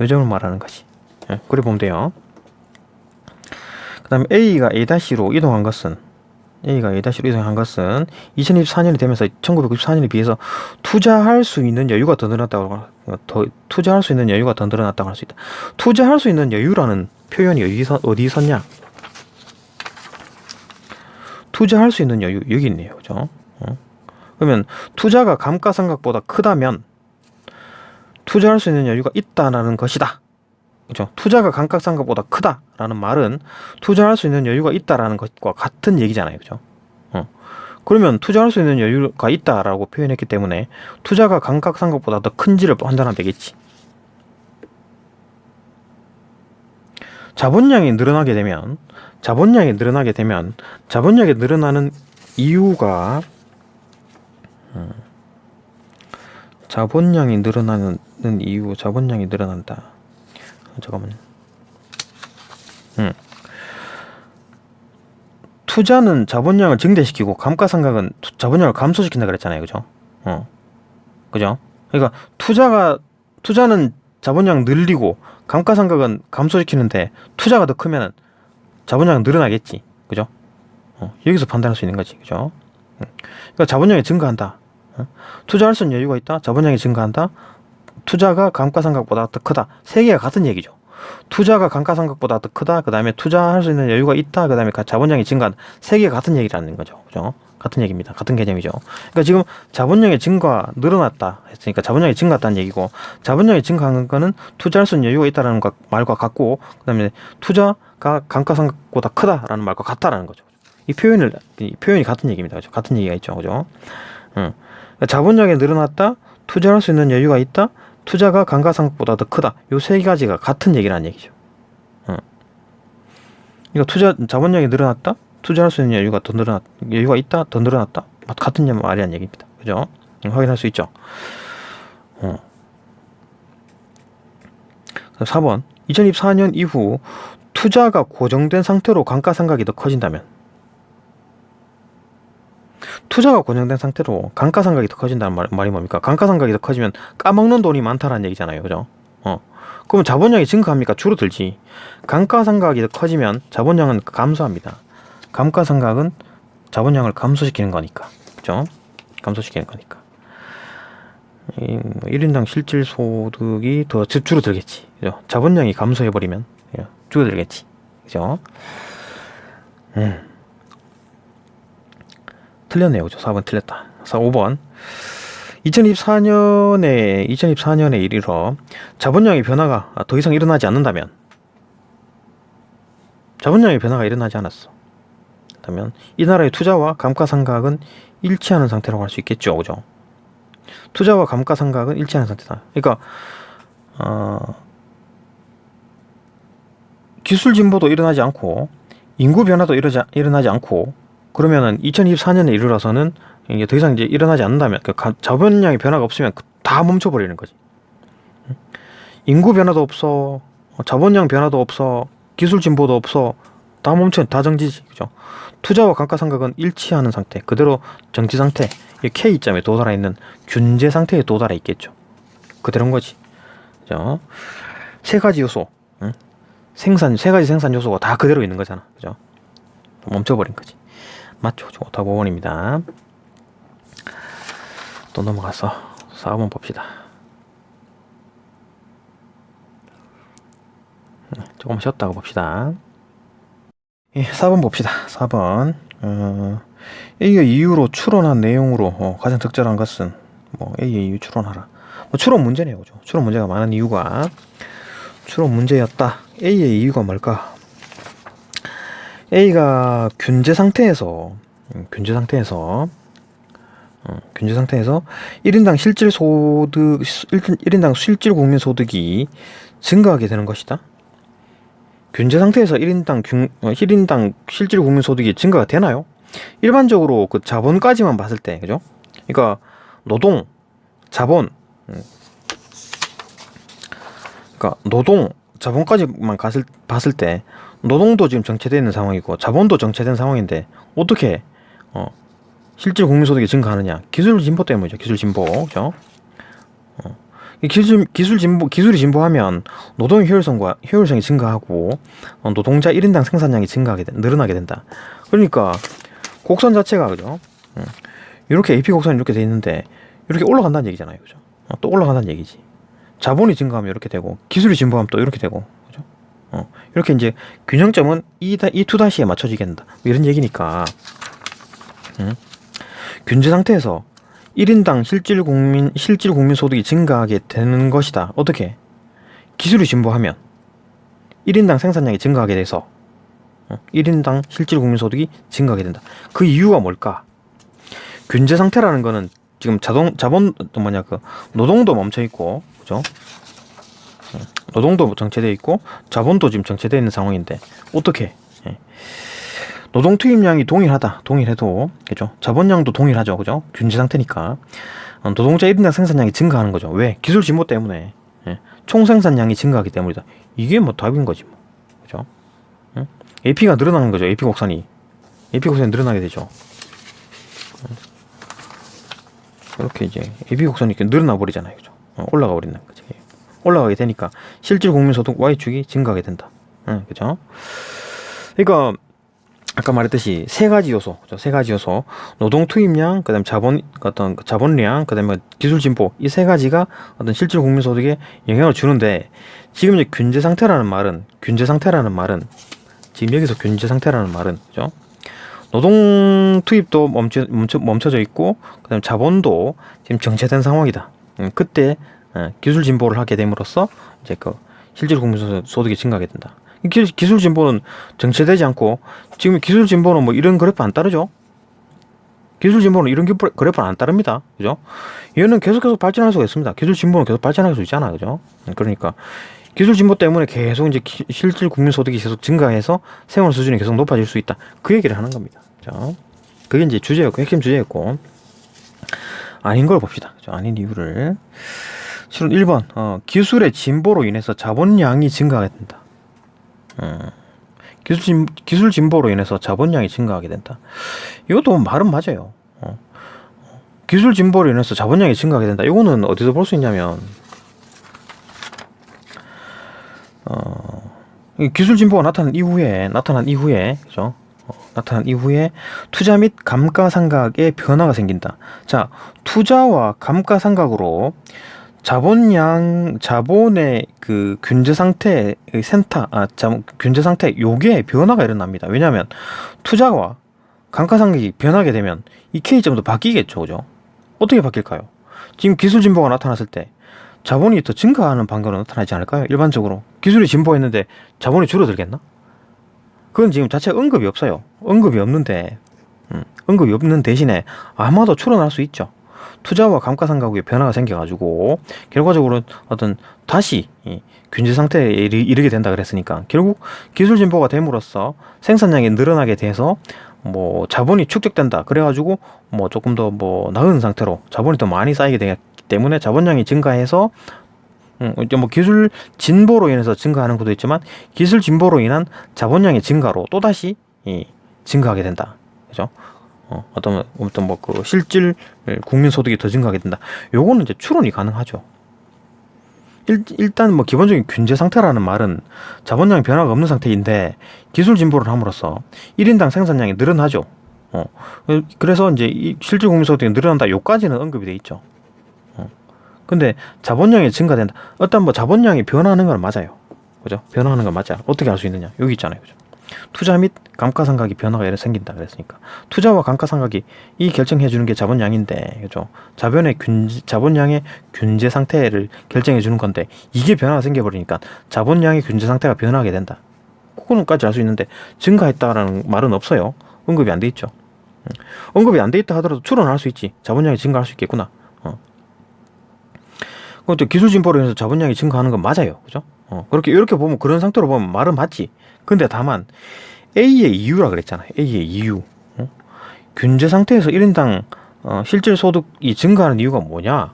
요 점을 말하는 것이. 그래 보면 돼요. 그 다음에 A가 A-로 이동한 것은 2024년이 되면서 1994년에 비해서 투자할 수 있는 여유가 더 늘어났다고 할 수 있다. 투자할 수 있는 여유라는 표현이 어디 있었냐? 투자할 수 있는 여유, 여기 있네요, 그죠? 그러면 투자가 감가상각보다 크다면 투자할 수 있는 여유가 있다라는 것이다, 그죠? 투자가 감가상각보다 크다라는 말은 투자할 수 있는 여유가 있다라는 것과 같은 얘기잖아요, 그죠? 그러면 투자할 수 있는 여유가 있다라고 표현했기 때문에 투자가 감가상각보다 더 큰지를 판단하면 되겠지. 자본량이 늘어나게 되면 자본량이 늘어나는 이유가 자본량이 늘어난다. 잠깐만요. 투자는 자본량을 증대시키고 감가상각은 자본량을 감소시킨다 그랬잖아요. 그죠? 그죠? 그러니까 투자는 자본량 늘리고 감가상각은 감소시키는데 투자가 더 크면 자본량은 늘어나겠지. 그죠? 여기서 판단할 수 있는 거지. 그죠? 그러니까 자본량이 증가한다. 투자할 수 있는 여유가 있다. 자본량이 증가한다. 투자가 감가상각보다 더 크다. 세 개가 같은 얘기죠. 투자가 감가상각보다 더 크다. 그 다음에 투자할 수 있는 여유가 있다. 그 다음에 자본량이 증가한다. 세 개가 같은 얘기라는 거죠. 그죠? 같은 얘기입니다. 같은 개념이죠. 그러니까 지금 자본량의 증가 늘어났다 했으니까 자본량이 증가했다는 얘기고, 자본량이 증가한 거는 투자할 수 있는 여유가 있다라는 말과 같고, 그 다음에 투자가 감가상각보다 크다라는 말과 같다라는 거죠. 이 표현이 같은 얘기입니다. 그죠? 같은 얘기가 있죠. 그죠? 그러니까 자본량이 늘어났다. 투자할 수 있는 여유가 있다. 투자가 감가상각보다 더 크다. 요 세 가지가 같은 얘기라는 얘기죠. 그러니까 자본량이 늘어났다. 투자할 수 있는 여유가 있다. 더 늘어났다. 같은 말이라는 얘기입니다. 그죠? 확인할 수 있죠. 4번. 2024년 이후 투자가 고정된 상태로 감가상각이 더 커진다면, 투자가 고정된 상태로 감가상각이 더 커진다는 말이 뭡니까? 감가상각이 더 커지면 까먹는 돈이 많다라는 얘기잖아요. 그죠? 그러면 자본량이 증가합니까? 줄어들지. 감가상각이 더 커지면 자본량은 감소합니다. 감가상각은 자본량을 감소시키는 거니까. 그죠? 감소시키는 거니까. 1인당 실질소득이 더 줄어들겠지. 그죠? 자본량이 감소해버리면 줄어들겠지. 그죠? 틀렸네요. 그죠? 4번 틀렸다. 5번. 2024년에 이르러 자본량의 변화가 더 이상 일어나지 않는다면, 자본량의 변화가 일어나지 않았어. 그렇다면 이 나라의 투자와 감가상각은 일치하는 상태라고 할 수 있겠죠. 그죠? 투자와 감가상각은 일치하는 상태다. 그러니까 기술 진보도 일어나지 않고 인구 변화도 일어나지 않고, 그러면은 2024년에 이르러서는 이게 더 이상 이제 일어나지 않는다면, 자본량의 변화가 없으면 다 멈춰버리는 거지. 인구 변화도 없어, 자본량 변화도 없어, 기술 진보도 없어, 다 정지지. 그죠? 투자와 감가상각은 일치하는 상태, 그대로 정지 상태, K점에 도달해 있는 균제 상태에 도달해 있겠죠. 그대로인 거지. 그죠? 세 가지 요소, 세 가지 생산 요소가 다 그대로 있는 거잖아. 그죠? 멈춰버린 거지. 맞죠? 오답 5번입니다. 또 넘어가서 4번 봅시다. 조금 쉬었다가 봅시다. 4번 봅시다. 4번. A의 이유로 추론한 내용으로 가장 적절한 것은 A의 이유 추론하라. 추론 문제네요. 그죠? 추론 문제가 많은 이유가 추론 문제였다. A의 이유가 뭘까? A가 균제 상태에서 1인당 실질 국민 소득이 증가하게 되는 것이다. 균제 상태에서 1인당 실질 국민 소득이 증가가 되나요? 일반적으로 그 자본까지만 봤을 때, 그죠? 그러니까 노동, 자본, 자본까지만 봤을 때 노동도 지금 정체되어 있는 상황이고 자본도 정체된 상황인데 어떻게 실질 국민소득이 증가하느냐? 기술 진보 때문이죠. 기술 진보, 그죠? 기술이 진보하면 노동의 효율성이 증가하고 노동자 1인당 생산량이 늘어나게 된다. 그러니까 곡선 자체가, 그죠? 이렇게 AP 곡선이 이렇게 돼 있는데 이렇게 올라간다는 얘기잖아요. 그죠? 또 올라간다는 얘기지. 자본이 증가하면 이렇게 되고 기술이 진보하면 또 이렇게 되고, 그죠? 이렇게 이제 균형점은 이 두 다시에 맞춰지게 된다. 이런 얘기니까. 균제 상태에서 1인당 실질 국민 소득이 증가하게 되는 것이다. 어떻게? 기술이 진보하면 1인당 생산량이 증가하게 돼서 1인당 실질 국민 소득이 증가하게 된다. 그 이유가 뭘까? 균제 상태라는 거는 지금 자본도 뭐냐, 그 노동도 멈춰 있고, 그죠? 노동도 정체돼 있고 자본도 지금 정체돼 있는 상황인데 어떻게? 예. 노동 투입량이 동일해도 그죠? 자본량도 동일하죠, 그죠? 균제 상태니까 노동자 1인당 생산량이 증가하는 거죠. 왜? 기술 진보 때문에. 예. 총 생산량이 증가하기 때문이다. 이게 뭐 답인 거지, 뭐. 그죠? 예? AP가 늘어나는 거죠. AP 곡선이 늘어나게 되죠. 이렇게 이제 AP 곡선이 이렇게 늘어나 버리잖아요, 그죠? 올라가 버린다는 거지. 올라가게 되니까 실질 국민소득 Y축이 증가하게 된다. 그죠? 그러니까 아까 말했듯이 세 가지 요소, 노동 투입량, 그다음 자본량, 그다음에 기술 진보, 이 세 가지가 어떤 실질 국민소득에 영향을 주는데, 지금 이제 균제 상태라는 말은 지금 여기서 균제 상태라는 말은, 그죠? 노동 투입도 멈춰져 있고, 그다음 자본도 지금 정체된 상황이다. 그때 기술 진보를 하게 됨으로써 이제 그 실질 국민 소득이 증가하게 된다. 기술 진보는 정체되지 않고, 지금 기술 진보는 뭐 이런 그래프 안 따르죠. 기술 진보는 이런 그래프는 안 따릅니다. 그죠? 얘는 계속 발전할 수가 있습니다. 기술 진보는 계속 발전할 수 있잖아. 그죠? 그러니까 기술 진보 때문에 계속 이제 실질 국민 소득이 계속 증가해서 생활 수준이 계속 높아질 수 있다. 그 얘기를 하는 겁니다. 그죠? 그게 이제 핵심 주제였고, 아닌 걸 봅시다. 그죠? 아닌 이유를. 실은 1번, 기술의 진보로 인해서 자본량이 증가하게 된다. 기술 진보로 인해서 자본량이 증가하게 된다. 이것도 말은 맞아요. 기술 진보로 인해서 자본량이 증가하게 된다. 이거는 어디서 볼 수 있냐면, 기술 진보가 나타난 이후에, 그죠? 나타난 이후에 투자 및 감가상각의 변화가 생긴다. 자, 투자와 감가상각으로 자본의 그 균제 상태, 균제 상태, 요게 변화가 일어납니다. 왜냐하면 투자와 감가상각이 변하게 되면 이 K점도 바뀌겠죠, 그죠? 어떻게 바뀔까요? 지금 기술 진보가 나타났을 때 자본이 더 증가하는 방향으로 나타나지 않을까요? 일반적으로 기술이 진보했는데 자본이 줄어들겠나? 그건 지금 자체 언급이 없어요. 언급이 없는 대신에 아마도 추론할 수 있죠. 투자와 감가상각의 변화가 생겨가지고 결과적으로 어떤 다시 균제 상태에 이르게 된다 그랬으니까, 결국 기술 진보가 됨으로써 생산량이 늘어나게 돼서 뭐 자본이 축적된다 그래가지고 뭐 조금 더 뭐 나은 상태로 자본이 더 많이 쌓이게 되기 때문에 자본량이 증가해서 이제 뭐 기술 진보로 인해서 증가하는 것도 있지만, 기술 진보로 인한 자본량의 증가로 또다시 증가하게 된다. 그죠? 어떤 뭐 그 실질 국민 소득이 더 증가하게 된다. 요거는 이제 추론이 가능하죠. 일단 뭐 기본적인 균제 상태라는 말은 자본량의 변화가 없는 상태인데, 기술 진보를 함으로써 1인당 생산량이 늘어나죠. 그래서 이제 이 실질 국민 소득이 늘어난다. 요까지는 언급이 돼 있죠. 근데 자본량이 증가된다. 일단 뭐 자본량이 변화하는 건 맞아요. 그죠? 변화하는 건 맞아. 어떻게 알 수 있느냐? 여기 있잖아요. 그죠? 투자 및 감가상각이 변화가 생긴다 그랬으니까, 투자와 감가상각이 이 결정해 주는 게 자본량인데, 그죠? 자본량의 균제 상태를 결정해 주는 건데, 이게 변화가 생겨버리니까 자본량의 균제 상태가 변하게 된다. 그거는까지 알 수 있는데 증가했다라는 말은 없어요. 언급이 안 돼 있죠. 언급이 안 돼 있다 하더라도 추론할 수 있지. 자본량이 증가할 수 있겠구나. 그것도 기술 진보로 인해서 자본량이 증가하는 건 맞아요. 그죠? 이렇게 보면, 그런 상태로 보면 말은 맞지. 근데 다만 A의 이유라 그랬잖아요. A의 이유. 균제 상태에서 1인당 실질 소득이 증가하는 이유가 뭐냐?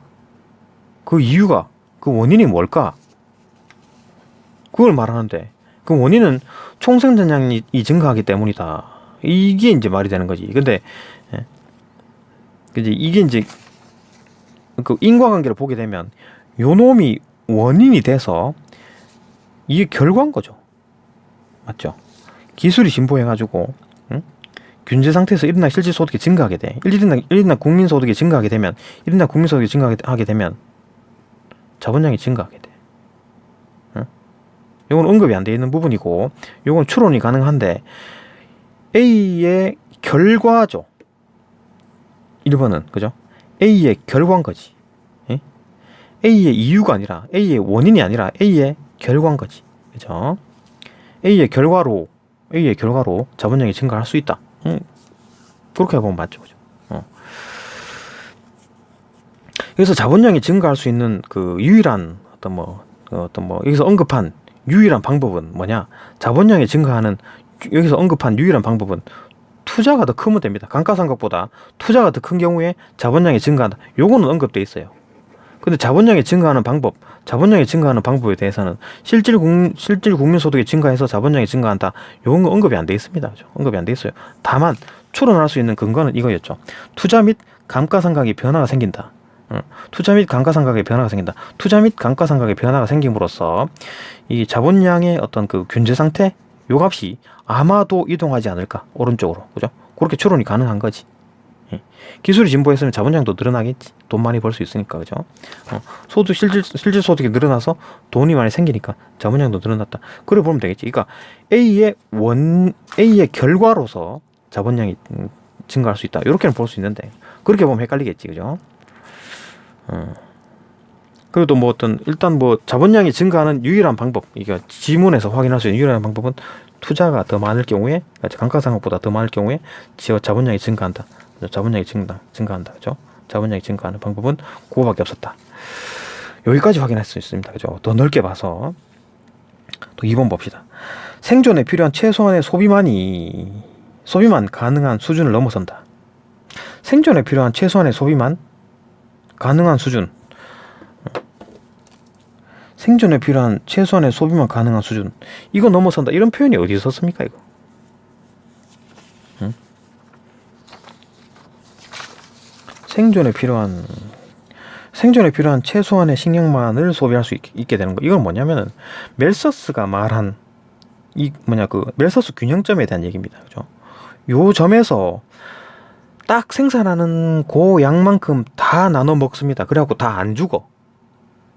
그 이유가, 그 원인이 뭘까? 그걸 말하는데, 그 원인은 총생산량이 증가하기 때문이다. 이게 이제 말이 되는 거지. 근데 이게 이제 그 인과관계를 보게 되면 요 놈이 원인이 돼서 이게 결과인 거죠. 맞죠? 기술이 진보해가지고 균제 상태에서 1인당 실질 소득이 증가하게 돼. 1인당 국민 소득이 증가하게 되면, 1인당 국민 소득이 증가하게 되면 자본량이 증가하게 돼. 이건 언급이 안 돼 있는 부분이고, 이건 추론이 가능한데, A의 결과죠. 1번은 그죠? A의 결과인 거지. 예? A의 이유가 아니라, A의 원인이 아니라 A의 결과인 거지. 그죠? A의 결과로 자본량이 증가할 수 있다. 그렇게 보면 맞죠. 그죠? 그래서 자본량이 증가할 수 있는 그 유일한 여기서 언급한 유일한 방법은 뭐냐? 자본량이 증가하는 여기서 언급한 유일한 방법은 투자가 더 크면 됩니다. 감가상각보다 투자가 더 큰 경우에 자본량이 증가한다. 요거는 언급돼 있어요. 근데 자본량이 증가하는 방법에 대해서는 실질 국민소득이 증가해서 자본량이 증가한다. 요건 언급이 안 돼 있습니다. 그죠? 언급이 안 돼 있어요. 다만 추론할 수 있는 근거는 이거였죠. 투자 및 감가상각의 변화가 생긴다. 투자 및 감가상각의 변화가 생긴다. 투자 및 감가상각의 변화가 생김으로써 이 자본량의 어떤 그 균제 상태 요 값이 아마도 이동하지 않을까 오른쪽으로. 그죠? 그렇게 추론이 가능한 거지. 기술이 진보했으면 자본량도 늘어나겠지. 돈 많이 벌 수 있으니까. 그죠? 실질 소득이 늘어나서 돈이 많이 생기니까 자본량도 늘어났다. 그래 보면 되겠지. 그러니까 A의 결과로서 자본량이 증가할 수 있다. 이렇게는 볼 수 있는데 그렇게 보면 헷갈리겠지. 그죠? 그래도 일단 자본량이 증가하는 유일한 방법, 이게 지문에서 확인할 수 있는 유일한 방법은 투자가 더 많을 경우에, 감가상각보다 더 많을 경우에 자본량이 증가한다. 자본량이 증가한다. 그죠? 자본량이 증가하는 방법은 그거밖에 없었다. 여기까지 확인할 수 있습니다. 그죠? 더 넓게 봐서 또 2번 봅시다. 생존에 필요한 최소한의 소비만 가능한 수준을 넘어선다. 생존에 필요한 최소한의 소비만 가능한 수준. 생존에 필요한 최소한의 소비만 가능한 수준. 이거 넘어선다. 이런 표현이 어디서 썼습니까, 이거? 생존에 필요한 최소한의 식량만을 소비할 수 있게 되는 거. 이건 뭐냐면은 멜서스가 말한 멜서스 균형점에 대한 얘기입니다. 그죠? 요 점에서 딱 생산하는 그 양만큼 다 나눠 먹습니다. 그래갖고 다 안 죽어.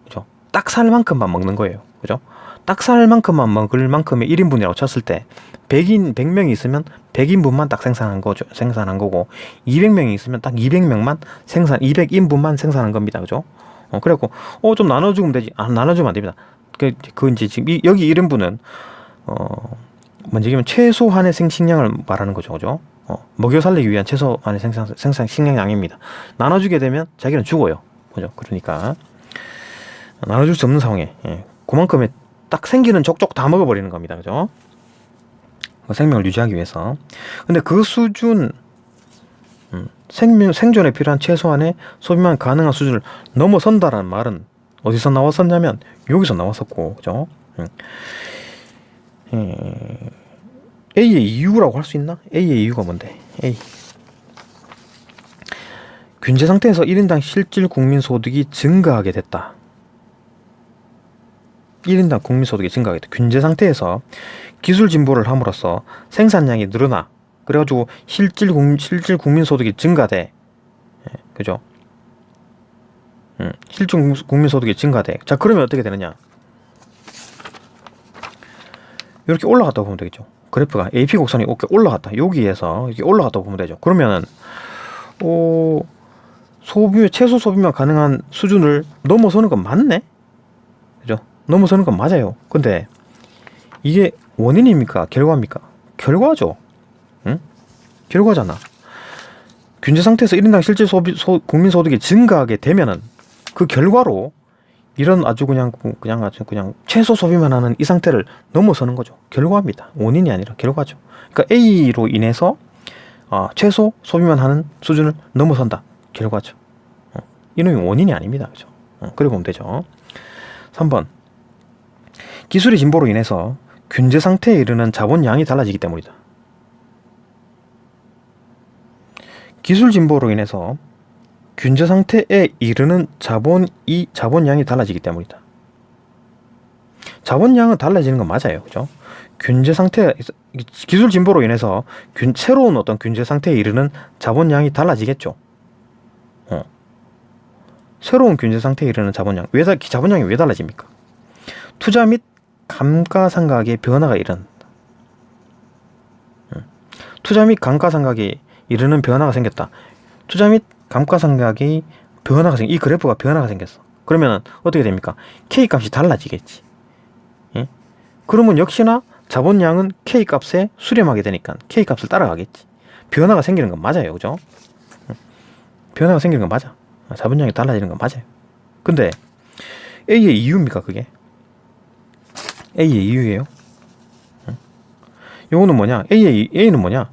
그죠? 딱 살 만큼만 먹는 거예요. 그죠? 딱 살 만큼만 먹을 만큼의 1인분이라고 쳤을 때 100명이 있으면 100인분만 딱 생산한 거고 200명이 있으면 딱 200인분만 생산한 겁니다. 그죠? 그래갖고 좀 나눠주면 되지. 나눠주면 안 됩니다. 이제 지금 여기 1인분은 먼저 얘기하면 최소한의 생식량을 말하는 거죠. 그죠? 먹여 살리기 위한 최소한의 생산 식량량입니다. 나눠주게 되면 자기는 죽어요. 그죠? 그러니까 나눠줄 수 없는 상황에 그만큼의 딱 생기는 족족 다 먹어버리는 겁니다. 그죠? 생명을 유지하기 위해서. 근데 그 수준, 생존에 필요한 최소한의 소비만 가능한 수준을 넘어선다라는 말은 어디서 나왔었냐면 여기서 나왔었고, 그죠? A의 이유라고 할 수 있나? A의 이유가 뭔데? A. 균제 상태에서 1인당 실질 국민소득이 증가하게 됐다. 1인당 국민소득이 증가하게 됐다. 균제 상태에서 기술 진보를 함으로써 생산량이 늘어나. 그래가지고 실질 국민소득이 증가돼. 그죠? 실질 국민소득이 증가돼. 자, 그러면 어떻게 되느냐? 이렇게 올라갔다고 보면 되겠죠. 그래프가 AP 곡선이 이렇게 올라갔다. 여기에서 이렇게 올라갔다고 보면 되죠. 그러면은 최소 소비만 가능한 수준을 넘어서는 건 맞네? 그죠? 넘어서는 건 맞아요. 근데 이게 원인입니까? 결과입니까? 결과죠. 응? 결과잖아. 균제 상태에서 1인당 실질 국민소득이 증가하게 되면은 그 결과로 이런 아주 그냥 최소 소비만 하는 이 상태를 넘어서는 거죠. 결과입니다. 원인이 아니라 결과죠. 그러니까 A로 인해서 최소 소비만 하는 수준을 넘어선다. 결과죠. 이놈이 원인이 아닙니다. 그죠? 그래 보면 되죠. 3번. 기술의 진보로 인해서 균제 상태에 이르는 자본량이 달라지기 때문이다. 기술 진보로 인해서 균제 상태에 이르는 자본량이 달라지기 때문이다. 자본량은 달라지는 건 맞아요. 그죠? 균제 상태, 기술 진보로 인해서 새로운 어떤 균제 상태에 이르는 자본량이 달라지겠죠. 새로운 균제 상태에 이르는 자본량이 왜 달라집니까? 투자 및 감가상각의 변화가 일어난다. 투자 및 감가상각에 이르는 변화가 생겼다. 투자 및 감가상각이 이 그래프가 변화가 생겼어. 그러면 어떻게 됩니까? K값이 달라지겠지. 예? 그러면 역시나 자본량은 K값에 수렴하게 되니까 K값을 따라가겠지. 변화가 생기는 건 맞아요. 그죠? 변화가 생기는 건 맞아. 자본량이 달라지는 건 맞아요. 근데 A의 이유입니까 그게? A의 이유예요? 요거는 뭐냐? A는 뭐냐?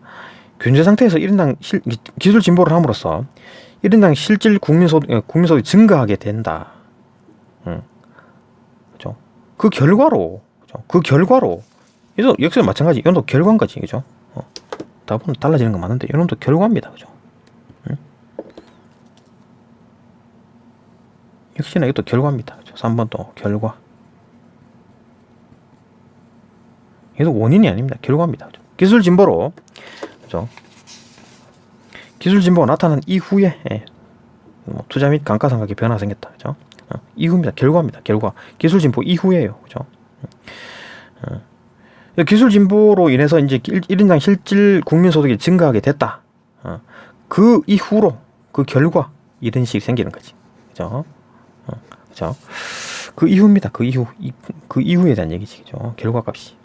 균제 상태에서 1인당 기술 진보를 함으로써 1인당 실질 국민소득이 증가하게 된다. 그죠? 그 결과로, 그죠? 그 결과로, 이도 역시 마찬가지. 이놈도 결과인 거지, 그죠? 답은 달라지는 건 맞는데, 이놈도 결과입니다, 그죠? 역시나 이것도 결과입니다, 그죠? 3번도 결과. 이것도 원인이 아닙니다, 결과입니다, 그죠? 기술 진보로, 그죠? 기술 진보가 나타난 이후에 투자 및 감가상각의 변화가 생겼다, 그죠? 이후입니다. 결과입니다. 결과. 기술 진보 이후에요. 그죠? 기술 진보로 인해서 이제 1인당 실질 국민소득이 증가하게 됐다. 그 이후로, 그 결과, 이런 식이 생기는 거지. 그죠? 그죠? 그 이후입니다. 그 이후. 그 이후에 대한 얘기지. 그죠? 결과 값이.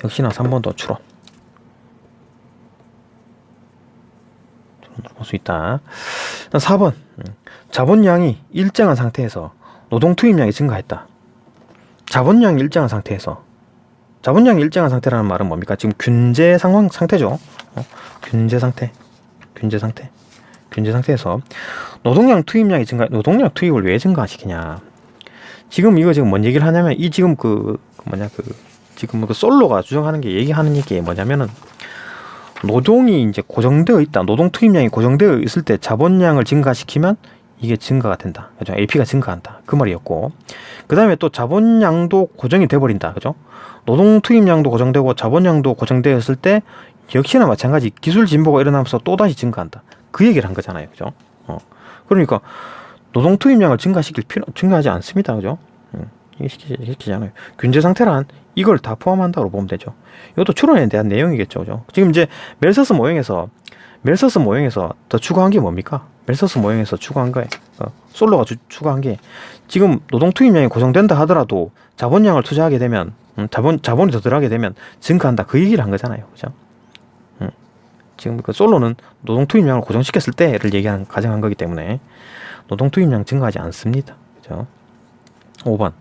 역시나 3번도 추론. 볼 수 있다. 4번. 자본량이 일정한 상태에서 노동 투입량이 증가했다. 자본량이 일정한 상태에서. 자본량이 일정한 상태라는 말은 뭡니까? 지금 균제 상태죠. 균제 상태에서 노동량 투입량이 노동량 투입을 왜 증가시키냐? 지금 뭔 얘기를 하냐면 이 지금 지금 솔로가 주장하는 게 얘기하는 얘기 뭐냐면은 노동이 이제 고정되어 있다. 노동 투입량이 고정되어 있을 때 자본량을 증가시키면 이게 증가가 된다. 그죠? AP가 증가한다. 그 말이었고. 그 다음에 또 자본량도 고정이 돼버린다. 그죠? 노동 투입량도 고정되고 자본량도 고정되었을 때 역시나 마찬가지 기술 진보가 일어나면서 또다시 증가한다. 그 얘기를 한 거잖아요. 그죠? 그러니까 노동 투입량을 증가하지 않습니다. 그죠? 이게 시키지 않아요. 균제 상태란 이걸 다 포함한다고 보면 되죠. 이것도 추론에 대한 내용이겠죠. 그죠? 지금 이제 멜서스 모형에서 더 추가한 게 뭡니까? 멜서스 모형에서 추가한 거예요. 솔로가 추가한 게 지금 노동 투입량이 고정된다 하더라도 자본량을 투자하게 되면 자본이 더 들어가게 되면 증가한다. 그 얘기를 한 거잖아요. 그죠? 지금 그 솔로는 노동 투입량을 고정시켰을 때를 가정한 거기 때문에 노동 투입량 증가하지 않습니다. 그죠? 5번.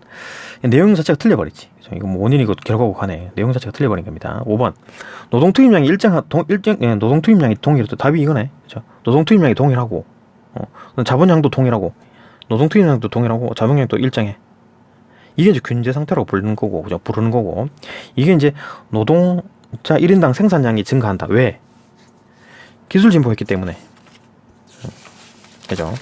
내용 자체가 틀려버리지. 이거 뭐 원인이고 결과고 가네. 내용 자체가 틀려버린 겁니다. 5번. 노동 투입량이 노동 투입량이 동일해도 답이 이거네. 그죠? 노동 투입량이 동일하고, 자본량도 동일하고, 노동 투입량도 동일하고, 자본량도 일정해. 이게 이제 균제 상태라고 부르는 거고, 그죠? 이게 이제 노동자 1인당 생산량이 증가한다. 왜? 기술 진보했기 때문에. 그죠?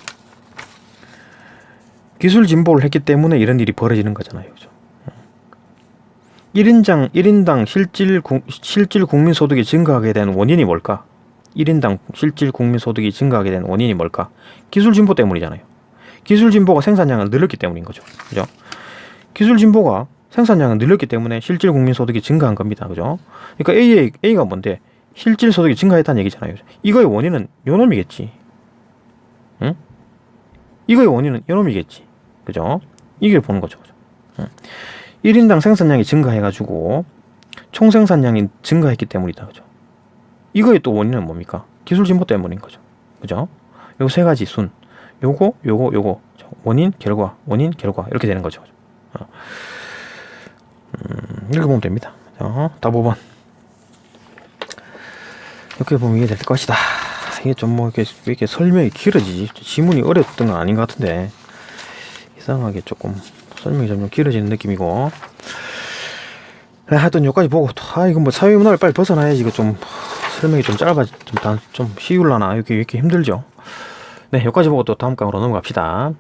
기술 진보를 했기 때문에 이런 일이 벌어지는 거잖아요. 그죠? 1인당 실질 국민소득이 증가하게 된 원인이 뭘까? 1인당 실질 국민소득이 증가하게 된 원인이 뭘까? 기술 진보 때문이잖아요. 기술 진보가 생산량을 늘렸기 때문인 거죠. 그죠? 기술 진보가 생산량을 늘렸기 때문에 실질 국민소득이 증가한 겁니다. 그죠? 그러니까 A가 뭔데? 실질 소득이 증가했다는 얘기잖아요. 이거의 원인은 요놈이겠지. 응? 이거의 원인은 요놈이겠지. 그죠? 이걸 보는 거죠. 그죠? 1인당 생산량이 증가해가지고 총 생산량이 증가했기 때문이다. 그죠? 이거의 또 원인은 뭡니까? 기술 진보 때문인 거죠. 그죠? 요 세 가지 순. 요거. 원인, 결과. 이렇게 되는 거죠. 이렇게 보면 됩니다. 답 5번. 이렇게 보면 이해될 것이다. 이게 좀 왜 이렇게 설명이 길어지지? 지문이 어렵던 건 아닌 것 같은데. 이상하게 조금 설명이 점점 길어지는 느낌이고. 하여튼 여기까지 보고, 이거 뭐 사회문화를 빨리 벗어나야지. 이거 좀 설명이 좀 좀 쉬울라나? 이렇게 힘들죠? 네, 여기까지 보고 또 다음 강으로 넘어갑시다.